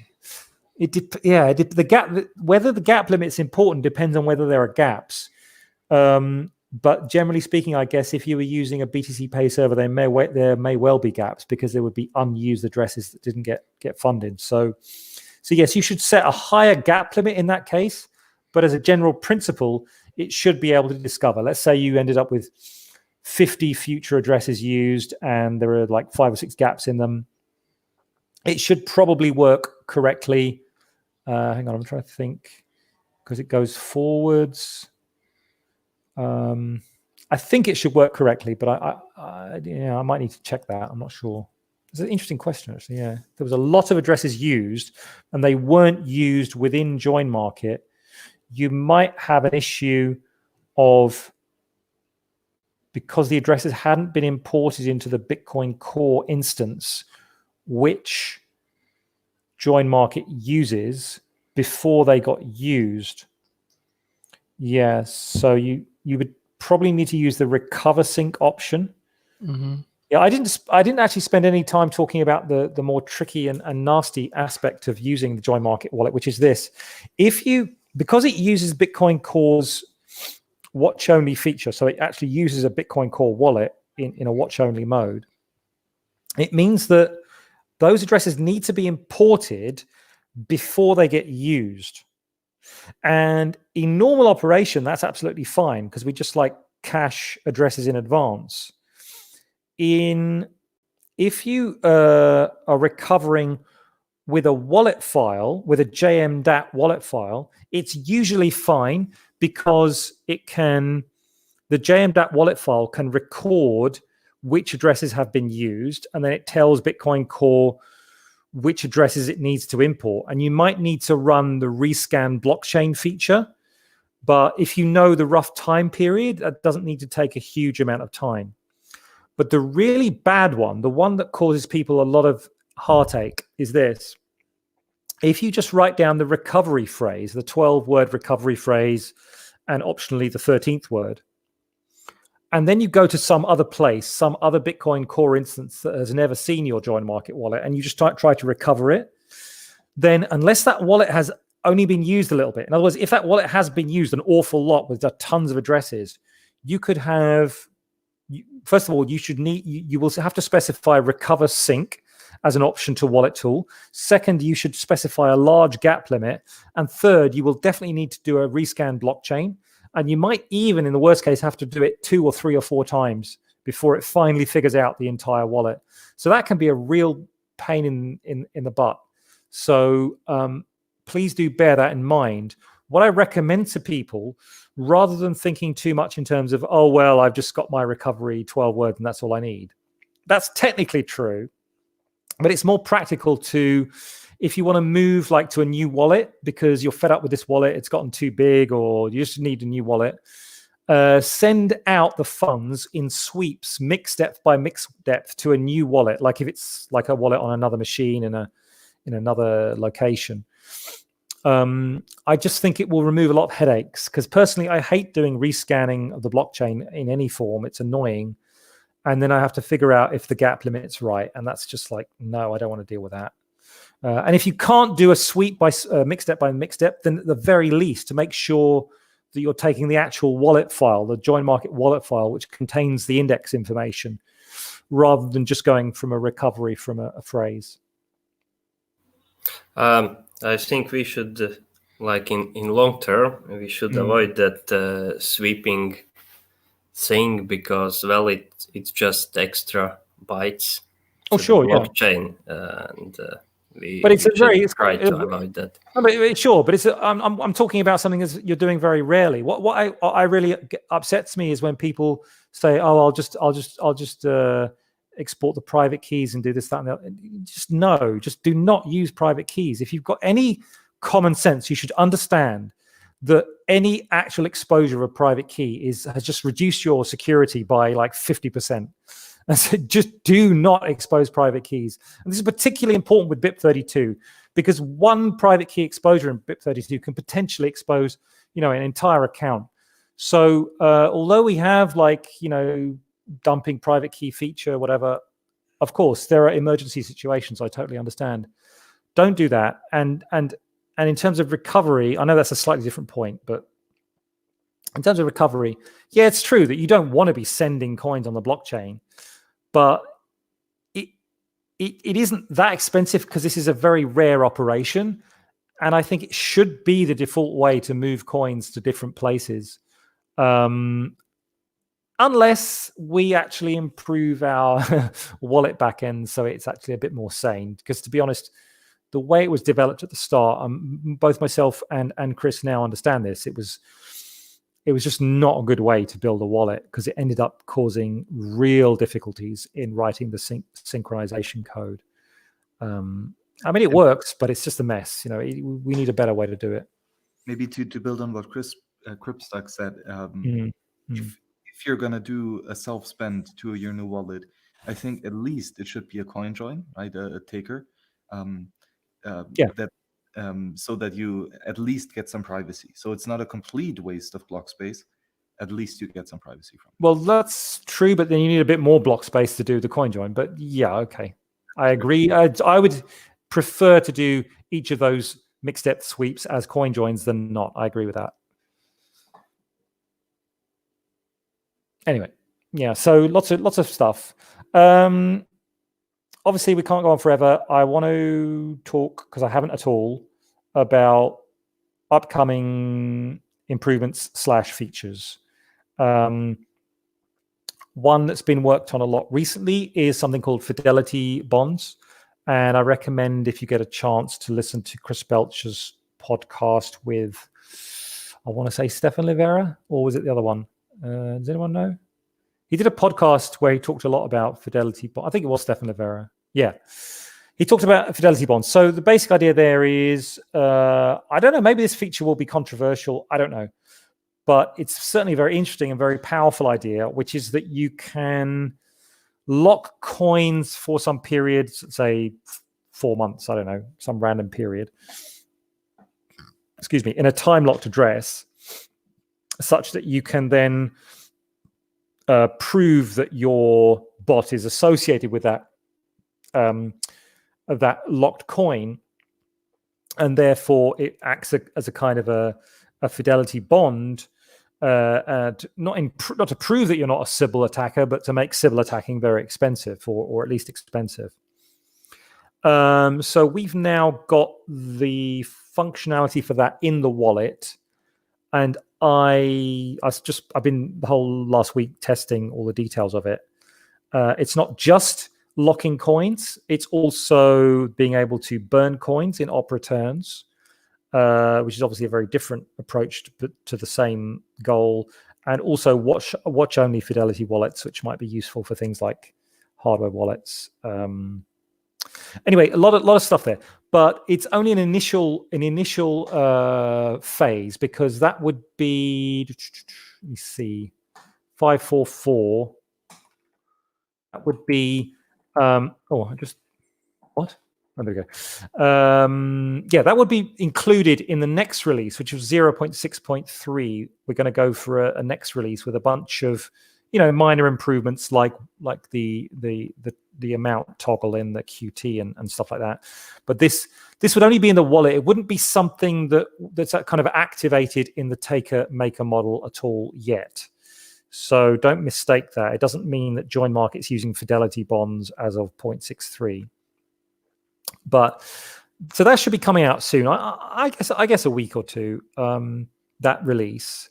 The gap. Whether the gap limit's important depends on whether there are gaps. But generally speaking, I guess if you were using a BTC Pay server, there may well be gaps because there would be unused addresses that didn't get funded. So yes, you should set a higher gap limit in that case. But as a general principle, it should be able to discover. Let's say you ended up with 50 future addresses used and there are like 5 or 6 gaps in them. It should probably work correctly. Hang on, I'm trying to think because it goes forwards. I think it should work correctly, but I might need to check that. I'm not sure. It's an interesting question, actually. Yeah, there was a lot of addresses used, and they weren't used within JoinMarket. You might have an issue of because the addresses hadn't been imported into the Bitcoin Core instance, which JoinMarket uses before they got used. Yes, so you would probably need to use the recover sync option. Mm-hmm. Yeah, I didn't actually spend any time talking about the more tricky and nasty aspect of using the JoinMarket wallet, which is this. Because it uses Bitcoin Core's watch-only feature, so it actually uses a Bitcoin Core wallet in a watch-only mode, it means that those addresses need to be imported before they get used. And in normal operation, that's absolutely fine because we just like cache addresses in advance. If you are recovering with a wallet file, with a JMDAT wallet file, it's usually fine because the JM.dat wallet file can record which addresses have been used, and then it tells Bitcoin Core which addresses it needs to import. And you might need to run the rescan blockchain feature, but if you know the rough time period, that doesn't need to take a huge amount of time. But the really bad one, the one that causes people a lot of heartache, is this. If you just write down the recovery phrase, the 12-word recovery phrase, and optionally the 13th word, and then you go to some other place, some other Bitcoin Core instance that has never seen your JoinMarket wallet, and you just try to recover it, then unless that wallet has only been used a little bit, in other words, if that wallet has been used an awful lot with tons of addresses, you could have, first of all, you will have to specify recover sync as an option to wallet tool. Second, you should specify a large gap limit. And third, you will definitely need to do a rescan blockchain. And you might even, in the worst case, have to do it 2 or 3 or 4 times before it finally figures out the entire wallet. So that can be a real pain in the butt. So please do bear that in mind. What I recommend to people, rather than thinking too much in terms of, oh, well, I've just got my recovery 12 words and that's all I need. That's technically true, but it's more practical to, if you want to move like to a new wallet because you're fed up with this wallet, it's gotten too big, or you just need a new wallet, send out the funds in sweeps, mixed depth by mixed depth, to a new wallet. Like if it's like a wallet on another machine in another location. I just think it will remove a lot of headaches, because personally, I hate doing rescanning of the blockchain in any form. It's annoying. And then I have to figure out if the gap limit's right. And that's just like, no, I don't want to deal with that. And if you can't do a sweep by mixed step by mixed step, then at the very least, to make sure that you're taking the actual wallet file, the JoinMarket wallet file, which contains the index information, rather than just going from a recovery from a phrase. I think we should, like in long term, we should avoid that sweeping thing, because, well, it's just extra bytes. Oh, sure, yeah. Blockchain, and but it's try to avoid that. No, but sure, but it's I'm talking about something that you're doing very rarely. What I really upsets me is when people say, "Oh, I'll just export the private keys and do this, that, and that." Just do not use private keys. If you've got any common sense, you should understand that any actual exposure of a private key has just reduced your security by like 50%. And so just do not expose private keys. And this is particularly important with BIP32, because one private key exposure in BIP32 can potentially expose, an entire account. So although we have dumping private key feature, whatever, of course, there are emergency situations. I totally understand. Don't do that. And in terms of recovery, I know that's a slightly different point, but in terms of recovery, yeah, it's true that you don't want to be sending coins on the blockchain, but it isn't that expensive, because this is a very rare operation. And I think it should be the default way to move coins to different places. Unless we actually improve our wallet backend so it's actually a bit more sane. Because to be honest, the way it was developed at the start, both myself and Chris now understand this. It was just not a good way to build a wallet, because it ended up causing real difficulties in writing the synchronization code. It works, but it's just a mess. We need a better way to do it. Maybe to build on what Chris Kripstak said, if you're going to do a self-spend to your new wallet, I think at least it should be a CoinJoin, right? A taker. So that you at least get some privacy. So it's not a complete waste of block space. At least you get some privacy from it. Well, that's true, but then you need a bit more block space to do the CoinJoin. But yeah, okay. I agree. I would prefer to do each of those mixed depth sweeps as CoinJoins than not. I agree with that. Anyway, yeah, so lots of stuff. Obviously, we can't go on forever. I want to talk, because I haven't at all, about upcoming improvements / features. One that's been worked on a lot recently is something called fidelity bonds. And I recommend, if you get a chance, to listen to Chris Belcher's podcast with, I want to say Stefan Livera, or was it the other one? Does anyone know? He did a podcast where he talked a lot about fidelity bonds. I think it was Stefan Livera. Yeah. He talked about fidelity bonds. So the basic idea there is, I don't know, maybe this feature will be controversial. I don't know. But it's certainly a very interesting and very powerful idea, which is that you can lock coins for some period, say 4 months, I don't know, some random period, excuse me, in a time-locked address, such that you can then prove that your bot is associated with that locked coin, and therefore it acts as a kind of a fidelity bond, and not to prove that you're not a Sybil attacker, but to make Sybil attacking very expensive, or at least expensive. So we've now got the functionality for that in the wallet, and I've been the whole last week testing all the details of it. It's not just locking coins; it's also being able to burn coins in op returns, which is obviously a very different approach to the same goal, and also watch-only fidelity wallets, which might be useful for things like hardware wallets. Anyway, a lot of stuff there, but it's only an initial phase, because that would be, let me see, 544. That would be Oh, there we go. Yeah, that would be included in the next release, which was 0.6.3. We're going to go for a next release with a bunch of, minor improvements like the amount toggle in the QT and stuff like that. But this would only be in the wallet. It wouldn't be something that's kind of activated in the taker-maker model at all yet. So don't mistake that. It doesn't mean that JoinMarket's using fidelity bonds as of 0.63. But so that should be coming out soon. I guess a week or two. That release.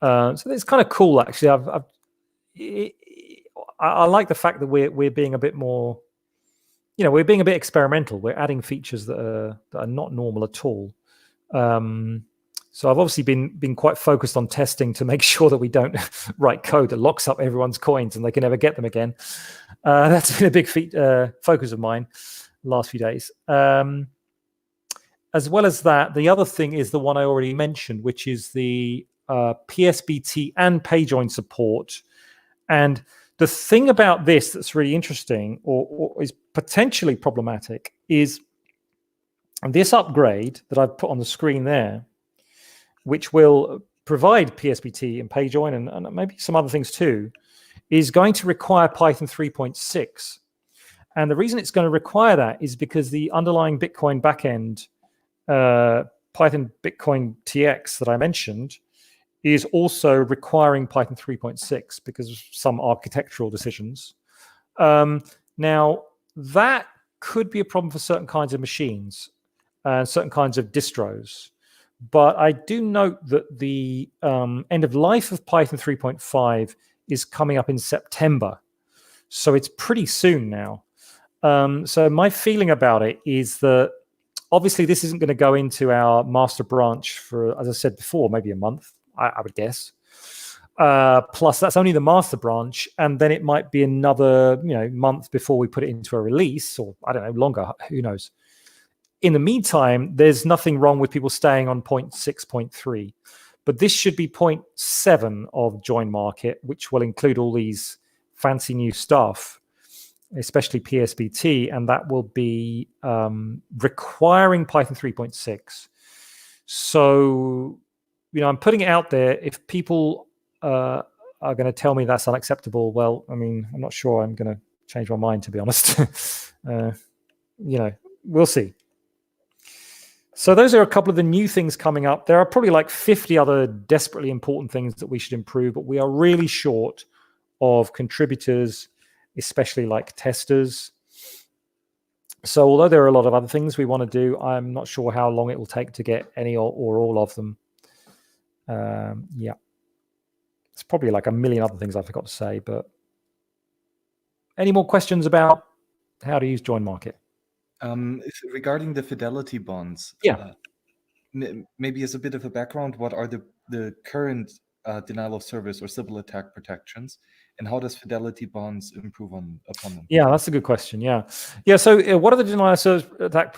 So it's kind of cool, actually. I like the fact that we're being a bit more, we're being a bit experimental. We're adding features that are not normal at all. So I've obviously been quite focused on testing to make sure that we don't write code that locks up everyone's coins and they can never get them again. That's been a big focus of mine last few days. As well as that, the other thing is the one I already mentioned, which is the PSBT and PayJoin support. And the thing about this that's really interesting, or is potentially problematic, is this upgrade that I've put on the screen there, which will provide PSBT and PayJoin and maybe some other things too, is going to require Python 3.6. And the reason it's going to require that is because the underlying Bitcoin backend, Python Bitcoin TX that I mentioned, is also requiring Python 3.6 because of some architectural decisions. Now, that could be a problem for certain kinds of machines and certain kinds of distros. But I do note that the end of life of Python 3.5 is coming up in September. So it's pretty soon now. So my feeling about it is that obviously this isn't going to go into our master branch for, as I said before, maybe a month, I would guess. Plus that's only the master branch, and then it might be another month before we put it into a release, or I don't know, longer, who knows. In the meantime, there's nothing wrong with people staying on 0.6.3, but this should be 0.7 of JoinMarket, which will include all these fancy new stuff, especially PSBT, and that will be requiring Python 3.6. So, I'm putting it out there. If people are going to tell me that's unacceptable, well, I mean, I'm not sure I'm going to change my mind, to be honest. We'll see. So those are a couple of the new things coming up. There are probably like 50 other desperately important things that we should improve, but we are really short of contributors, especially like testers. So although there are a lot of other things we want to do, I'm not sure how long it will take to get any or all of them. Yeah. It's probably like a million other things I forgot to say, but any more questions about how to use JoinMarket? Regarding the fidelity bonds, yeah. maybe as a bit of a background, what are the current denial of service or Sybil attack protections, and how does fidelity bonds improve upon them? Yeah, that's a good question. Yeah. So what are the denial of service attack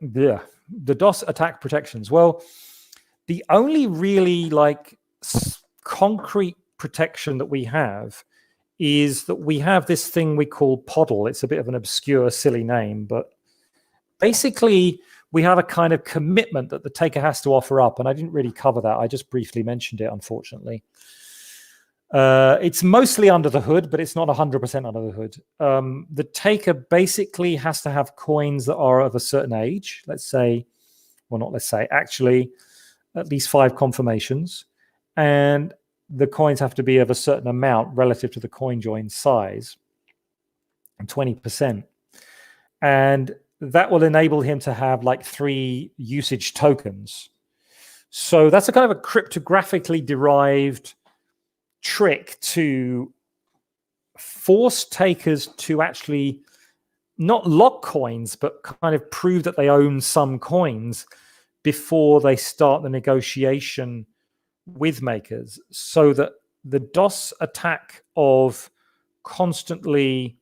the DOS attack protections? Well, the only really concrete protection that we have is that we have this thing we call PODL. It's a bit of an obscure, silly name, but basically we have a kind of commitment that the taker has to offer up. And I didn't really cover that. I just briefly mentioned it, unfortunately. It's mostly under the hood, but it's not 100% under the hood. The taker basically has to have coins that are of a certain age. Actually, at least 5 confirmations. And the coins have to be of a certain amount relative to the CoinJoin size, 20%. And that will enable him to have 3 usage tokens. So that's a kind of a cryptographically derived trick to force takers to actually not lock coins, but kind of prove that they own some coins before they start the negotiation with makers, so that the DOS attack of constantly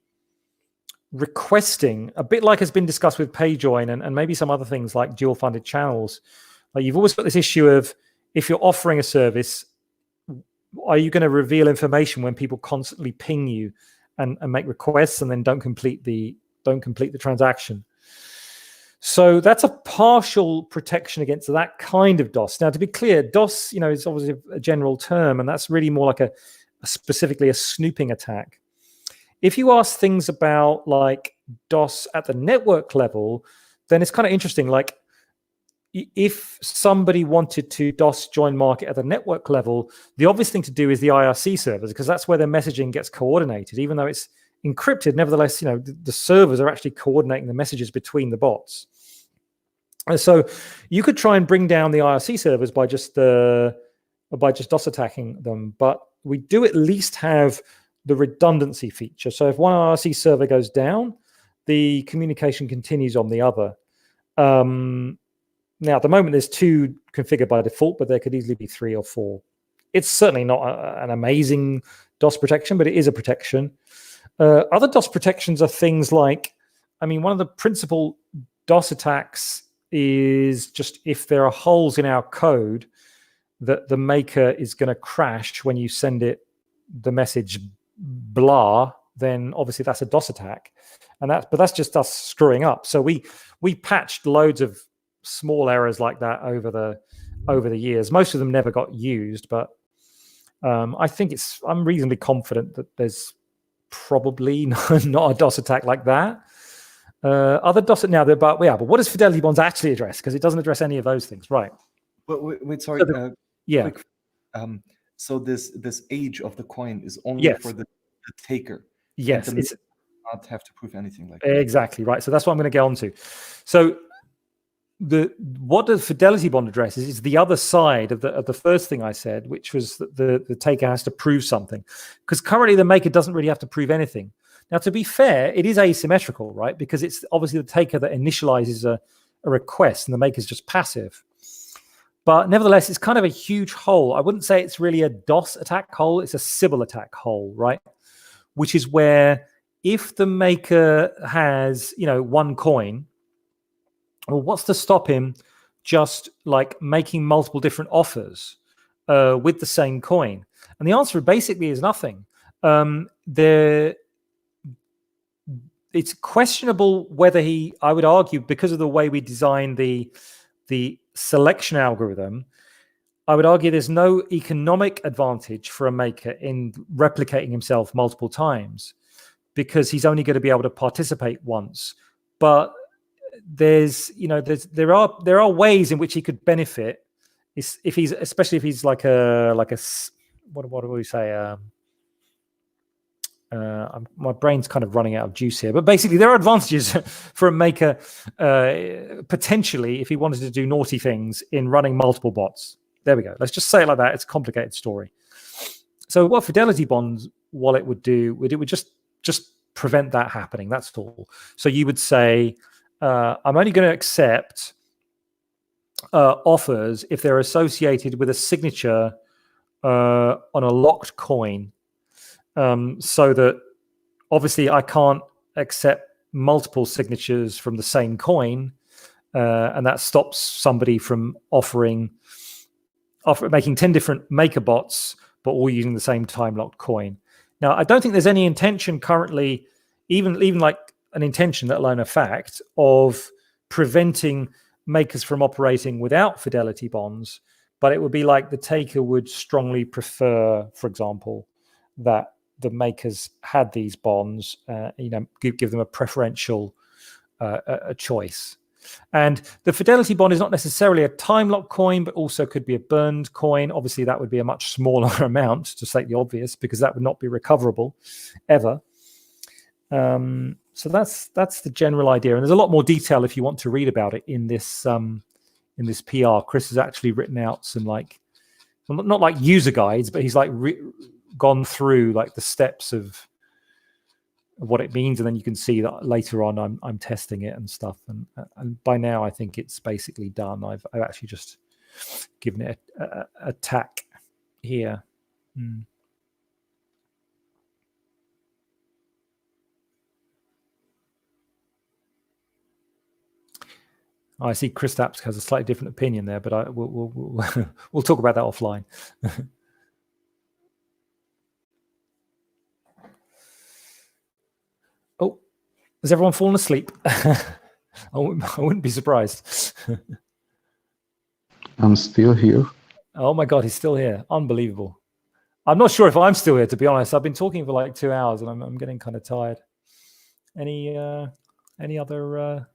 requesting, a bit like has been discussed with PayJoin and maybe some other things like dual funded channels, you've always got this issue of, if you're offering a service, are you going to reveal information when people constantly ping you and make requests and then don't complete the transaction? So that's a partial protection against that kind of DOS. Now, to be clear, DOS, is obviously a general term, and that's really more like specifically a snooping attack. If you ask things about DOS at the network level, then it's kind of interesting. If somebody wanted to DOS JoinMarket at the network level, the obvious thing to do is the IRC servers, because that's where their messaging gets coordinated. Even though it's encrypted, nevertheless, the servers are actually coordinating the messages between the bots. And so you could try and bring down the IRC servers by just DOS attacking them, but we do at least have the redundancy feature. So if one IRC server goes down, the communication continues on the other. Now, at the moment, there's 2 configured by default, but there could easily be 3 or 4. It's certainly not an amazing DOS protection, but it is a protection. Other DOS protections are things like, one of the principal DOS attacks is just if there are holes in our code that the maker is going to crash when you send it the message blah, then obviously that's a DOS attack. But that's just us screwing up. So we patched loads of small errors like that over the years. Most of them never got used, but I'm reasonably confident that there's probably not a DOS attack like that. Other DOS now, but what does fidelity bonds actually address? Because it doesn't address any of those things, right? But wait, sorry. Quick, so this age of the coin is only for the taker. Yes, it's not have to prove anything like that. Exactly right. So that's what I'm going to get on to. So what the fidelity bond addresses is the other side of the first thing I said, which was that the taker has to prove something, because currently the maker doesn't really have to prove anything. Now, to be fair, it is asymmetrical, right? Because it's obviously the taker that initializes a request, and the maker is just passive. But nevertheless, it's kind of a huge hole. I wouldn't say it's really a DOS attack hole; it's a Sybil attack hole, right? Which is where if the maker has, 1 coin, well, what's to stop him just making multiple different offers with the same coin? And the answer basically is nothing. It's questionable whether I would argue, because of the way we designed the selection algorithm, I would argue there's no economic advantage for a maker in replicating himself multiple times, because he's only going to be able to participate once. But there are ways in which he could benefit, especially if he's what do we say? My brain's kind of running out of juice here, but basically there are advantages for a maker potentially if he wanted to do naughty things in running multiple bots. There we go. Let's just say it like that. It's a complicated story. So what Fidelity Bonds wallet would do, it would just prevent that happening. That's all. So you would say, I'm only going to accept offers if they're associated with a signature on a locked coin, so that obviously I can't accept multiple signatures from the same coin, and that stops somebody from making 10 different maker bots, but all using the same time-locked coin. Now, I don't think there's any intention currently, even like an intention, let alone a fact, of preventing makers from operating without fidelity bonds, but it would be like the taker would strongly prefer, for example, that the makers had these bonds, give them a preferential a choice. And the fidelity bond is not necessarily a time lock coin, but also could be a burned coin. Obviously, that would be a much smaller amount, to state the obvious, because that would not be recoverable ever. So that's the general idea. And there's a lot more detail if you want to read about it in this PR. Chris has actually written out some not like user guides, but he's like gone through like the steps of what it means, and then you can see that later on I'm testing it and stuff, and by now I think it's basically done. I've actually just given it a tack here. I see Chris Tapps has a slightly different opinion there, but we'll talk about that offline. Oh, has everyone fallen asleep? I wouldn't be surprised. I'm still here. Oh my God, he's still here. Unbelievable. I'm not sure if I'm still here, to be honest. I've been talking for like 2 hours and I'm getting kind of tired. Any other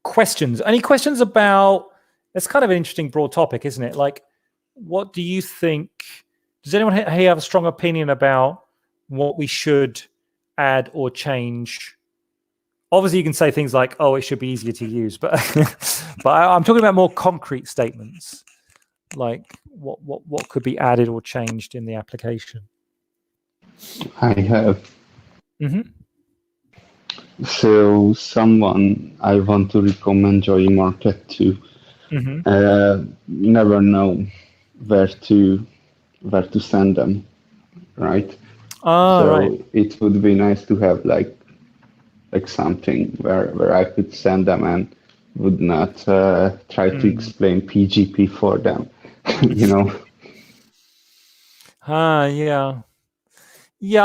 questions? Any questions about, it's kind of an interesting broad topic, isn't it? Like, what do you think? Does anyone here have a strong opinion about what we should add or change? Obviously, you can say things like, "Oh, it should be easier to use," but I'm talking about more concrete statements, like what could be added or changed in the application. I have. Mm-hmm. So someone I want to recommend JoinMarket to. Mm-hmm. Never know where to send them, right? Right. It would be nice to have like something where I could send them and would not try to explain PGP for them, you know. Yeah.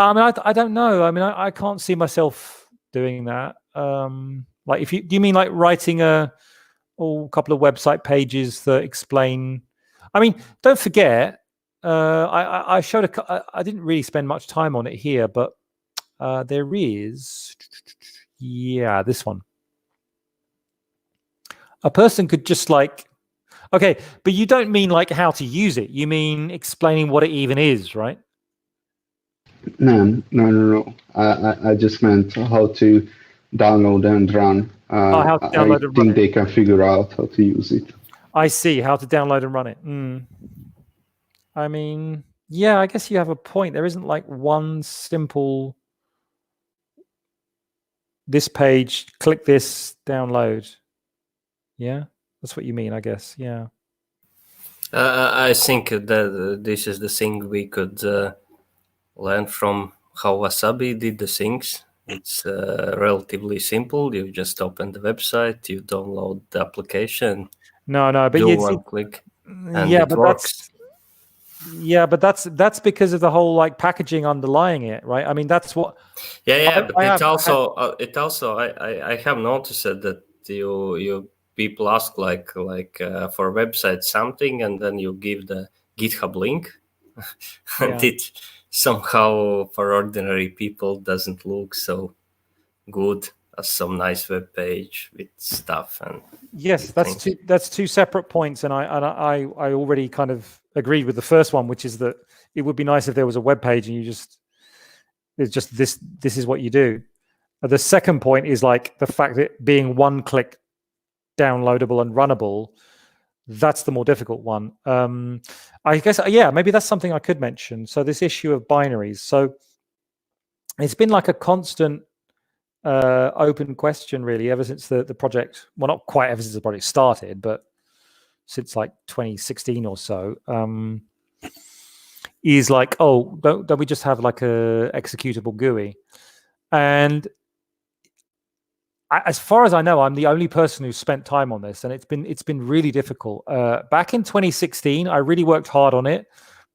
I mean, I don't know. I mean, I can't see myself doing that. Like, do you mean like writing a couple of website pages that explain? I mean, don't forget, I showed I didn't really spend much time on it here, but there is, this one. A person could just like, okay, but you don't mean like how to use it. You mean explaining what it even is, right? No. I just meant how to download and run. How to download and run think it. they can figure out how to use it. I see, how to download and run it. I mean, yeah, I guess you have a point. There isn't like one simple, this page, click this, download. Yeah, that's what you mean, I guess. Yeah. I think that this is the thing we could learn from how Wasabi did the things. It's relatively simple. You just open the website, you download the application. No, but do one click, and yeah, it but works. that's because of the whole like packaging underlying it, right? I mean, that's what. Yeah, but it also I have noticed that you people ask like for a website something, and then you give the GitHub link, and it somehow for ordinary people doesn't look so good as some nice web page with stuff. And yes, that's two separate points, and I already kind of agreed with the first one, which is that it would be nice if there was a web page and it's just this is what you do. The second point is like the fact that being one click downloadable and runnable, that's the more difficult one. I guess, maybe that's something I could mention. So this issue of binaries. So it's been like a constant open question really ever since the project, well, not quite ever since the project started, but since like 2016 or so, is like, oh, don't we just have like a executable GUI? And as far as I know, I'm the only person who's spent time on this, and it's been really difficult. Back in 2016, I really worked hard on it,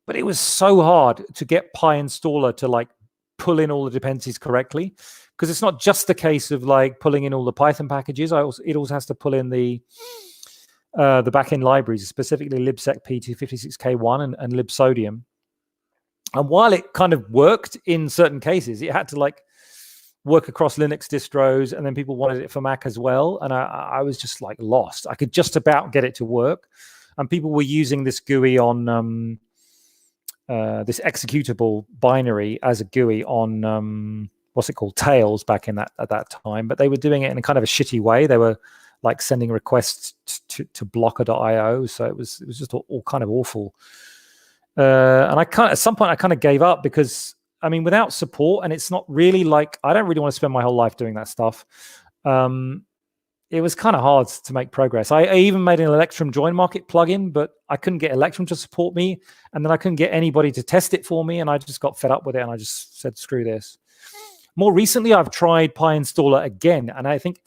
but it was so hard to get PyInstaller to like pull in all the dependencies correctly, because it's not just the case of like pulling in all the Python packages. It also has to pull in the backend libraries, specifically libsec p256k1 and libsodium. And while it kind of worked in certain cases, it had to like work across Linux distros, and then people wanted it for Mac as well. And I was just like lost. I could just about get it to work, and people were using this GUI on this executable binary as a GUI on what's it called, Tails back in at that time. But they were doing it in a kind of a shitty way. They were like sending requests to blocker.io, so it was just all kind of awful. And at some point I kind of gave up, because I mean, without support, and it's not really like, I don't really want to spend my whole life doing that stuff. It was kind of hard to make progress. I even made an Electrum JoinMarket plugin, but I couldn't get Electrum to support me, and then I couldn't get anybody to test it for me, and I just got fed up with it, and I just said, screw this. More recently, I've tried PyInstaller again, and I think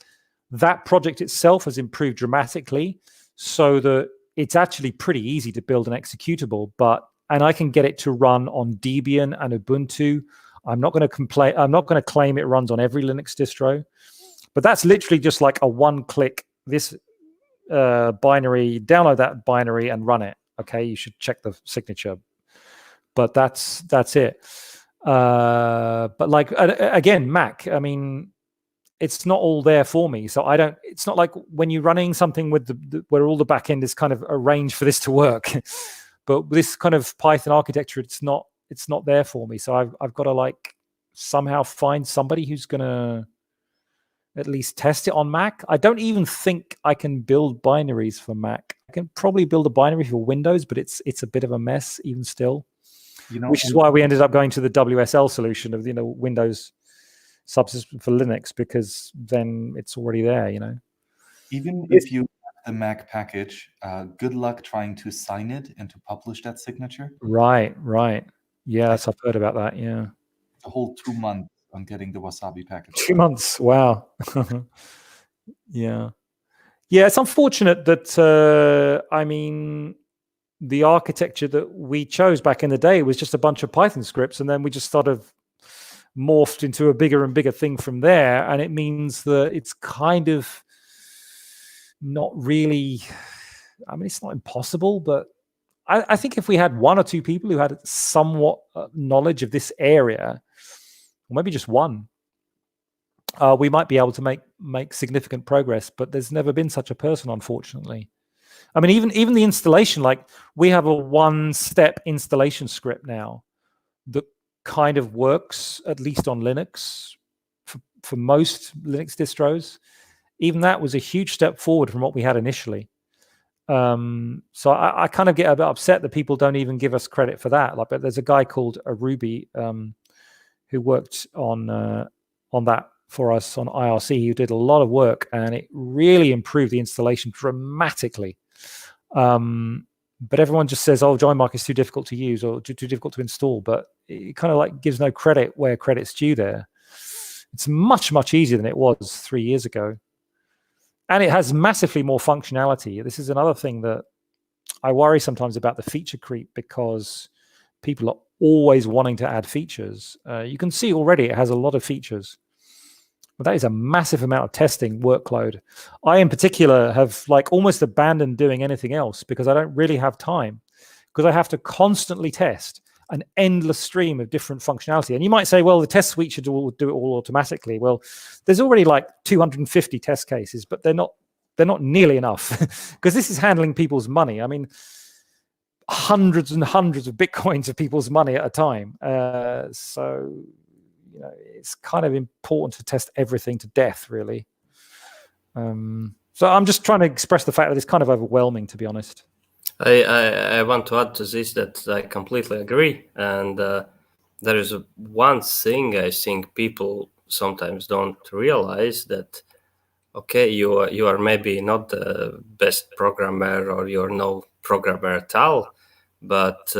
that project itself has improved dramatically, so that it's actually pretty easy to build an executable, and I can get it to run on Debian and Ubuntu. I'm not going to claim it runs on every Linux distro, but that's literally just like a one-click, this binary, download that binary and run it. Okay, you should check the signature, but that's it. But like again, Mac, I mean, it's not all there for me. So it's not like when you're running something with where all the backend is kind of arranged for this to work. But this kind of Python architecture, it's not there for me. So I've got to like somehow find somebody who's gonna at least test it on Mac. I don't even think I can build binaries for Mac. I can probably build a binary for Windows, but it's a bit of a mess even still. Which is why we ended up going to the WSL solution of Windows subsystem for Linux, because then it's already there. Even if you the Mac package, good luck trying to sign it and to publish that signature. Right. Yes, I've heard about that. Yeah, a whole 2 months on getting the Wasabi package. 2 months. Wow. Yeah. It's unfortunate that I mean, the architecture that we chose back in the day was just a bunch of Python scripts, and then we just sort of morphed into a bigger and bigger thing from there. And it means that it's kind of not really, I mean, it's not impossible, but I think if we had one or two people who had somewhat knowledge of this area, or maybe just one, we might be able to make significant progress. But there's never been such a person, unfortunately. I mean, even the installation, like we have a one-step installation script now that kind of works, at least on Linux, for most Linux distros. Even that was a huge step forward from what we had initially. So I kind of get a bit upset that people don't even give us credit for that. Like, but there's a guy called Ruby who worked on that for us on IRC, who did a lot of work, and it really improved the installation dramatically. But everyone just says, "Oh, JoinMarket is too difficult to use or too difficult to install," but it kind of like gives no credit where credit's due there. It's much, much easier than it was 3 years ago. And it has massively more functionality. This is another thing that I worry sometimes about, the feature creep, because people are always wanting to add features. You can see already it has a lot of features. But that is a massive amount of testing workload. I, in particular, have like almost abandoned doing anything else because I don't really have time, because I have to constantly test an endless stream of different functionality. And you might say, well, the test suite should do it all automatically. Well, there's already like 250 test cases, but they're not nearly enough, because this is handling people's money. I mean, hundreds and hundreds of Bitcoins of people's money at a time. So, it's kind of important to test everything to death, really. So I'm just trying to express the fact that it's kind of overwhelming, to be honest. I want to add to this that I completely agree. And there is one thing I think people sometimes don't realize, that okay, you are maybe not the best programmer or you're no programmer at all, but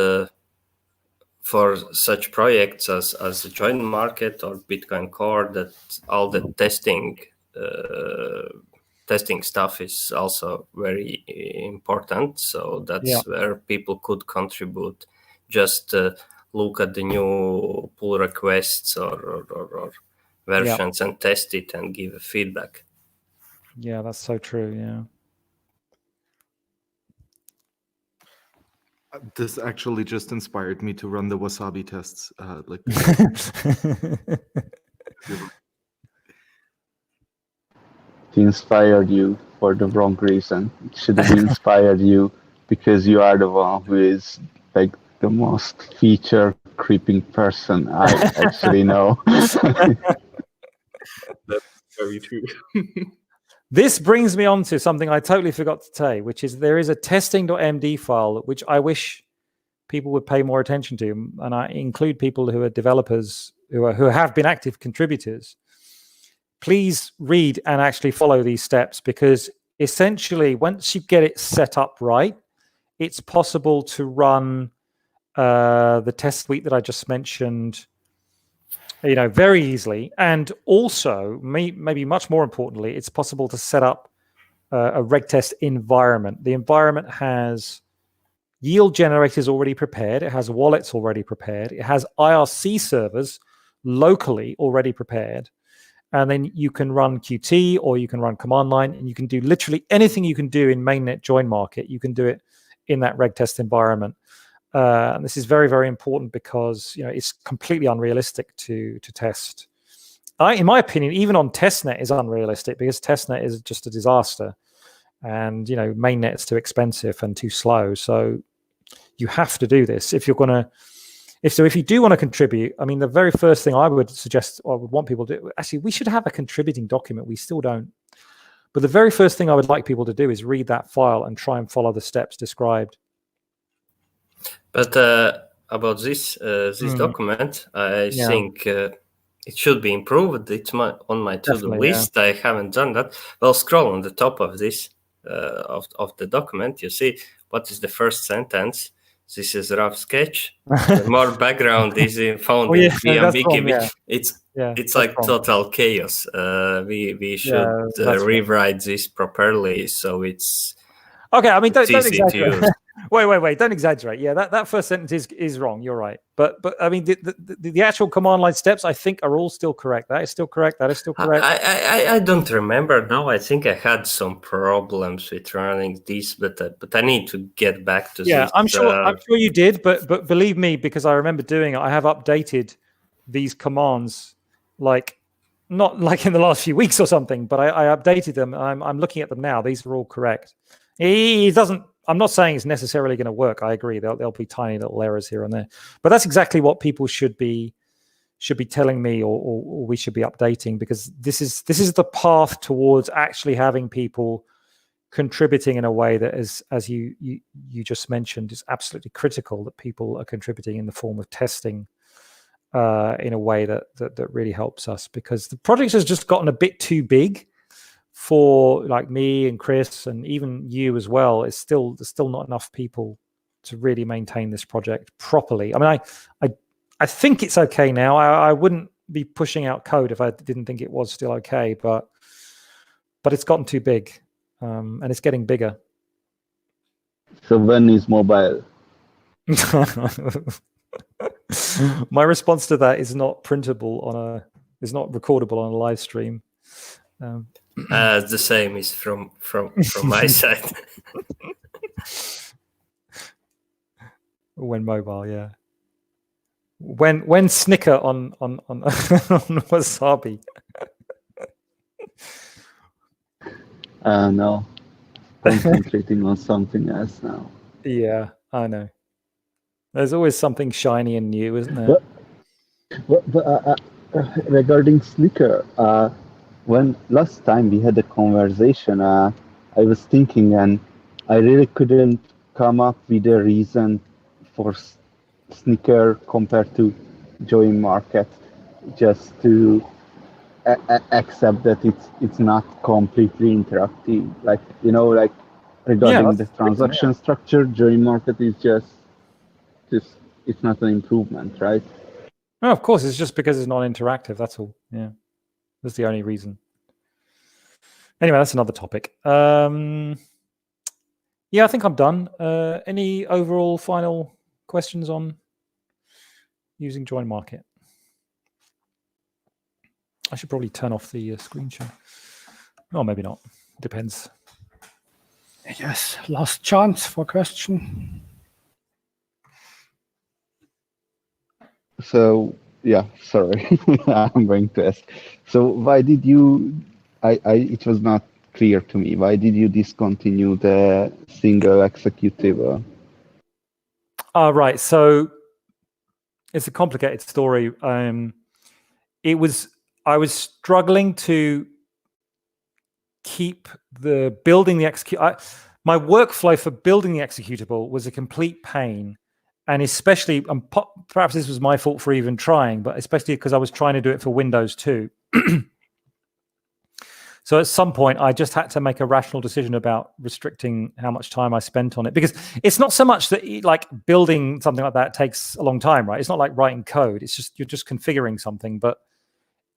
for such projects as JoinMarket or Bitcoin Core, that all the testing stuff is also very important. So that's where people could contribute. Just look at the new pull requests or versions and test it and give a feedback. Yeah, that's so true. Yeah. This actually just inspired me to run the Wasabi tests. It inspired you for the wrong reason. It should have inspired you because you are the one who is like the most feature creeping person I actually know. That's very true. This brings me on to something I totally forgot to say, which is there is a testing.md file which I wish people would pay more attention to, and I include people who are developers who have been active contributors. Please read and actually follow these steps, because essentially once you get it set up right, it's possible to run the test suite that I just mentioned, very easily. And also, maybe much more importantly, it's possible to set up a reg test environment. The environment has yield generators already prepared. It has wallets already prepared. It has IRC servers locally already prepared. And then you can run Qt or you can run command line, and you can do literally anything you can do in mainnet JoinMarket. You can do it in that reg test environment. And this is very, very important because it's completely unrealistic to test. In my opinion, even on testnet is unrealistic, because testnet is just a disaster, and mainnet is too expensive and too slow. So you have to do this if you're gonna. If you do want to contribute, I mean, the very first thing I would suggest, or would want people to do, actually, we should have a contributing document. We still don't. But the very first thing I would like people to do is read that file and try and follow the steps described. But about this document, I think it should be improved. It's on my to-do list. I haven't done that. Well, scroll on the top of this of the document. You see what is the first sentence. This is a rough sketch. The more background is found in BMB. It's like total chaos. We should rewrite this properly so it's okay. I mean, don't easy to use. Wait! Don't exaggerate. Yeah, that first sentence is wrong. You're right. But I mean, the actual command line steps, I think, are all still correct. That is still correct. That is still correct. I don't remember now. I think I had some problems with running this, but I need to get back to this. Yeah, I'm sure you did. But believe me, because I remember doing it, I have updated these commands, not like in the last few weeks or something, but I updated them. I'm looking at them now. These are all correct. I'm not saying it's necessarily going to work. I agree. There'll be tiny little errors here and there, but that's exactly what people should be telling me, or we should be updating, because this is the path towards actually having people contributing in a way that is, as you just mentioned, is absolutely critical, that people are contributing in the form of testing in a way that really helps us, because the project has just gotten a bit too big for like me and Chris and even you as well. There's still not enough people to really maintain this project properly. I mean, I think it's okay now. I wouldn't be pushing out code if I didn't think it was still okay, but it's gotten too big, and it's getting bigger. So when is mobile? My response to that is not printable is not recordable on a live stream. The same is from my side. When mobile, yeah. When Snicker on Wasabi. No, concentrating on something else now. Yeah, I know. There's always something shiny and new, isn't there? But regarding Snicker, when last time we had a conversation, I was thinking, and I really couldn't come up with a reason for Snicker compared to JoinMarket, just to except that it's not completely interactive. Like, like regarding the transaction structure, JoinMarket is just it's not an improvement, right? No, of course, it's just because it's not interactive. That's all. Yeah, that's the only reason. Anyway, that's another topic. Yeah, I think I'm done. Any overall final questions on using JoinMarket? I should probably turn off the screen share. Or maybe not. Depends. Yes, last chance for question. So yeah, sorry, I'm going to ask. So why did you? It was not clear to me. Why did you discontinue the single executable? Right. So it's a complicated story. I was struggling to keep building the my workflow for building the executable was a complete pain. And especially, perhaps this was my fault for even trying, but especially because I was trying to do it for Windows too. So at some point, I just had to make a rational decision about restricting how much time I spent on it, because it's not so much that like building something like that takes a long time, right? It's not like writing code. It's just you're just configuring something. But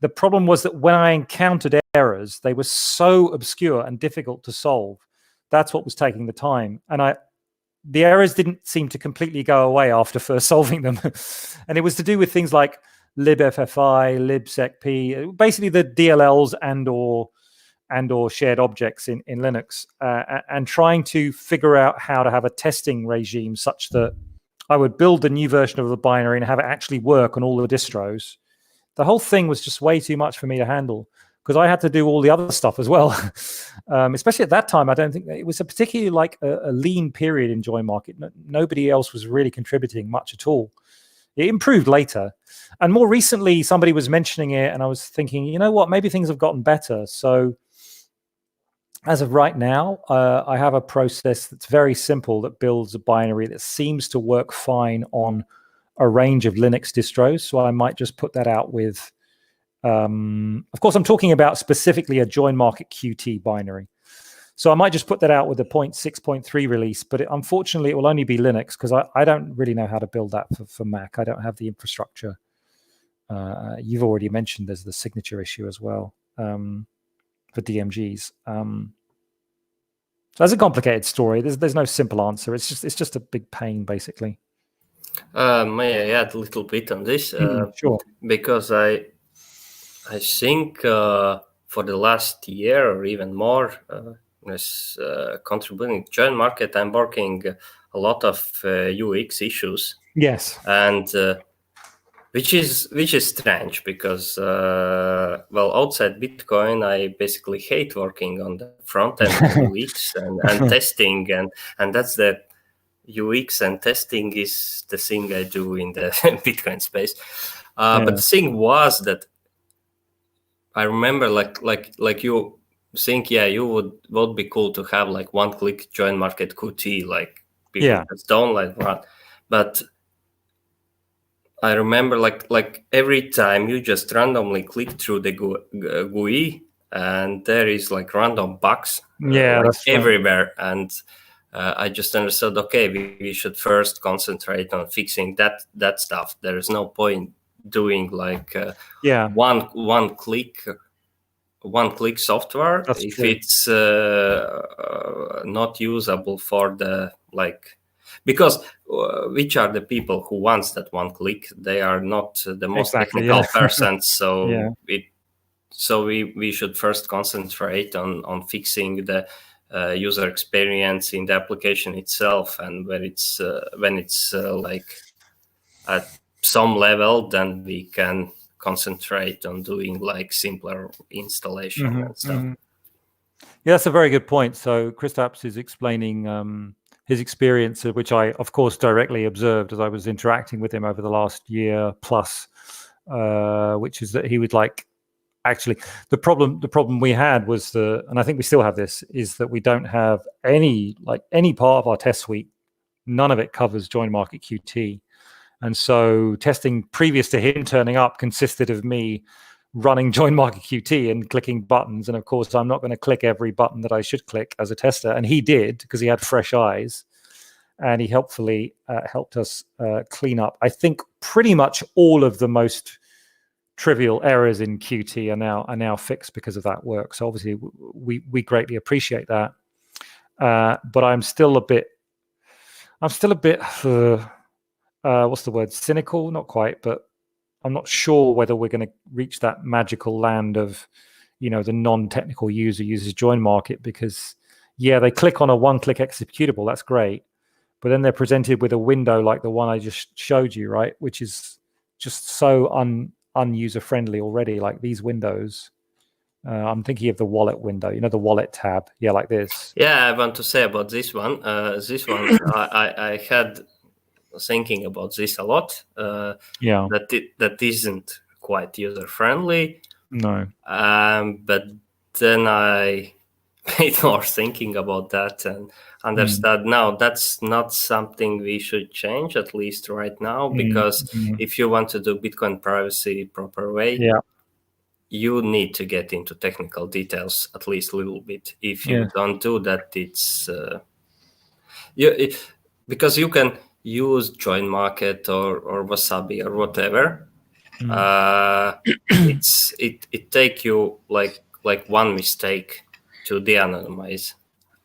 the problem was that when I encountered errors, they were so obscure and difficult to solve. That's what was taking the time. And the errors didn't seem to completely go away after first solving them. And it was to do with things like libffi, libsecp, basically the DLLs and or shared objects in Linux, and trying to figure out how to have a testing regime such that I would build a new version of the binary and have it actually work on all the distros. The whole thing was just way too much for me to handle, because I had to do all the other stuff as well. Especially at that time, I don't think it was a particularly like a lean period in JoinMarket. Nobody else was really contributing much at all. It improved later. And more recently, somebody was mentioning it, and I was thinking, you know what, maybe things have gotten better. So as of right now, I have a process that's very simple that builds a binary that seems to work fine on a range of Linux distros. So I might just put that out with, of course, I'm talking about specifically a JoinMarket Qt binary. So I might just put that out with a 0.6.3 release, but unfortunately, it will only be Linux, because I don't really know how to build that for Mac. I don't have the infrastructure. You've already mentioned there's the signature issue as well for DMGs. So that's a complicated story. There's no simple answer. It's just a big pain, basically. May I add a little bit on this? Sure. Because I think for the last year or even more, as contributing to JoinMarket, I'm working a lot of UX issues. Yes. And which is strange, because outside Bitcoin, I basically hate working on the front end UX and testing, and that's the UX and testing is the thing I do in the Bitcoin space. But the thing was that I remember like you think, you would be cool to have like one-click JoinMarket Qt, like people just don't like that. But I remember like every time you just randomly click through the GUI, and there is like random bugs everywhere. And I just understood, okay, we should first concentrate on fixing that stuff. There is no point doing like one click software if it's not usable for the because which are the people who wants that one click? They are not the most technical persons. So we should first concentrate on fixing the user experience in the application itself, and when it's like at some level, then we can concentrate on doing like simpler installation and stuff. Yeah, that's a very good point. So Kristaps is explaining his experience, which I, of course, directly observed as I was interacting with him over the last year plus, which is that he would actually, the problem we had was and I think we still have this, is that we don't have any part of our test suite. None of it covers JoinMarket Qt. And so testing previous to him turning up consisted of me running JoinMarket QT and clicking buttons. And of course, I'm not going to click every button that I should click as a tester. And he did, because he had fresh eyes. And he helpfully helped us clean up, I think, pretty much all of the most trivial errors in QT are now fixed because of that work. So obviously, we greatly appreciate that. But I'm still a bit, what's the word? Cynical? Not quite, but I'm not sure whether we're going to reach that magical land of, the non-technical user uses JoinMarket, because, yeah, they click on a one-click executable. That's great. But then they're presented with a window like the one I just showed you, right? Which is just so un-user friendly already, like these windows. I'm thinking of the wallet window, the wallet tab. Yeah, like this. Yeah, I want to say about this one. I had thinking about this a lot. That isn't quite user friendly. No. But then I made more thinking about that and understood now that's not something we should change, at least right now, because if you want to do Bitcoin privacy proper way, you need to get into technical details at least a little bit. If you don't do that, it's because you can use JoinMarket or Wasabi or whatever. It take you like one mistake to de-anonymize.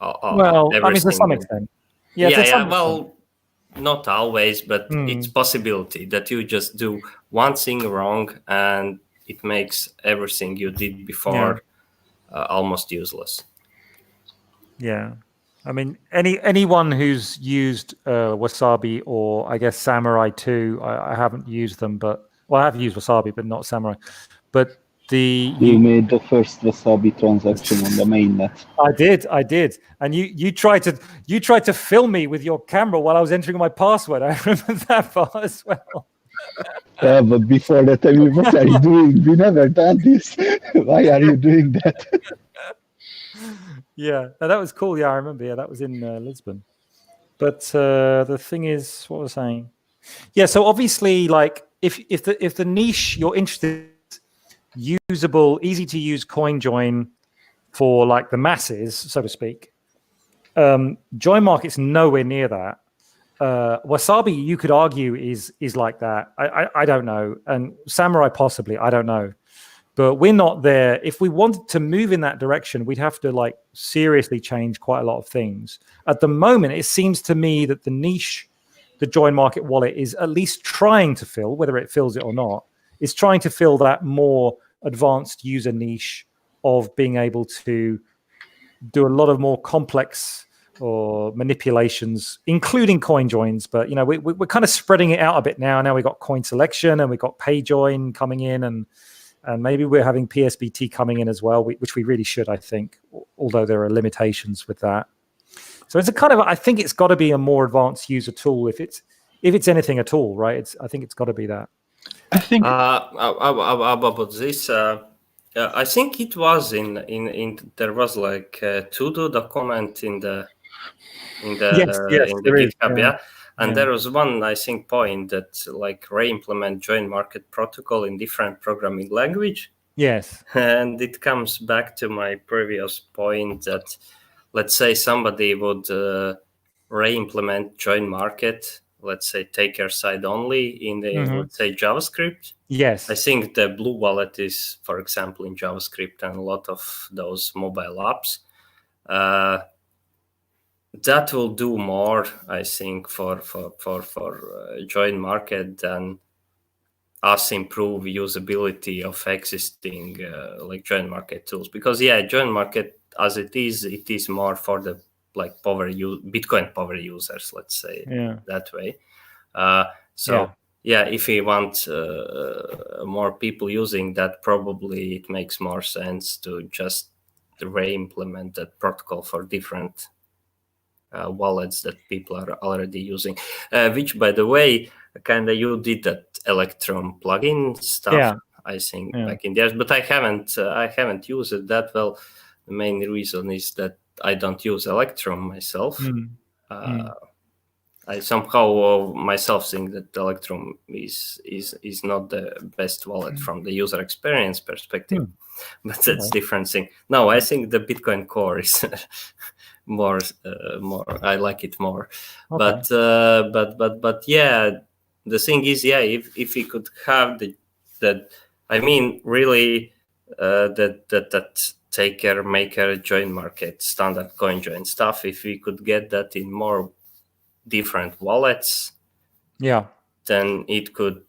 Well, I mean, to some extent. Well, not always, but it's possibility that you just do one thing wrong and it makes everything you did before almost useless. Yeah. I mean, anyone who's used Wasabi or I guess Samurai 2, I haven't used them, but I have used Wasabi, but not Samurai. But you made the first Wasabi transaction on the mainnet. I did, and you tried to film me with your camera while I was entering my password. I remember that part as well. Yeah, but before that, I mean, what are you doing? We never done this. Why are you doing that? Yeah, that was cool. Yeah, I remember. Yeah, that was in Lisbon. But the thing is, what was I saying? Yeah, so obviously, like, if the niche you're interested in, usable, easy to use CoinJoin for like the masses, so to speak, JoinMarket's nowhere near that. Wasabi, you could argue, is like that. I don't know, and Samurai possibly, I don't know. But we're not there. If we wanted to move in that direction, we'd have to like seriously change quite a lot of things. At the moment, it seems to me that the niche the JoinMarket wallet is at least trying to fill, whether it fills it or not, is trying to fill that more advanced user niche of being able to do a lot of more complex or manipulations, including coin joins. But we're kind of spreading it out a bit now. Now we've got coin selection and we've got pay join coming in, and maybe we're having PSBT coming in as well, which we really should, I think, although there are limitations with that. So it's a kind of, I think it's got to be a more advanced user tool if it's anything at all, right? I think it's got to be that. I think about this. I think it was in there was like to-do document in the GitHub, and there was one, I think, point that like re-implement JoinMarket protocol in different programming language. Yes, and it comes back to my previous point that, let's say somebody would re-implement JoinMarket, let's say taker side only in the let's say JavaScript. Yes, I think the Blue Wallet is, for example, in JavaScript and a lot of those mobile apps. That will do more, I think, for JoinMarket than us improve usability of existing like JoinMarket tools. Because JoinMarket as it is more for the like Bitcoin power users, let's say that way. If we want more people using that, probably it makes more sense to just re-implement that protocol for different wallets that people are already using. Which, by the way, kind of you did that Electrum plugin stuff, I think, back in the years, but I haven't used it that well. The main reason is that I don't use Electrum myself. I somehow myself think that Electrum is not the best wallet from the user experience perspective, but that's different thing. No, I think the Bitcoin Core is more. I like it more, but yeah, the thing is, yeah, if we could have that, I mean, really, that taker, maker, join market, standard CoinJoin stuff, if we could get that in more different wallets, then it could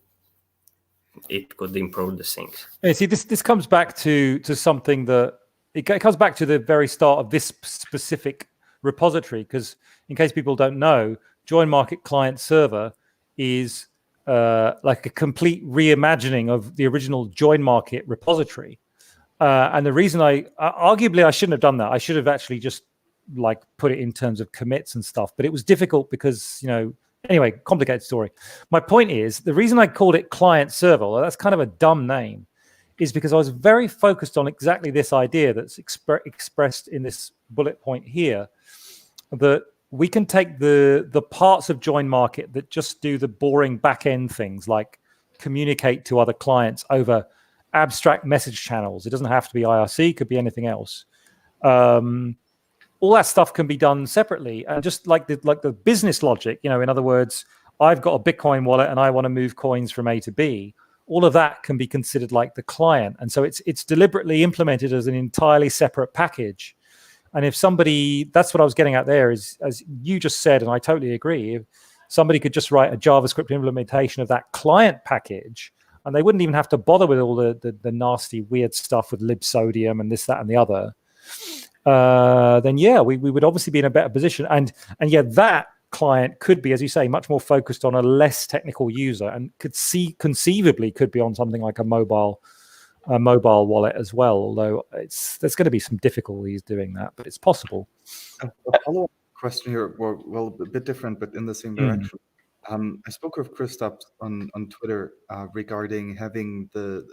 improve the things. Yeah, see, this comes back to something that it comes back to the very start of this specific repository, because in case people don't know, JoinMarket client server is like a complete reimagining of the original JoinMarket repository. And the reason arguably I shouldn't have done that. I should have actually just like put it in terms of commits and stuff, but it was difficult because, anyway, complicated story. My point is, the reason I called it client server, well, that's kind of a dumb name, is because I was very focused on exactly this idea that's expressed in this bullet point here, that we can take the parts of JoinMarket that just do the boring back-end things, like communicate to other clients over abstract message channels. It doesn't have to be IRC, it could be anything else. All that stuff can be done separately, and just like the business logic, in other words, I've got a Bitcoin wallet and I want to move coins from A to B. All of that can be considered like the client, and so it's deliberately implemented as an entirely separate package. And if somebody, that's what I was getting at there, is, as you just said, and I totally agree, if somebody could just write a JavaScript implementation of that client package, and they wouldn't even have to bother with all the nasty weird stuff with libsodium and this, that, and the other, then yeah, we would obviously be in a better position. And yeah, that client could be, as you say, much more focused on a less technical user, and conceivably could be on something like a mobile wallet as well. Although there's going to be some difficulties doing that, but it's possible. A follow-up question here, well, a bit different, but in the same direction. I spoke with Christoph on Twitter regarding having the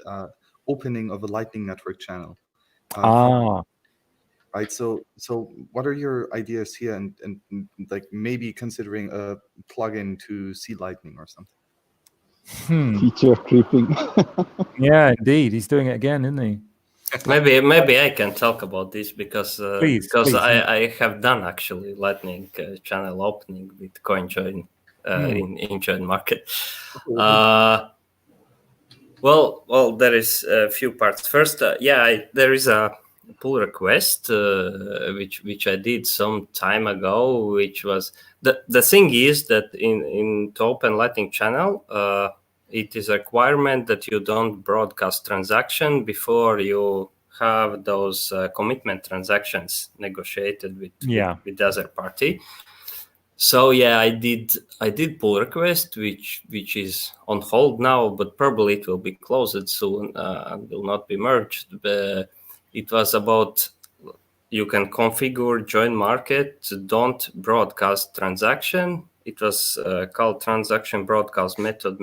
opening of a Lightning Network channel. Right. So what are your ideas here, and like maybe considering a plugin to see Lightning or something? Feature creeping. Yeah, indeed, he's doing it again, isn't he? Maybe I can talk about this because please. I have done actually Lightning channel opening with CoinJoin in JoinMarket. Well, there is a few parts. First, there is a pull request which I did some time ago, which was the thing is that in to open Lightning channel, it is a requirement that you don't broadcast transaction before you have those commitment transactions negotiated with the other party. So yeah, I did pull request, which is on hold now, but probably it will be closed soon and will not be merged. It was about you can configure JoinMarket, don't broadcast transaction. It was called transaction broadcast method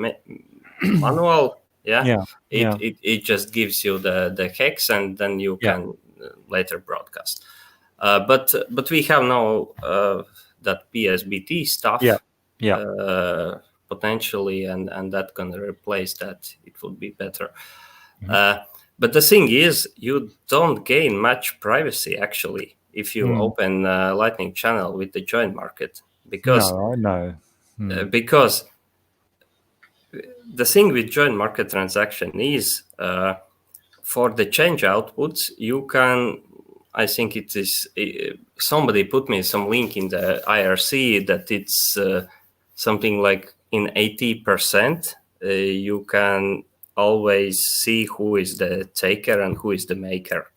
manual. It just gives you the hex, and then you can later broadcast. But we have now that PSBT stuff potentially, and that can replace that. It would be better. But the thing is, you don't gain much privacy actually if you open Lightning channel with the JoinMarket, because because the thing with JoinMarket transaction is for the change outputs, you can. I think it is somebody put me some link in the IRC that it's something like in 80% you can always see who is the taker and who is the maker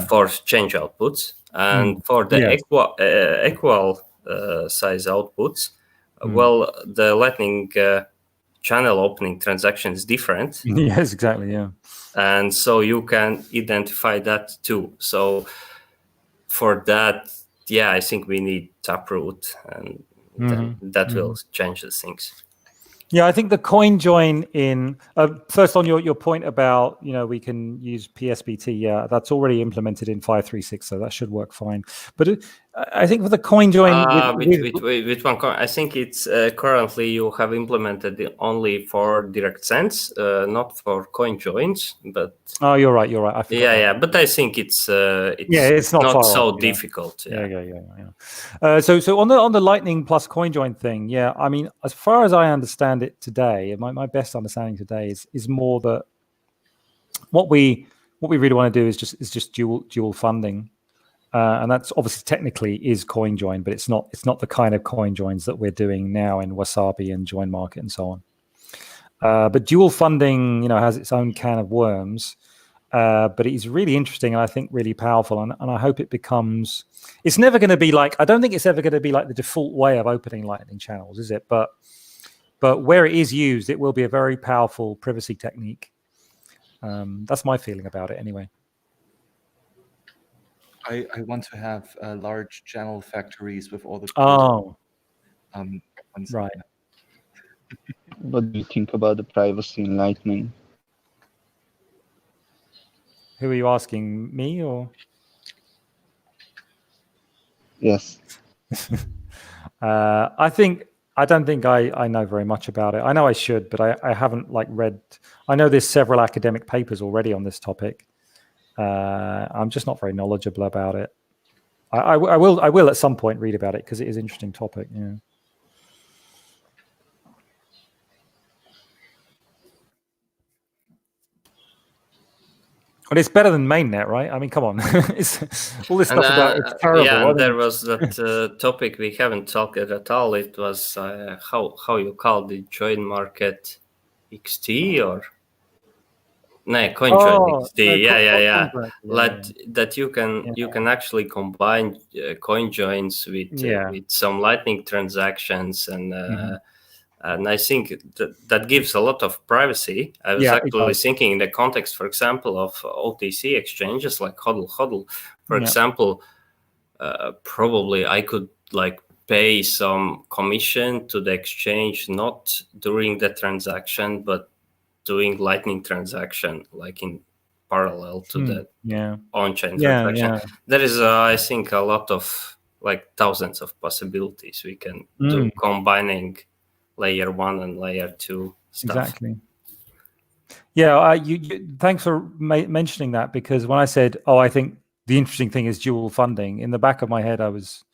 for change outputs, and for the equal size outputs, well, the Lightning channel opening transaction is different. Yes, exactly. Yeah. And so you can identify that too. So for that, I think we need Taproot, and that will change the things. Yeah, I think the CoinJoin in first on your point about we can use PSBT. Yeah, that's already implemented in 5.3.6, so that should work fine. But I think for the CoinJoin with one coin, I think it's currently you have implemented it only for direct sends, not for CoinJoins. But oh, you're right. I forgot yeah. But I think it's it's not so off, difficult. Yeah. So on the Lightning plus CoinJoin thing, yeah. I mean, as far as I understand it today, my best understanding today is more that what we really want to do is just dual funding. And that's obviously technically is CoinJoin, but it's not the kind of CoinJoins that we're doing now in Wasabi and JoinMarket and so on. But dual funding, has its own can of worms, but it's really interesting and I think really powerful. And I hope it becomes. It's never going to be like. I don't think it's ever going to be like the default way of opening Lightning channels, is it? But where it is used, it will be a very powerful privacy technique. That's my feeling about it, anyway. I want to have large channel factories with all the right. What do you think about the privacy in Lightning? Who are you asking, me or? Yes. I don't think I know very much about it. I know I should, but I haven't read. I know there's several academic papers already on this topic. I'm just not very knowledgeable about it. I will at some point read about it because it is an interesting topic. Yeah. But it's better than mainnet, right? I mean, come on. It's all this stuff about it's terrible. Yeah, and there was that topic we haven't talked at all. It was how you call the JoinMarket XT or CoinJoin XT. Yeah. That you can actually combine CoinJoins with some Lightning transactions and I think that gives a lot of privacy. I was actually thinking in the context, for example, of OTC exchanges like HODL. For example, probably I could pay some commission to the exchange, not during the transaction, but doing Lightning transaction, in parallel to the on-chain transaction. There is, I think, a lot of thousands of possibilities we can do combining layer 1 and layer 2 stuff. Exactly. Yeah, thanks for mentioning that, because when I said, I think the interesting thing is dual funding, in the back of my head, I was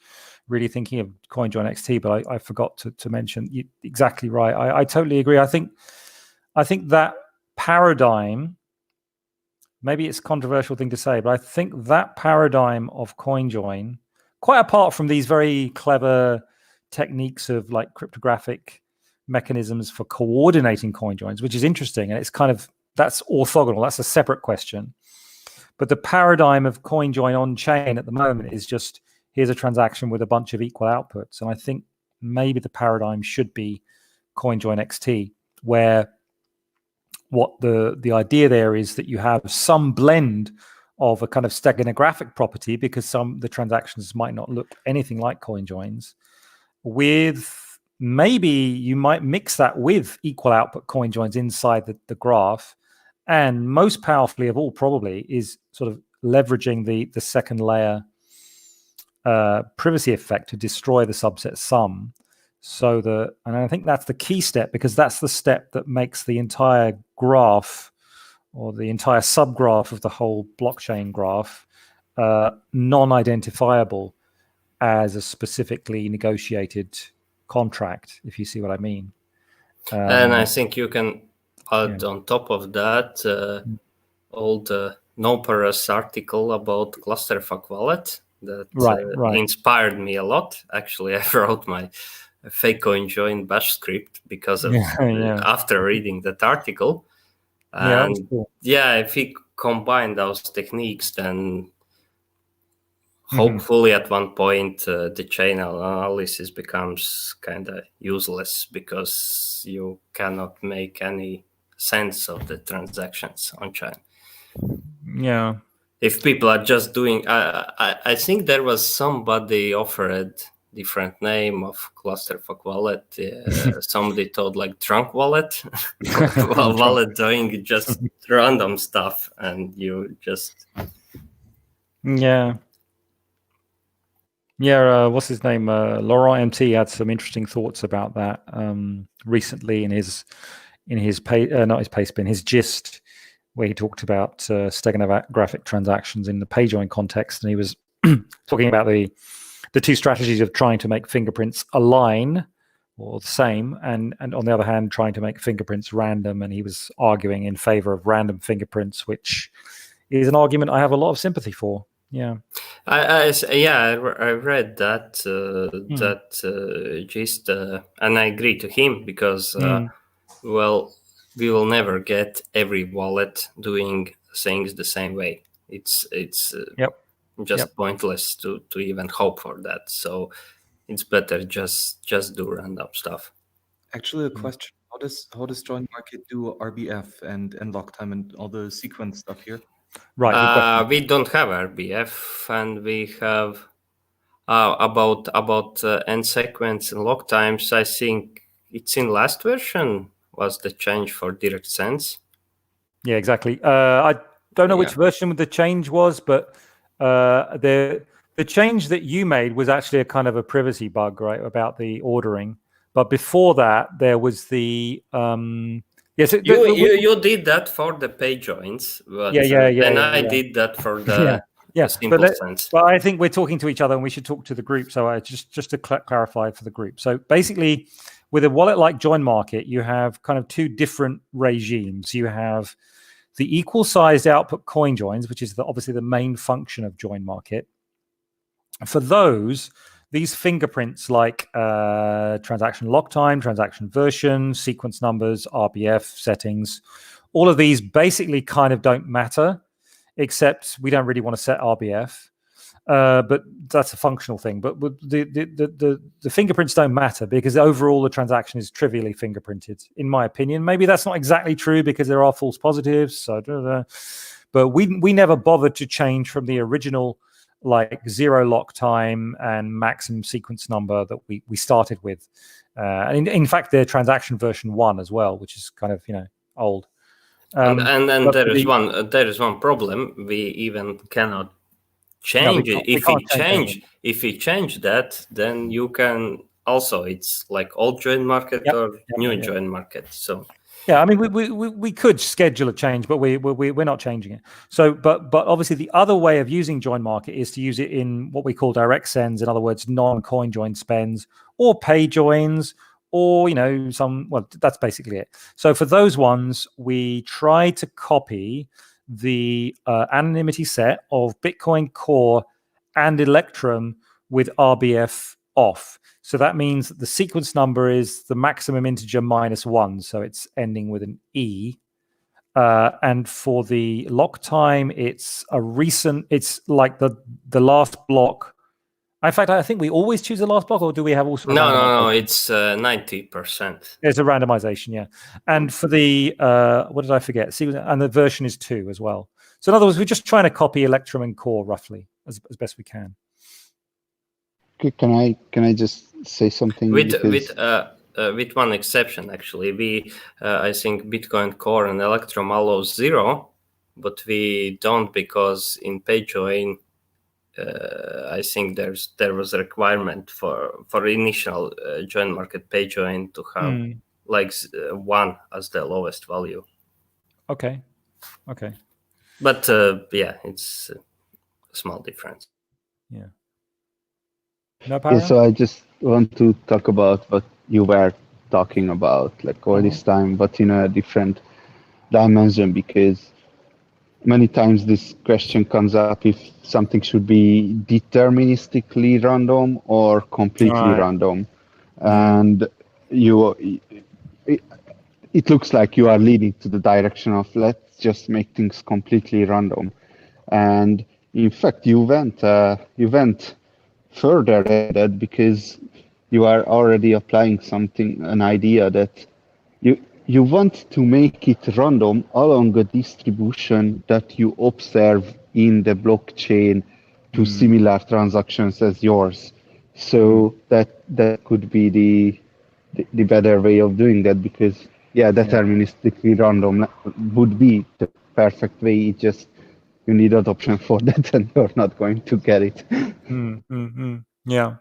really thinking of CoinJoin XT, but I forgot to mention. You're exactly right. I totally agree. I think that paradigm, maybe it's a controversial thing to say, but I think that paradigm of CoinJoin, quite apart from these very clever techniques of cryptographic mechanisms for coordinating CoinJoins, which is interesting, and that's orthogonal. That's a separate question. But the paradigm of CoinJoin on chain at the moment is just, here's a transaction with a bunch of equal outputs. And I think maybe the paradigm should be CoinJoin XT, where what the idea there is that you have some blend of a kind of steganographic property, because the transactions might not look anything like CoinJoins, with maybe you might mix that with equal output CoinJoins inside the graph. And most powerfully of all, probably, is sort of leveraging the second layer privacy effect to destroy the subset sum. And I think that's the key step, because that's the step that makes the entire graph or the entire subgraph of the whole blockchain graph non-identifiable as a specifically negotiated contract, if you see what I mean. And I think you can add on top of that old Noparas article about clusterfuck wallet that inspired me a lot. Actually, I wrote my fake CoinJoin bash script because of after reading that article. And if we combine those techniques, then hopefully at one point the chain analysis becomes kind of useless, because you cannot make any sense of the transactions on chain. Yeah. If people are just doing, I think there was somebody offered different name of clusterfuck wallet. Somebody told drunk wallet, wallet doing just random stuff, and you just Yeah, what's his name? Laurent MT had some interesting thoughts about that recently in his not his pay spin, his gist, where he talked about steganographic transactions in the PayJoin context, and he was talking about the two strategies of trying to make fingerprints align or the same, and on the other hand, trying to make fingerprints random. And he was arguing in favor of random fingerprints, which is an argument I have a lot of sympathy for. Yeah, I read that gist, and I agree to him because well, we will never get every wallet doing things the same way. It's just pointless to even hope for that. So it's better just do random stuff. Actually, a question: how does JoinMarket do RBF and lock time and all the sequence stuff here? Right. We don't have RBF, and we have about end sequence and lock times. I think it's in last version was the change for direct sense. Yeah, exactly. I don't know which version the change was, but the change that you made was actually a kind of a privacy bug, right, about the ordering. But before that, there was the yes. You did that for the PayJoins, but then I did that for the simple sense. But I think we're talking to each other, and we should talk to the group. So just to clarify for the group. So basically, with a wallet like JoinMarket, you have kind of two different regimes. You have the equal sized output CoinJoins, which is obviously the main function of JoinMarket. For those, these fingerprints like transaction lock time, transaction version, sequence numbers, RBF settings, all of these basically kind of don't matter, except we don't really want to set RBF. But that's a functional thing. But the fingerprints don't matter because overall the transaction is trivially fingerprinted, in my opinion. Maybe that's not exactly true because there are false positives. So, but we never bothered to change from the original like 0 lock time and maximum sequence number that we started with. And in fact, the transaction version 1 as well, which is kind of old. And there is one problem. We even cannot change it. If we change that, then you can also, it's like old JoinMarket or new JoinMarket. So yeah, I mean we could schedule a change, but we're not changing it. So but obviously the other way of using JoinMarket is to use it in what we call direct sends, in other words, non-CoinJoin spends or PayJoins, or that's basically it. So for those ones, we try to copy the anonymity set of Bitcoin Core and Electrum with RBF off. So that means that the sequence number is the maximum integer -1, so it's ending with an E. And for the lock time, it's like the last block. In fact, I think we always choose the last block, or do we have also? No, it's 90%. It's a randomization, yeah. And for the what did I forget? And the version is 2 as well. So in other words, we're just trying to copy Electrum and Core roughly as best we can. Can I just say something? With one exception, actually, I think Bitcoin Core and Electrum allow 0, but we don't because in PayJoin. I think there was a requirement for initial JoinMarket PayJoin to have like 1 as the lowest value. Okay. But it's a small difference. Yeah. No, Para? So I just want to talk about what you were talking about, like all this time, but in a different dimension, because many times this question comes up if something should be deterministically random or completely random. And it looks like you are leading to the direction of let's just make things completely random. And in fact, you went further than that because you are already applying an idea that you want to make it random along a distribution that you observe in the blockchain to similar transactions as yours. So that could be the better way of doing that, because deterministically random would be the perfect way. You need adoption for that, and you're not going to get it. Yeah,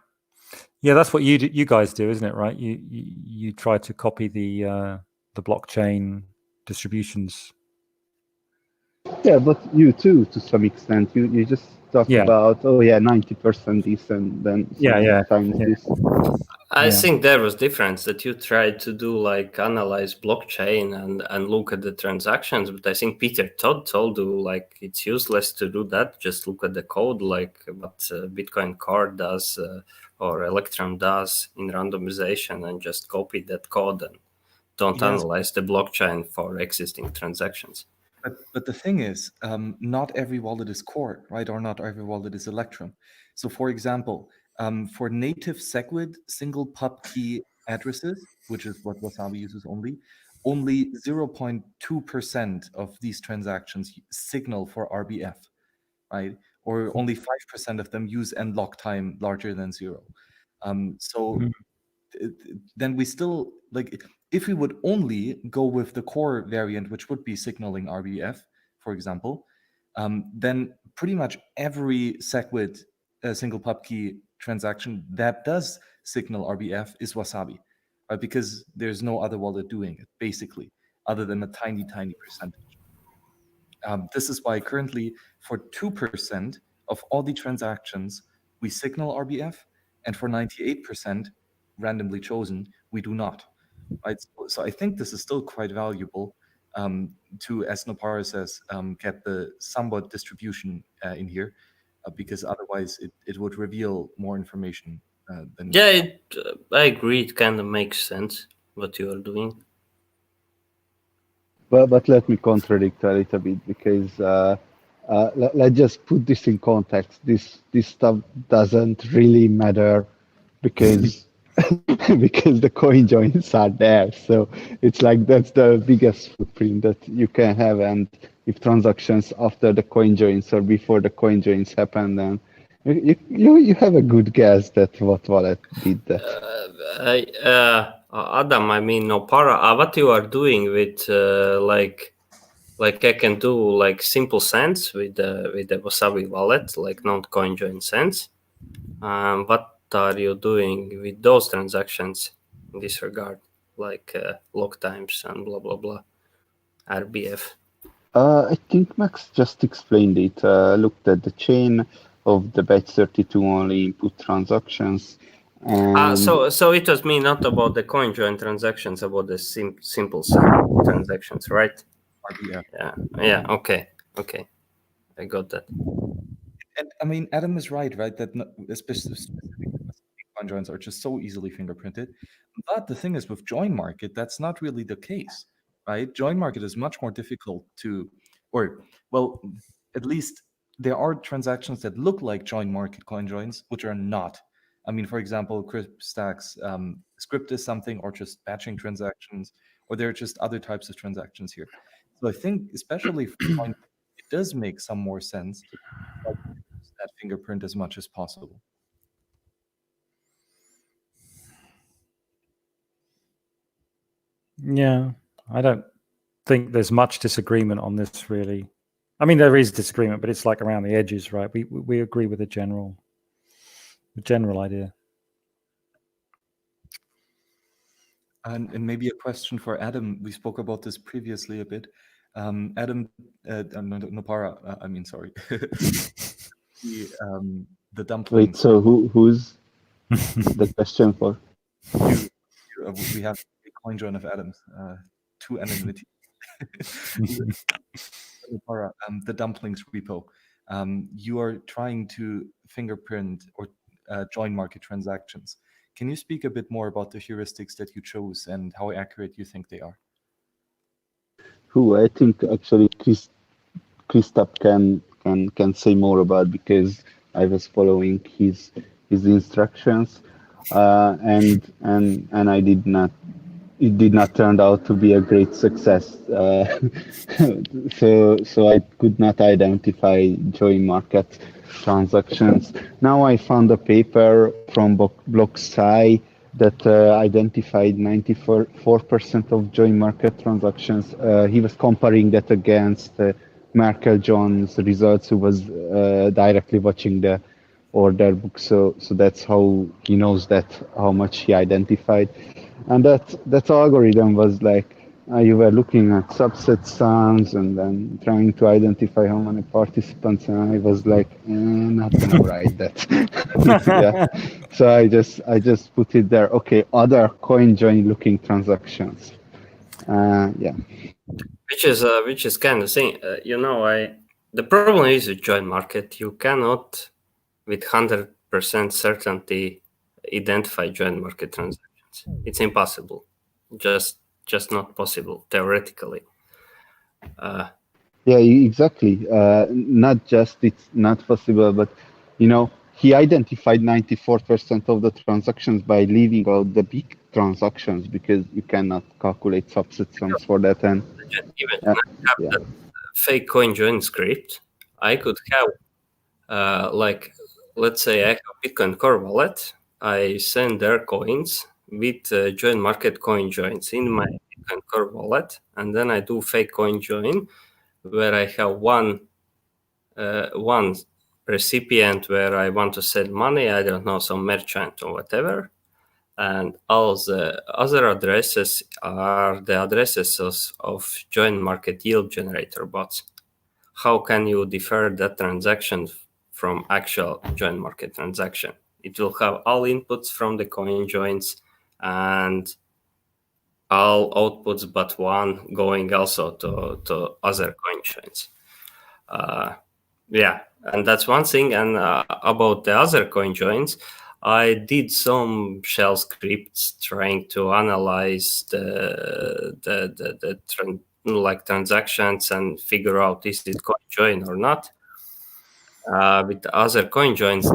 that's what you guys do, isn't it? Right? You try to copy the blockchain distributions. Yeah, but you too, to some extent. You just talk about 90% this and then times this. I think there was difference that you tried to do like analyze blockchain and look at the transactions, but I think Peter Todd told you like it's useless to do that. Just look at the code, like what Bitcoin Core does or Electrum does in randomization, and just copy that code and don't analyze the blockchain for existing transactions. But the thing is, not every wallet is Core, right? Or not every wallet is Electrum. So for example, for native SegWit single pub key addresses, which is what Wasabi uses only 0.2% of these transactions signal for RBF, right? Or only 5% of them use end lock time larger than 0. Then we still, like, if we would only go with the core variant, which would be signaling RBF, for example, then pretty much every SegWit single pub key transaction that does signal RBF is Wasabi, right? Because there's no other wallet doing it, basically, other than a tiny percentage. This is why currently for 2% of all the transactions, we signal RBF, and for 98% randomly chosen, we do not. Right? So I think this is still quite valuable to, as Nopara says, get the somewhat distribution in here, because otherwise it would reveal more information than. Yeah, I agree. It kind of makes sense what you are doing. But let me contradict a little bit, because let's just put this in context. This stuff doesn't really matter, because because the coin joins are there. So it's like that's the biggest footprint that you can have. And if transactions after the coin joins or before the coin joins happen, then you have a good guess that what wallet did that. Adam, I mean, Nopara, what you are doing with like I can do like simple cents with the Wasabi wallet, like not CoinJoin cents. What are you doing with those transactions in this regard, like lock times and blah blah blah, RBF? I think Max just explained it. Looked at the chain of the batch 32 only input transactions. And so it was me not about the CoinJoin transactions, about the simple transactions, right? Yeah. Okay. I got that. And I mean, Adam is right? That specific CoinJoins are just so easily fingerprinted. But the thing is, with JoinMarket, that's not really the case, right? JoinMarket is much more difficult to, or well, at least there are transactions that look like JoinMarket CoinJoins, which are not. I mean, for example, CryptStack's script is something, or just batching transactions, or there are just other types of transactions here. So I think, especially for Coin, it does make some more sense to use that fingerprint as much as possible. Yeah, I don't think there's much disagreement on this, really. I mean, there is disagreement, but it's like around the edges, right? We agree with the general idea. And maybe a question for Adam. We spoke about this previously a bit. Adam, Nopara, I mean, sorry. The dumplings. Wait, so who's the question for? We have a CoinJoin of Adams, two anonymity. Nopara, the dumplings repo. You are trying to fingerprint or JoinMarket transactions. Can you speak a bit more about the heuristics that you chose and how accurate you think they are? I think actually Christoph can say more about, because I was following his instructions, and I did not. It did not turn out to be a great success. So I could not identify JoinMarket transactions. Now I found a paper from BlockSci that identified 94% of JoinMarket transactions. He was comparing that against Merkel John's results, who was directly watching the order book. So that's how he knows that how much he identified, and that algorithm was like you were looking at subset sums and then trying to identify how many participants, and I was like, not gonna write that. Yeah. So I just put it there. Okay, other CoinJoin looking transactions. Yeah. Which is kind of thing. The problem is with JoinMarket, you cannot with 100% certainty identify JoinMarket transactions. It's impossible. Just not possible theoretically. Yeah, exactly. Not just it's not possible, but he identified 94% of the transactions by leaving out the big transactions because you cannot calculate subset sums for that. And even I have that fake CoinJoin script, I could have let's say I have Bitcoin Core wallet. I send their coins with JoinMarket CoinJoins in my Bitcoin Core wallet, and then I do fake CoinJoin where I have one recipient where I want to send money. I don't know, some merchant or whatever, and all the other addresses are the addresses of JoinMarket yield generator bots. How can you defer that transaction from actual JoinMarket transaction? It will have all inputs from the CoinJoins and all outputs but one going also to other CoinJoins. Yeah, and that's one thing. And about the other CoinJoins, I did some shell scripts trying to analyze the transactions and figure out is it CoinJoin or not. With the other CoinJoins,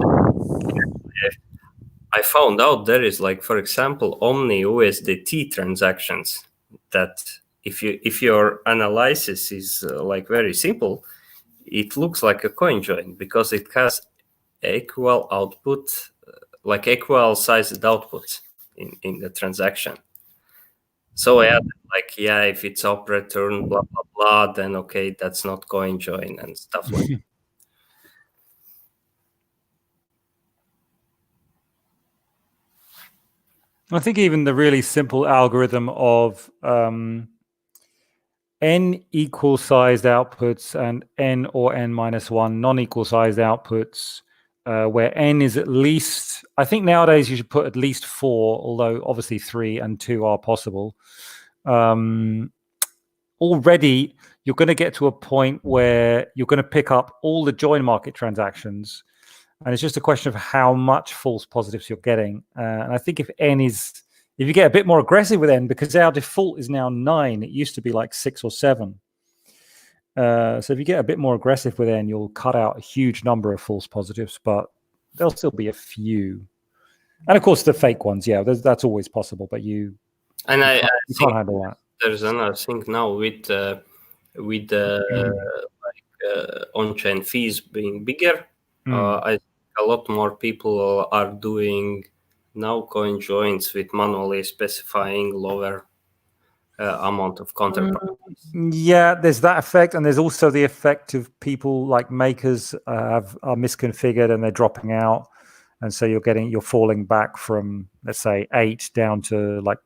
I found out there is, like, for example, Omni USDT transactions that if your analysis is like very simple, it looks like a CoinJoin because it has equal output, like equal sized outputs in the transaction. So I added like, yeah, if it's op return, blah, blah, blah, then okay, that's not CoinJoin and stuff like that. I think even the really simple algorithm of n equal sized outputs and n or n minus one non-equal sized outputs, where n is at least, I think nowadays you should put at least 4, although obviously 3 and 2 are possible. Already you're going to get to a point where you're going to pick up all the JoinMarket transactions, and it's just a question of how much false positives you're getting. And I think if you get a bit more aggressive with n, because our default is now 9, it used to be like 6 or 7. So if you get a bit more aggressive with n, you'll cut out a huge number of false positives, but there'll still be a few. And of course, the fake ones, yeah, that's always possible, but you can't handle that. There's another thing now with on-chain fees being bigger. I think a lot more people are doing now CoinJoins with manually specifying lower amount of counterparties. Yeah, there's that effect, and there's also the effect of people like makers are misconfigured and they're dropping out, and so you're falling back from, let's say, 8 down to like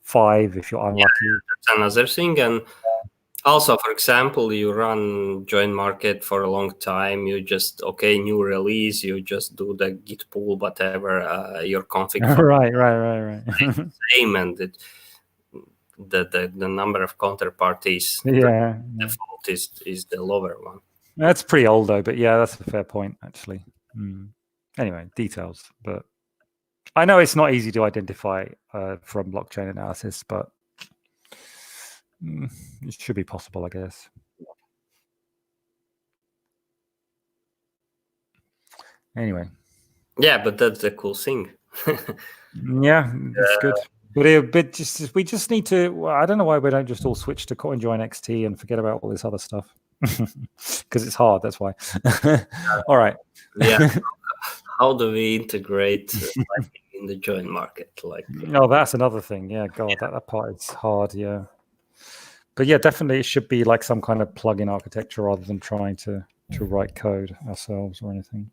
5 if you're unlucky. Yeah, that's another thing. And also, for example, you run JoinMarket for a long time. You just, new release, you just do the git pull, whatever your config. Right. Same, and the number of counterparties. Yeah. Default is the lower one. That's pretty old though, but yeah, that's a fair point actually. Anyway, details, but I know it's not easy to identify from blockchain analysis, but it should be possible, I guess. Anyway. Yeah, but that's the cool thing. Yeah, it's good. But we just need to. Well, I don't know why we don't just all switch to CoinJoin XT and forget about all this other stuff, because it's hard. That's why. All right. Yeah. How do we integrate in the JoinMarket? Oh, that's another thing. Yeah, God, that part is hard. Yeah. But yeah, definitely it should be like some kind of plugin architecture rather than trying to write code ourselves or anything.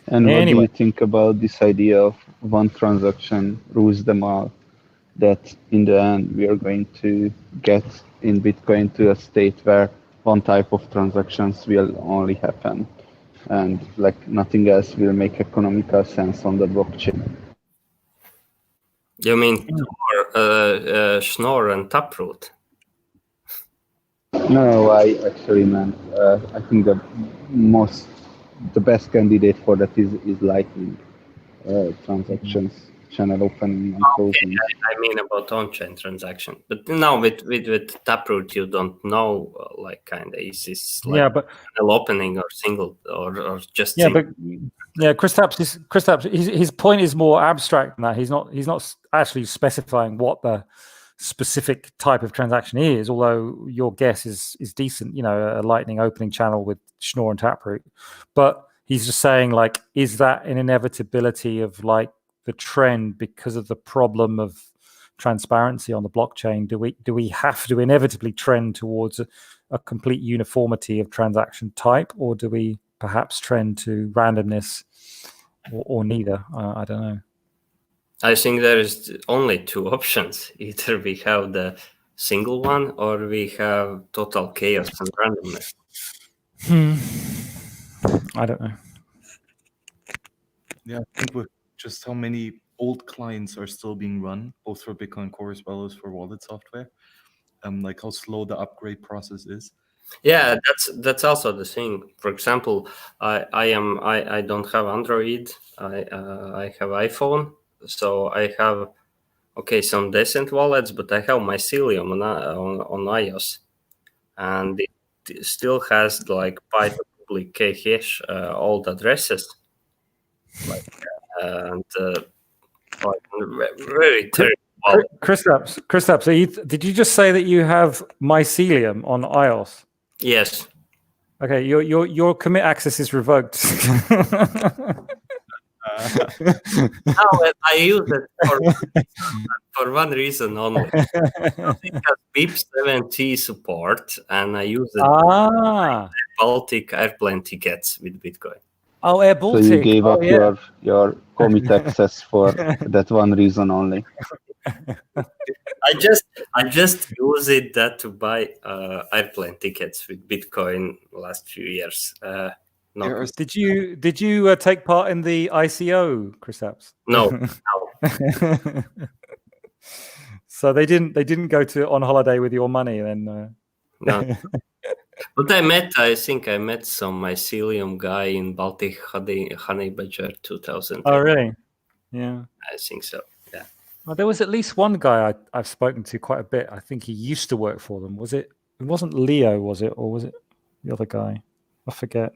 And what do you think about this idea of one transaction rules them all? That in the end we are going to get in Bitcoin to a state where one type of transactions will only happen, and like nothing else will make economical sense on the blockchain. You mean Schnorr and Taproot? No, I actually meant I think the best candidate for that is Lightning transactions, channel opening and closing. Okay, I mean about on-chain transaction, but now with Taproot you don't know like kind of is this like channel opening or single or just single? Kristaps, his point is more abstract than that. He's not actually specifying what the specific type of transaction is, although your guess is decent, a Lightning opening channel with Schnorr and Taproot. But he's just saying, like, is that an inevitability of like the trend because of the problem of transparency on the blockchain? Do we have to inevitably trend towards a complete uniformity of transaction type, or do we perhaps trend to randomness, or neither? I don't know. I think there is only two options. Either we have the single one or we have total chaos and randomness. I don't know. Yeah, I think with just how many old clients are still being run, both for Bitcoin Core as well as for wallet software, like how slow the upgrade process is. Yeah, that's also the thing. For example, I don't have Android. I have iPhone, so I have some decent wallets, but I have Mycelium on iOS, and it still has like Python public key hash old addresses, and very terrible. Kristaps, did you just say that you have Mycelium on iOS? Yes. Okay, your commit access is revoked. No, I use it for one reason only. It has BIP7T support, and I use it Baltic airplane tickets with Bitcoin. Oh, Air Baltic. So you gave up your commit access for that one reason only. I just use it to buy airplane tickets with Bitcoin last few years. Did you take part in the ICO, Kristaps? No. So they didn't go on holiday with your money then. No. But I think I met some Mycelium guy in Baltic Honey Badger 2000. Oh really? Yeah. I think so. Yeah. Well, there was at least one guy I've spoken to quite a bit. I think he used to work for them. It wasn't Leo, was it? Or was it the other guy? I forget.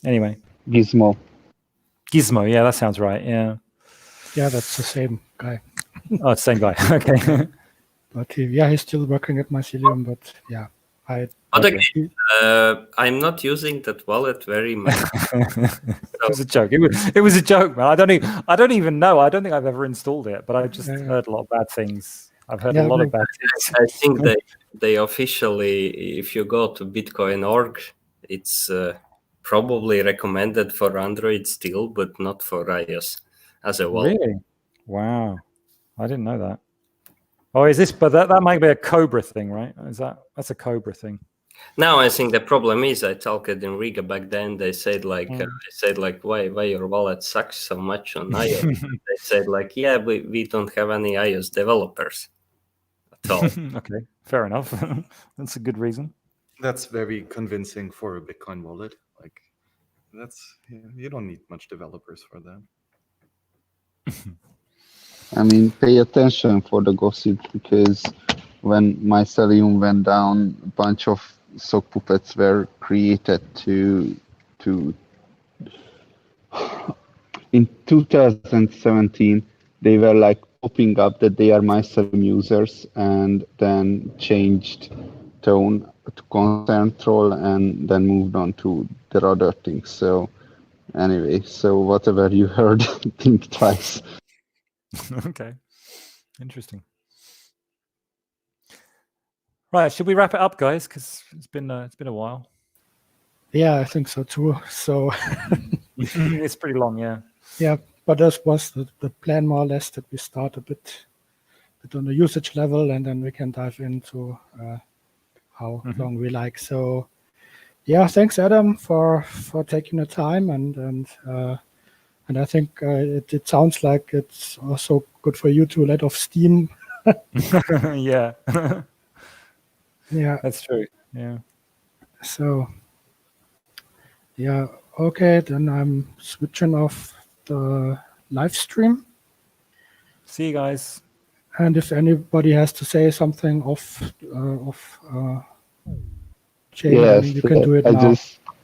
Anyway. Gizmo, yeah, that sounds right. Yeah. Yeah, that's the same guy. Oh, it's the same guy. Okay. But he's still working at Mycelium, but yeah. I'm not using that wallet very much. It was a joke. It was a joke, man. I don't even know. I don't think I've ever installed it, but I just heard a lot of bad things. I've heard a lot of bad things. I think they officially, if you go to Bitcoin.org, it's probably recommended for Android still, but not for iOS as a wallet. Really? Wow. I didn't know that. Oh, is this? But that might be a Cobra thing, right? That's a Cobra thing? No, I think the problem is I talked in Riga back then. They said like, why your wallet sucks so much on iOS? They said like, yeah, we don't have any iOS developers at all. Okay, fair enough. That's a good reason. That's very convincing for a Bitcoin wallet. Like, you don't need much developers for that. I mean, pay attention for the gossip, because when Mycelium went down, a bunch of sock puppets were created in 2017, they were like popping up that they are Mycelium users, and then changed tone to consent troll, and then moved on to their other things. So anyway, so whatever you heard, think twice. Okay, interesting. Right, should we wrap it up, guys? Because it's been a while. Yeah, I think so too. So It's pretty long, yeah. Yeah, but this was the plan more or less, that we start a bit on the usage level, and then we can dive into how long we like. So yeah, thanks Adam for taking the time, and I think it sounds like it's also good for you to let off steam. Yeah. Yeah, that's true. Yeah. So yeah, okay, then I'm switching off the live stream. See you guys. And if anybody has to say something off chain, Yes, you can do it I now. just